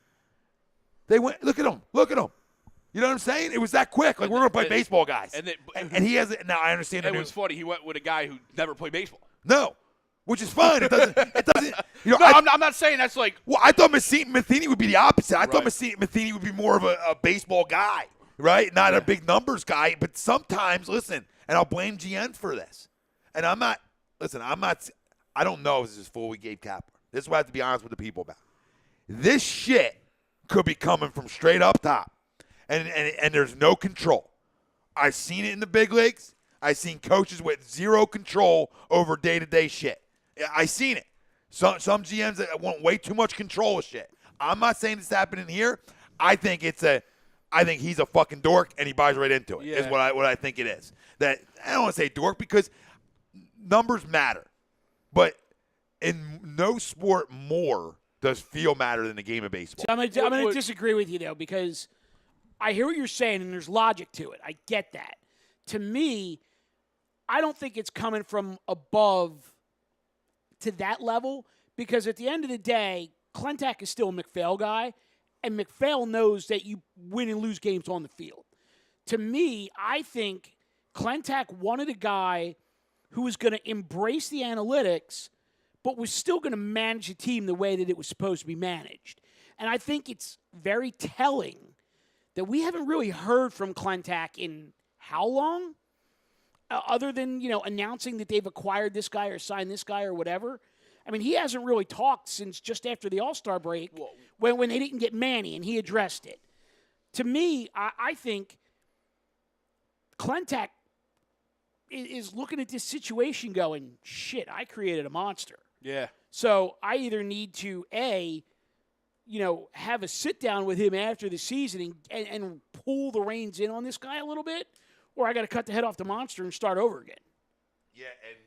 they went. Look at them. You know what I'm saying? It was that quick. Like, we're going to play baseball, guys. And he has it. Now, I understand. It was funny. He went with a guy who never played baseball. No, which is fine. It doesn't. No, I'm not saying that's like. Well, I thought Matheny would be the opposite. I thought Right. Matheny would be more of a baseball guy, right? Not a big numbers guy. But sometimes, listen, and I'll blame GM for this. And I'm not. I don't know if this is fully Gabe Kapler. This is what I have to be honest with the people about. This shit could be coming from straight up top. And there's no control. I've seen it in the big leagues. I've seen coaches with zero control over day-to-day shit. I've seen it. Some GMs that want way too much control of shit. I'm not saying it's happening here. I think he's a fucking dork and he buys right into it. Yeah. Is what I think it is. That I don't want to say dork because numbers matter, but in no sport more does feel matter than the game of baseball. I'm going to disagree with you, though, because I hear what you're saying, and there's logic to it. I get that. To me, I don't think it's coming from above to that level because at the end of the day, Klentak is still a McPhail guy, and McPhail knows that you win and lose games on the field. To me, I think Klentak wanted a guy who was going to embrace the analytics but was still going to manage a team the way that it was supposed to be managed. And I think it's very telling that we haven't really heard from Klentak in how long? Other than, announcing that they've acquired this guy or signed this guy or whatever. I mean, he hasn't really talked since just after the All-Star break when they didn't get Manny and he addressed it. To me, I think Klentak is looking at this situation going, shit, I created a monster. Yeah. So I either need to, have a sit-down with him after the season and pull the reins in on this guy a little bit, or I got to cut the head off the monster and start over again. Yeah, and,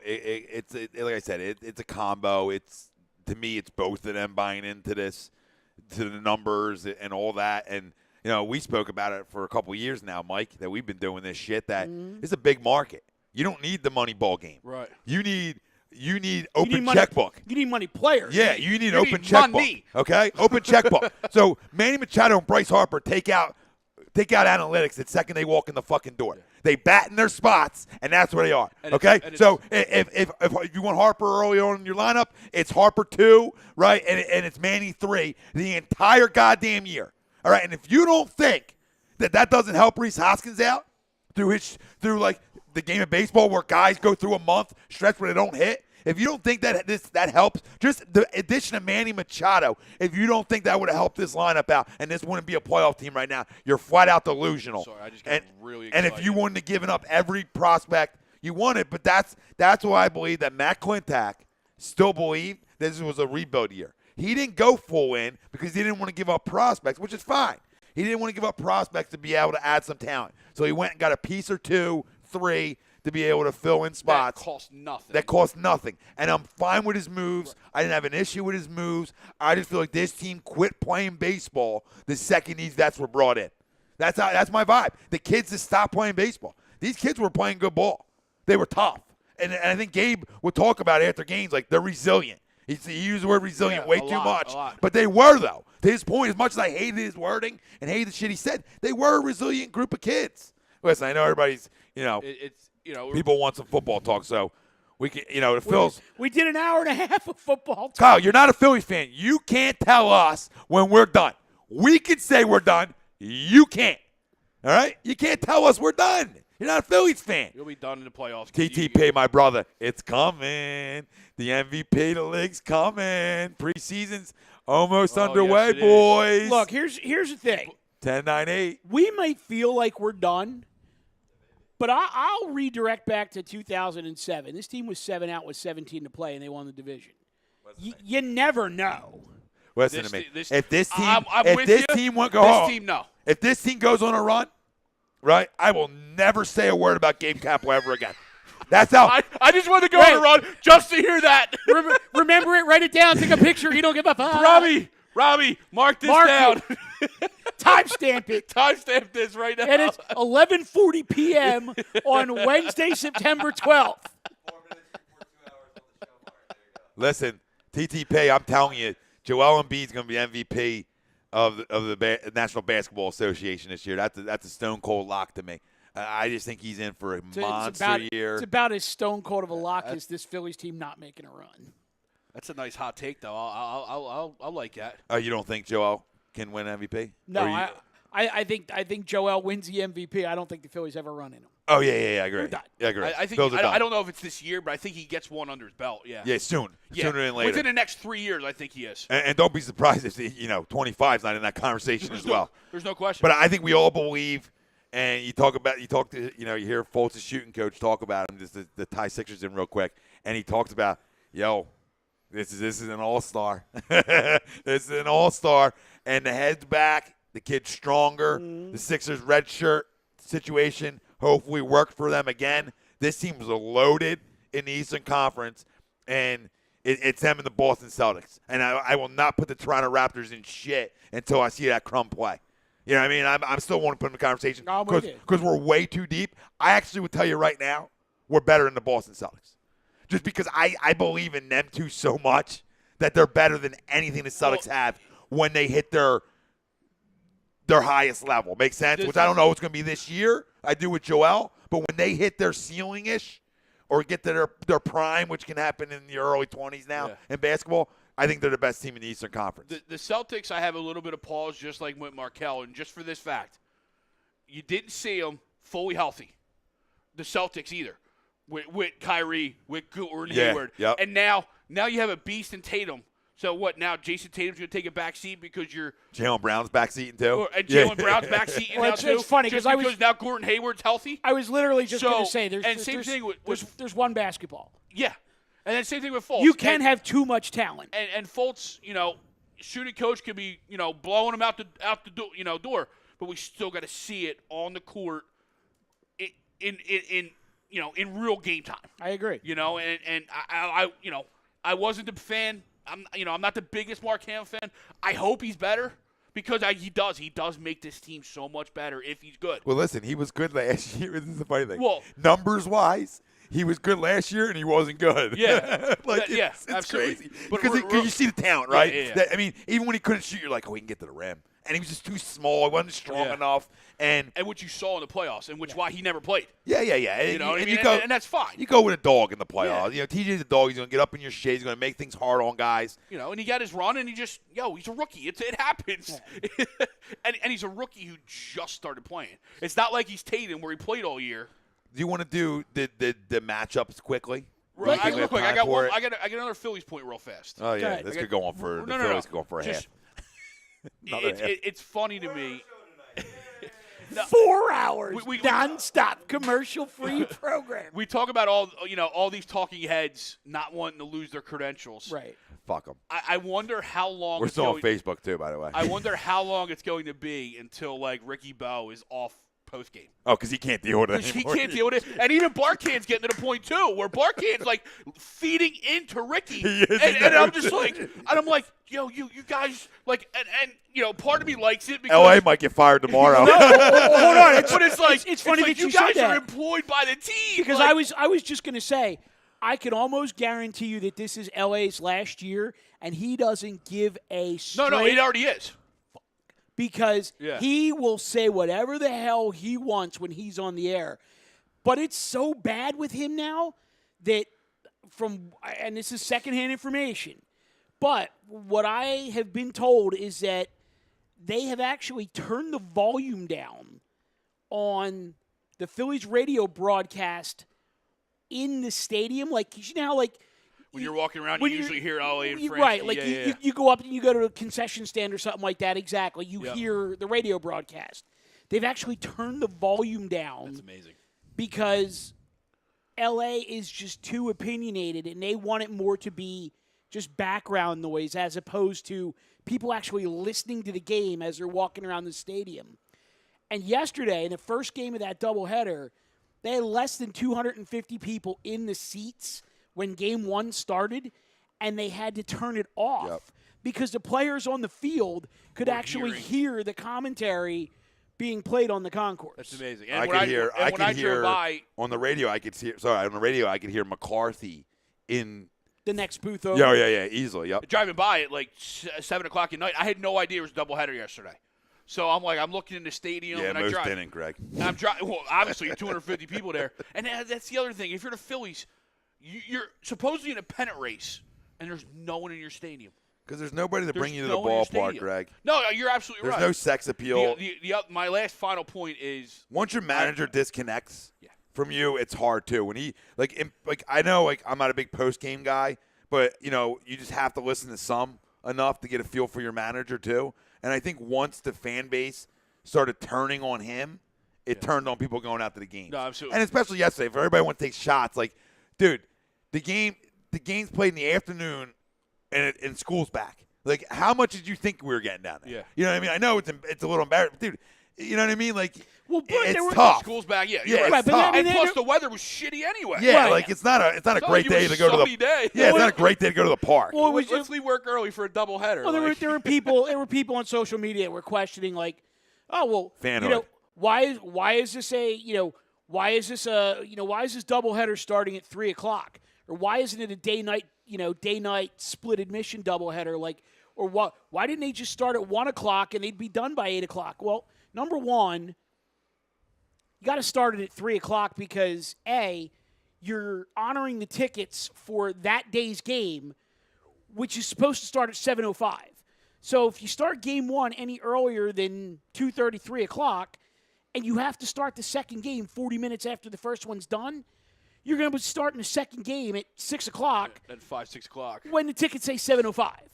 it's like I said, it's a combo. To me, it's both of them buying into this, to the numbers and all that. And, we spoke about it for a couple of years now, Mike, that we've been doing this shit, that it's a big market. You don't need the money ball game. Right. You need open checkbook. You need money players. Yeah, you need You open need checkbook. money. Okay, open checkbook. So Manny Machado and Bryce Harper take out analytics the second they walk in the fucking door. They bat in their spots, and that's where they are. Okay, so if you want Harper early on in your lineup, it's Harper 2, right, and it's Manny 3 the entire goddamn year. All right, and if you don't think that doesn't help Reese Hoskins out through like the game of baseball where guys go through a month stretch where they don't hit. If you don't think that helps, just the addition of Manny Machado, if you don't think that would have helped this lineup out, and this wouldn't be a playoff team right now, you're flat out delusional. Sorry, I just got really excited. And if you wouldn't have given up every prospect, You won it, but that's why I believe that Matt Klentak still believed this was a rebuild year. He didn't go full in because he didn't want to give up prospects, which is fine. He didn't want to give up prospects to be able to add some talent. So he went and got a piece or 2, 3 to be able to fill in spots. That cost nothing. And I'm fine with his moves. I didn't have an issue with his moves. I just feel like this team quit playing baseball the second these vets were brought in. That's my vibe. The kids just stopped playing baseball. These kids were playing good ball. They were tough. And I think Gabe would talk about it after games like they're resilient. He used the word resilient way too much. But they were, though. To his point, as much as I hated his wording and hated the shit he said, they were a resilient group of kids. Listen, I know everybody's, people want some football talk, so we can, the Phils. We did an hour and a half of football talk. Kyle, you're not a Phillies fan. You can't tell us when we're done. We can say we're done. You can't. All right? You can't tell us we're done. You're not a Phillies fan. You'll be done in the playoffs. TTP, my brother. It's coming. The MVP of the league's coming. Preseason's almost underway, yes, boys. Look, here's the thing. 10-9-8. We might feel like we're done, but I'll redirect back to 2007. This team was 7 out with 17 to play, and they won the division. You never know. Listen to me. If this team, no. If this team goes on a run, right, I will never say a word about Gabe Kapler ever again. That's how. I just want to go on a run just to hear that. Remember it, write it down, take a picture. You don't give a fuck. Robbie, mark this down. Timestamp it. Timestamp this right now. And it's 11:40 p.m. on Wednesday, September 12th. Listen, TTP, I'm telling you, Joel Embiid's going to be MVP of the National Basketball Association this year. That's a stone cold lock to me. I just think he's in for a monster year. It's about as stone cold of a lock as this Phillies team not making a run. That's a nice hot take, though. I'll like that. Oh, you don't think Joel can win MVP? No, I think Joel wins the MVP. I don't think the Phillies ever run in him. Oh yeah, I agree. I agree. I don't know if it's this year, but I think he gets one under his belt. Yeah. Yeah, soon. Sooner than later. Within the next 3 years, I think he is. And don't be surprised if 25's not in that conversation as well. There's no question. But I think we all believe. And you you hear Fultz's shooting coach talk about him, just the tie Sixers in real quick, and he talks about, this is an all-star. This is an all-star. And the head's back, the kid's stronger. The Sixers red shirt situation hopefully worked for them again. This team was loaded in the Eastern Conference, and it's them and the Boston Celtics. And I will not put the Toronto Raptors in shit until I see that crumb play. You know what I mean? I'm still want to put in the conversation because we're way too deep. I actually would tell you right now we're better than the Boston Celtics. Just because I believe in them two so much that they're better than anything the Celtics have when they hit their highest level. Makes sense? Which I don't know what's going to be this year. I do with Joel. But when they hit their ceiling-ish or get to their prime, which can happen in the early 20s now in basketball, I think they're the best team in the Eastern Conference. The Celtics, I have a little bit of pause, just like with Markelle, and just for this fact. You didn't see them fully healthy, the Celtics either, with Kyrie, with Gordon Hayward. Yep. And now you have a beast in Tatum. So what, now Jason Tatum's going to take a back seat because you're – Jalen Brown's backseating too. And Jalen Brown's backseating now too. It's funny because now Gordon Hayward's healthy. I was literally just going to say there's one basketball. Yeah. And then same thing with Fultz. You can't have too much talent. And Fultz, shooting coach could be, blowing him out the door, but we still got to see it on the court in real game time. I agree. And I wasn't a fan. I'm not the biggest Markelle fan. I hope he's better because he does make this team so much better if he's good. Well, listen, he was good last year. This is the funny thing. Well, numbers wise, he was good last year, and he wasn't good. Yeah. It's absolutely. crazy. Because you see the talent, right? Yeah. I mean, even when he couldn't shoot, you're like, he can get to the rim. And he was just too small. He wasn't strong enough. And what you saw in the playoffs, and why he never played. Yeah. You know what I mean? And that's fine. You go with a dog in the playoffs. Yeah. TJ's a dog. He's going to get up in your shade. He's going to make things hard on guys. And he got his run, and he's a rookie. It happens. Yeah. and he's a rookie who just started playing. It's not like he's Tatum where he played all year. Do you want to do the matchups quickly? Real quick. I got another Phillies point real fast. Oh yeah, this could go on for the Phillies could go for a half. It's funny to me. 4 hours, We- non-stop, commercial-free program. We talk about all these talking heads not wanting to lose their credentials. Right. Fuck them. I wonder how long We're it's still on going- Facebook too, by the way. I wonder how long it's going to be until like Ricky Bowe is off post game. Oh, because he can't deal with it He anymore. can't deal with it, and even Barkan's getting to the point too, where Barkan's like feeding into Ricky, He is, and I'm just like, you guys like, and part of me likes it because LA might get fired tomorrow. Hold on. but it's like it's funny like that you guys said that. are employed by the team Because like, I was just going to say, I can almost guarantee you that this is LA's last year, and he doesn't give a straight. no, it already is. Because Yeah. he will say whatever the hell he wants when he's on the air. But it's so bad with him now that and this is secondhand information, but what I have been told is that they have actually turned the volume down on the Phillies radio broadcast in the stadium. Like, you know how, like, When you're walking around, you when usually hear LA and French. right, like yeah. you go up and you go to a concession stand or something like that. Exactly, you Yeah. hear the radio broadcast. They've actually turned the volume down. That's amazing. Because LA is just too opinionated, and they want it more to be just background noise as opposed to people actually listening to the game as they're walking around the stadium. And yesterday, in the first game of that doubleheader, they had less than 250 people in the seats when Game 1 started, and they had to turn it off because the players on the field could actually hear the commentary being played on the concourse. That's amazing. I And could hear. when I could hear drove by, on the radio. I could hear. Sorry, on the radio, I could hear McCarthy in. The next booth over. Yeah, easily. Yep. driving by at like 7 o'clock at night, I had no idea it was a doubleheader yesterday. So I'm looking in the stadium, Yeah, and I most drive. didn't, Greg. And I'm driving. Well, obviously, 250 people there, and that's the other thing. If you're the Phillies, you're supposedly in a pennant race, and there's no one in your stadium. Because there's nobody to There's bring you to no the one in your ballpark, stadium. Greg. No, you're absolutely There's right. no sex appeal. My last final point is Once your manager disconnects Yeah. from you, it's hard too. When he I know I'm not a big post game guy, but you just have to listen to some enough to get a feel for your manager too. And I think once the fan base started turning on him, it turned on people going out to the games. No, absolutely. And especially yesterday, if everybody wants to take shots, like, dude, the game's played in the afternoon, and school's back. Like, how much did you think we were getting down there? Yeah. You know what I mean? I know it's a little embarrassing, dude. You know what I mean? Like, Well, but there it's were- tough. school's back. Yeah, Yeah, you're it's right. tough. And then plus, there- the weather was shitty anyway. Yeah, Right. like it's not a It's not great like it day was to go to sunny the day. Yeah, it's not a great day to go to the park. Well, Let's leave work early for a doubleheader. Well, there were people on social media that were questioning, like, oh well, Fanoid. why is this doubleheader starting at 3:00, or why isn't it a day night split admission doubleheader, like, or why didn't they just start at 1:00 and they'd be done by 8:00? Well, number one, you got to start it at 3:00 because you're honoring the tickets for that day's game, which is supposed to start at 7:05. So if you start game one any earlier than 2:30, 3:00, and you have to start the second game 40 minutes after the first one's done, you're going to be starting the second game at 6:00 at 5, 6 o'clock. when the tickets say 7:05.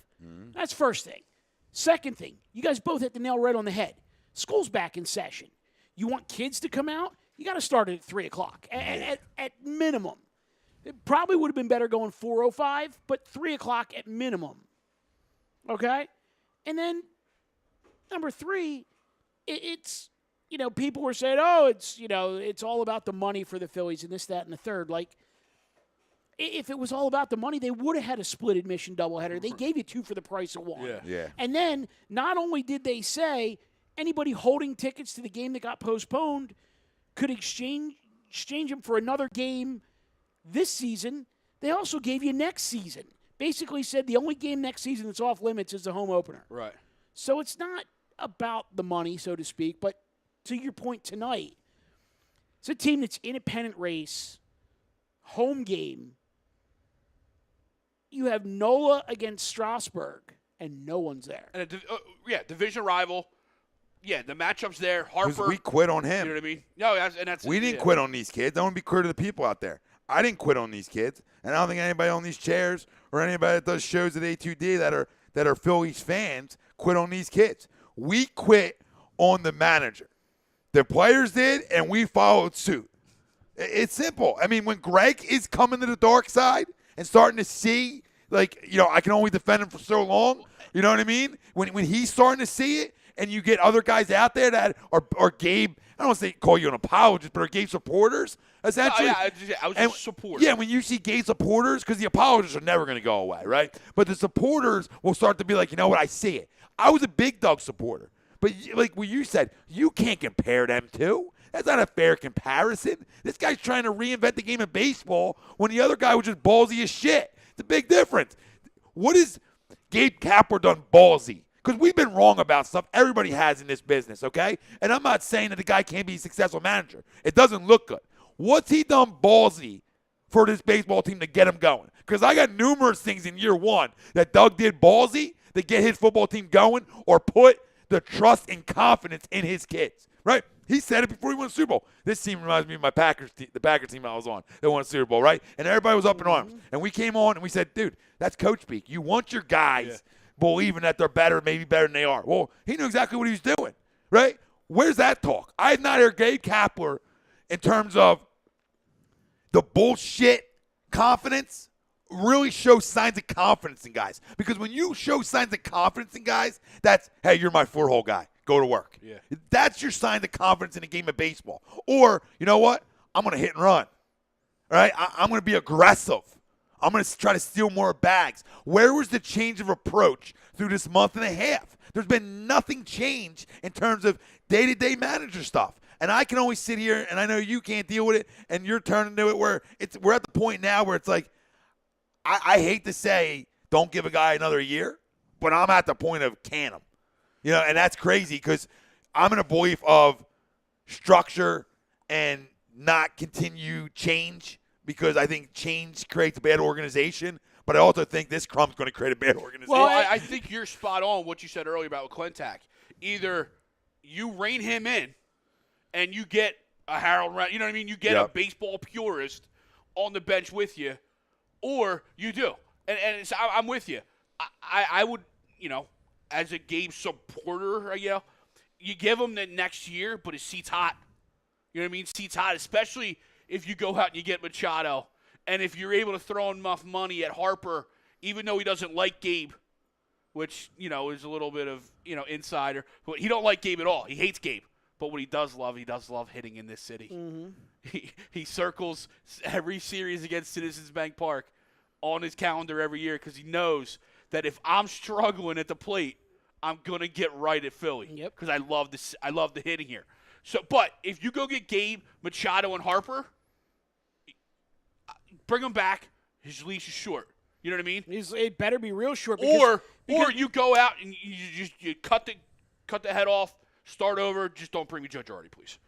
That's first thing. Second thing, you guys both hit the nail right on the head. School's back in session. You want kids to come out? You got to start it at 3:00 at minimum. It probably would have been better going 4:05, but 3:00 at minimum. Okay? And then number three, it's people were saying, oh, it's all about the money for the Phillies and this, that, and the third. Like, if it was all about the money, they would have had a split admission doubleheader. They gave you two for the price of one. Yeah. And then not only did they say anybody holding tickets to the game that got postponed could exchange them for another game this season, they also gave you next season. Basically said the only game next season that's off limits is the home opener. Right. So it's not about the money, so to speak, but to your point tonight, it's a team that's in a pennant race, home game. You have Nola against Strasburg, and no one's there. And division rival. Yeah, the matchup's there. Because Harper. we quit on You him. know what I mean? No, that's We didn't quit on these kids. I want to be clear to the people out there. I didn't quit on these kids, and I don't think anybody on these chairs or anybody that does shows at A2D that are Phillies fans quit on these kids. We quit on the manager. The players did, and we followed suit. It's simple. I mean, when Greg is coming to the dark side and starting to see, like, I can only defend him for so long. You know what I mean? When he's starting to see it, and you get other guys out there that are Gabe, I don't want to say call you an apologist, but are Gabe supporters, essentially. No, I was just a supporter. Yeah, when you see Gabe supporters, because the apologists are never going to go away, right? But the supporters will start to be like, you know what, I see it. I was a Big Doug supporter. But like what you said, you can't compare them two. That's not a fair comparison. This guy's trying to reinvent the game of baseball when the other guy was just ballsy as shit. It's a big difference. What has Gabe Kapler done ballsy? Because we've been wrong about stuff everybody has in this business, okay? And I'm not saying that the guy can't be a successful manager. It doesn't look good. What's he done ballsy for this baseball team to get him going? Because I got numerous things in year one that Doug did ballsy to get his football team going or put the trust and confidence in his kids, right? He said it before he won the Super Bowl. This team reminds me of my Packers team, the Packers team I was on that won the Super Bowl, right? And everybody was up in arms. And we came on and we said, dude, that's coach speak. You want your guys believing that they're better, maybe better than they are. Well, he knew exactly what he was doing, right? Where's that talk? I have not heard Gabe Kapler in terms of the bullshit confidence really show signs of confidence in guys. Because when you show signs of confidence in guys, that's, hey, you're my four-hole guy. Go to work. Yeah. That's your sign of confidence in a game of baseball. Or, you know what? I'm going to hit and run. All right? I'm going to be aggressive. I'm going to try to steal more bags. Where was the change of approach through this month and a half? There's been nothing changed in terms of day-to-day manager stuff. And I can only sit here, and I know you can't deal with it, and you're turning to it where we're at the point now where it's like, I hate to say don't give a guy another year, but I'm at the point of can him. And that's crazy because I'm in a belief of structure and not continue change because I think change creates a bad organization, but I also think this crumb's going to create a bad organization. Well, I think you're spot on what you said earlier about Klentak. Either you rein him in and you get a Harold, you know what I mean? You get a baseball purist on the bench with you, or you do. And I'm with you. I would, as a Gabe supporter, you give him the next year, but his seat's hot. You know what I mean? Seat's hot, especially if you go out and you get Machado. And if you're able to throw enough money at Harper, even though he doesn't like Gabe, which, is a little bit of, insider. But he don't like Gabe at all. He hates Gabe. But what he does love hitting in this city. Mm-hmm. He circles every series against Citizens Bank Park on his calendar every year because he knows that if I'm struggling at the plate, I'm gonna get right at Philly. Yep. Because I love the hitting here. So, but if you go get Gabe, Machado, and Harper, bring them back. His leash is short. You know what I mean? It better be real short. Or you go out and you cut the head off. Start over. Just don't bring me Joe Girardi, please.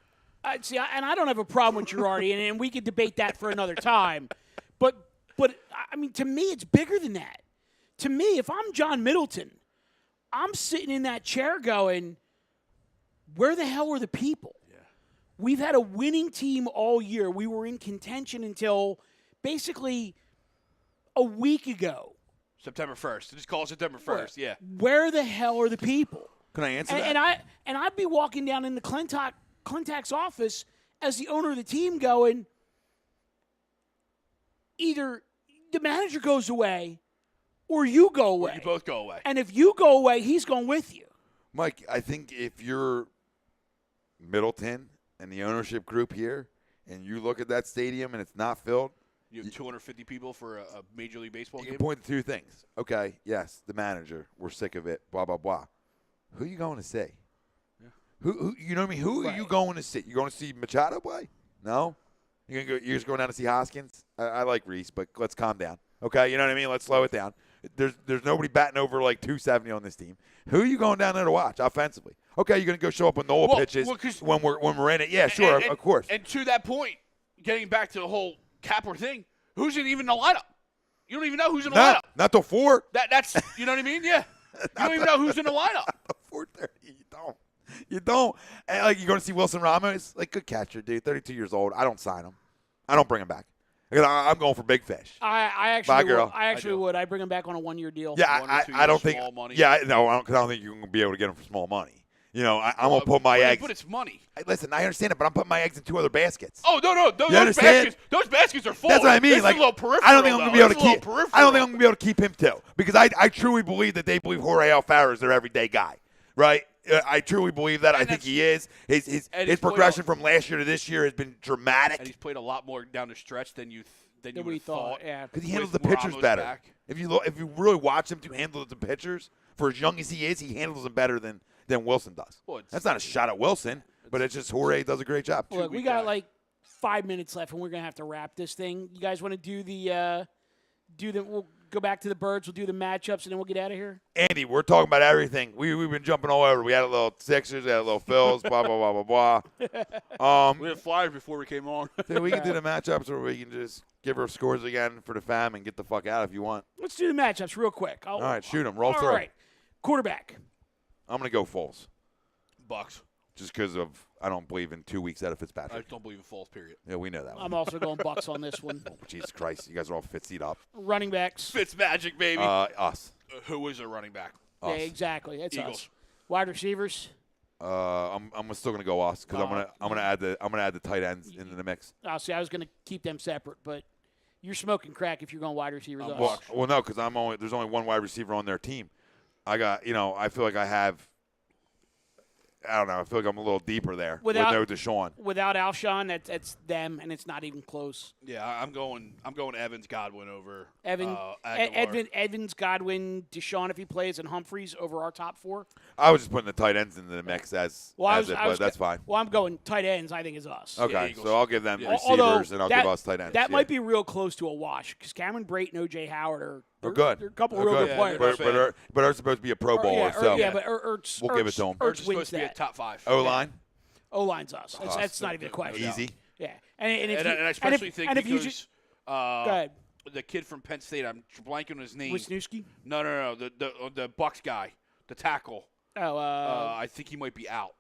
See, and I don't have a problem with Girardi, and we could debate that for another time. But I mean, to me, it's bigger than that. To me, if I'm John Middleton, I'm sitting in that chair going, where the hell are the people? Yeah. We've had a winning team all year. We were in contention until basically a week ago. September 1st. Just call it September 1st, yeah. Where the hell are the people? Can I answer that? And I'd be walking down into Klentak's office as the owner of the team going, either the manager goes away or you go away. Or you both go away. And if you go away, he's going with you. Mike, I think if you're Middleton and the ownership group here and you look at that stadium and it's not filled, you have 250 people for a Major League Baseball game? You can point to two things. Okay, yes, the manager. We're sick of it, blah, blah, blah. Who are you going to see? Yeah. Who you know what I mean? Who are you going to see? You going to see Machado play? No? You're just going down to see Hoskins? I like Reese, but let's calm down. Okay, you know what I mean? Let's slow it down. There's nobody batting over like 270 on this team. Who are you going down there to watch offensively? Okay, you're going to go show up with Nola pitches when we're in it. Yeah, sure, of course. And to that point, getting back to the whole Kapler thing, who's even in the lineup? You don't even know who's in the lineup. Not till 4. That's you know what I mean? Yeah. You don't even know who's in the lineup. 4:30. You don't. And like you're going to see Wilson Ramos, like good catcher, dude. 32 years old. I don't sign him. I don't bring him back. I'm going for big fish. I actually would. I bring him back on a 1-year deal. Yeah, I don't think. Small money. Yeah, no, because I don't think you're going to be able to get him for small money. I'm going to put my eggs. But it's money. Listen, I understand it, but I'm putting my eggs in 2 other baskets. Oh, no. Those baskets are full. That's what I mean. It's Like, a little peripheral, I don't think I'm going to be able to keep. peripheral. I don't think I'm going to be able to keep him too, because I truly believe that they believe Jorge Alfaro is their everyday guy, right? I truly believe that. I think he is. His progression from last year to this year has been dramatic. And he's played a lot more down the stretch than you would have thought. thought. Yeah, because he handles the pitchers better. Back. If you really watch him to handle the pitchers, for as young as he is, he handles them better than Wilson does. Well, that's not a shot at Wilson, but it's just Jorge does a great job. Look, we got like 5 minutes left, and we're gonna have to wrap this thing. You guys want to do the? We'll go back to the birds. We'll do the matchups, and then we'll get out of here. Andy, we're talking about everything. We've been jumping all over. We had a little Sixers, we had a little Phils, blah blah blah blah blah. We had Flyers before we came on. So we can do the matchups, or we can just give our scores again for the fam and get the fuck out if you want. Let's do the matchups real quick. All right, shoot them. Roll through. All right, quarterback. I'm gonna go Foles. Bucks. Just because I don't believe in 2 weeks out of Fitzpatrick. I just don't believe in false, period. Yeah, we know that one. I'm also going Bucks on this one. Oh, Jesus Christ, you guys are all Fitzied up. Running backs. FitzMagic, baby. Us. Who is a running back? Yeah, exactly. That's Eagles. us. Wide receivers. I'm still gonna go us because I'm gonna add the tight ends into the mix. Oh, see, I was gonna keep them separate, but you're smoking crack if you're going wide receivers. Well, no, because there's only one wide receiver on their team. I got I feel like I have. I don't know. I feel like I'm a little deeper there with no Deshaun. Without Alshon, that's them, and it's not even close. Yeah, I'm going Evans, Godwin over Evans, Godwin, Deshaun if he plays, and Humphreys over our top 4. I was just putting the tight ends into the mix but that's fine. Well, I'm going tight ends. I think is us. Okay, so I'll give them receivers, Although and I'll give us tight ends. That might be real close to a wash because Cameron Brate and O.J. Howard they're good. They're a couple of real good players. But they're supposed to be a Pro Bowler, so but Ertz, we'll give it to him. Ertz is supposed to be a top 5. O-line? O-line's us. That's not even a question. Easy. Yeah. And I especially think because go ahead. The kid from Penn State, I'm blanking on his name. Wisniewski? No. The Bucks guy, the tackle. Oh, I think he might be out.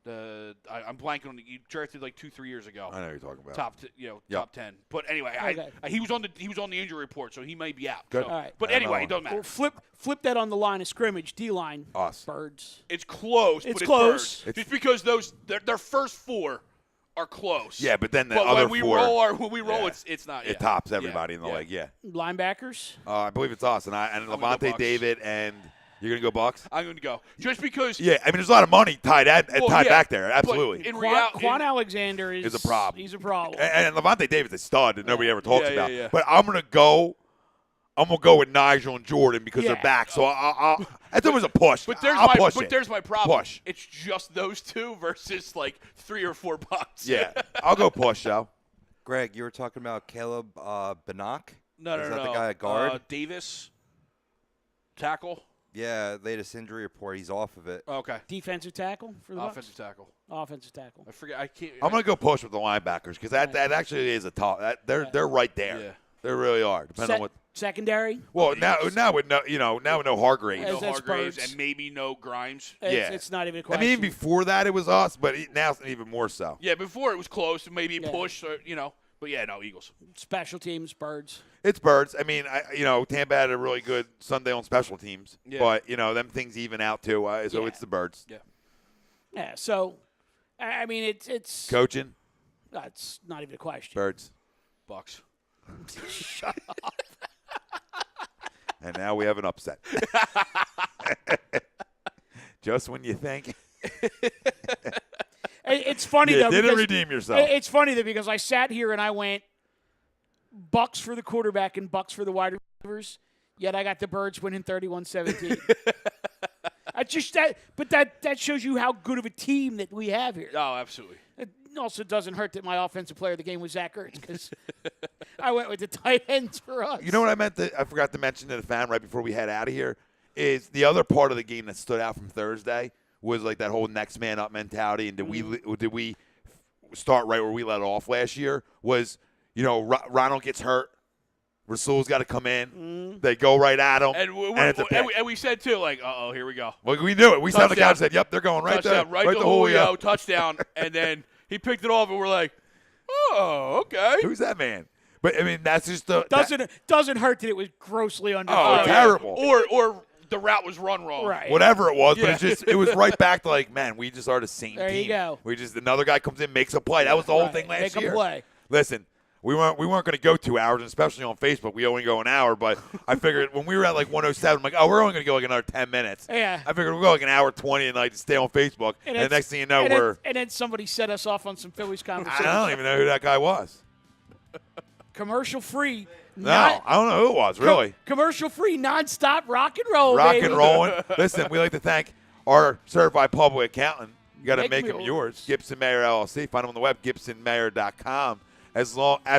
I'm blanking on. He drafted like 2-3 years ago. I know you're talking about top 10. But anyway, he was on the injury report, so he may be out. Good. So, all right. But anyway, it doesn't matter. Well, flip that on the line of scrimmage. D-line. Us. Birds. It's close. It's but close. Birds. Just because their first 4 are close. Yeah, but then the other when 4. When we roll, it's not. It tops everybody in the league. Yeah. Linebackers. I believe it's us, and Levante David and. You're going to go Bucks? I'm going to go. Just because. Yeah, I mean, there's a lot of money tied back there. Absolutely. Quan Alexander is a problem. He's a problem. And Levante David's a stud that nobody ever talks about. Yeah. But I'm going to go with Nigel and Jordan because they're back. So that's always a push. But there's my problem. Push. It's just those 2 versus like 3 or 4 Bucks. Yeah. I'll go push, though. Greg, you were talking about Caleb Bannock? No. Is that the guy at guard? Davis, tackle. Yeah, latest injury report. He's off of it. Okay. Defensive tackle for the Bucks? Offensive tackle. Offensive tackle. I forget. I can't. I'm going to go push with the linebackers because that actually is a top. They're right there. Yeah. They really are. Depending on what. Secondary. Well, now with no Hargraves. No That's Hargraves Birds. and maybe no Grimes. It's not even a question. I mean, before that it was us, but now it's even more so. Yeah, before it was close, maybe push, or, But yeah, no, Eagles. Special teams, Birds. It's Birds. I mean, Tampa had a really good Sunday on special teams, but them things even out too. So it's the Birds. Yeah. Yeah. So, I mean, it's Coaching. That's not even a question. Birds. Bucks. Shut up. And now we have an upset. Just when you think. It's funny though. Didn't redeem yourself. It's funny though because I sat here and I went Bucks for the quarterback and Bucks for the wide receivers. Yet I got the Birds winning 31-17. That shows you how good of a team that we have here. Oh, absolutely. It also doesn't hurt that my offensive player of the game was Zach Ertz because I went with the tight ends for us. You know what I meant? I forgot to mention to the fan right before we head out of here is the other part of the game that stood out from Thursday was like that whole next man up mentality. And did we start right where we let off last year? Was Ronald gets hurt. Rasul's got to come in. They go right at him. And we said, too, like, uh-oh, here we go. Well, we knew it. We sat on the couch and said, yep, they're going right there. Right to Julio, touchdown. And then he picked it off, and we're like, oh, okay. Who's that man? But, I mean, that's just the – Doesn't hurt that it was grossly under. Oh, terrible. Or the route was run wrong. Right. whatever it was, but Yeah. it was right back to like, man, we just are the same There team. you go. We just another guy comes in, makes a play. That was the whole Right. thing last Make a year. play. Listen, we weren't going to go 2 hours, and especially on Facebook, we only go an hour. But I figured when we were at like 107, I'm like, oh, we're only going to go like another 10 minutes. Yeah. I figured we'll go like an hour 20 and like to stay on Facebook. And the it's- next thing you know, and then somebody set us off on some Phillies I conversation. don't even know who that guy was. Commercial free. No, I don't know who it was, really. Commercial free, nonstop rock and roll. Rock baby. and rolling. Listen, we like to thank our certified public accountant. You got to Make make me them old. yours. Gibson Mayer LLC. Find them on the web, gibsonmayer.com, as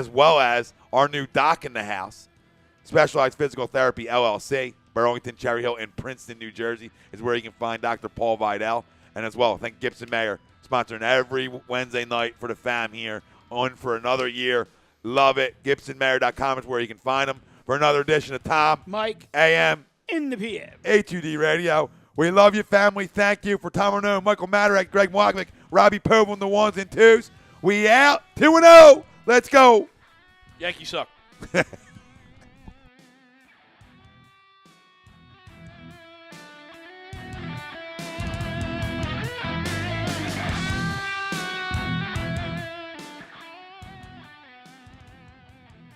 well as our new doc in the house, Specialized Physical Therapy LLC, Burlington, Cherry Hill, and Princeton, New Jersey, is where you can find Dr. Paul Vidal. And as well, thank Gibson Mayer, sponsoring every Wednesday night for the fam here, on for another year. Love it. GibsonMayer.com is where you can find them for another edition of Tom, Mike, AM, in the PM. A2D Radio. We love you, family. Thank you for Tom Arno, Michael Matarak, Greg Mocklick, Robbie Pope on the 1s and 2s. We out 2-0. Let's go. Yankees suck.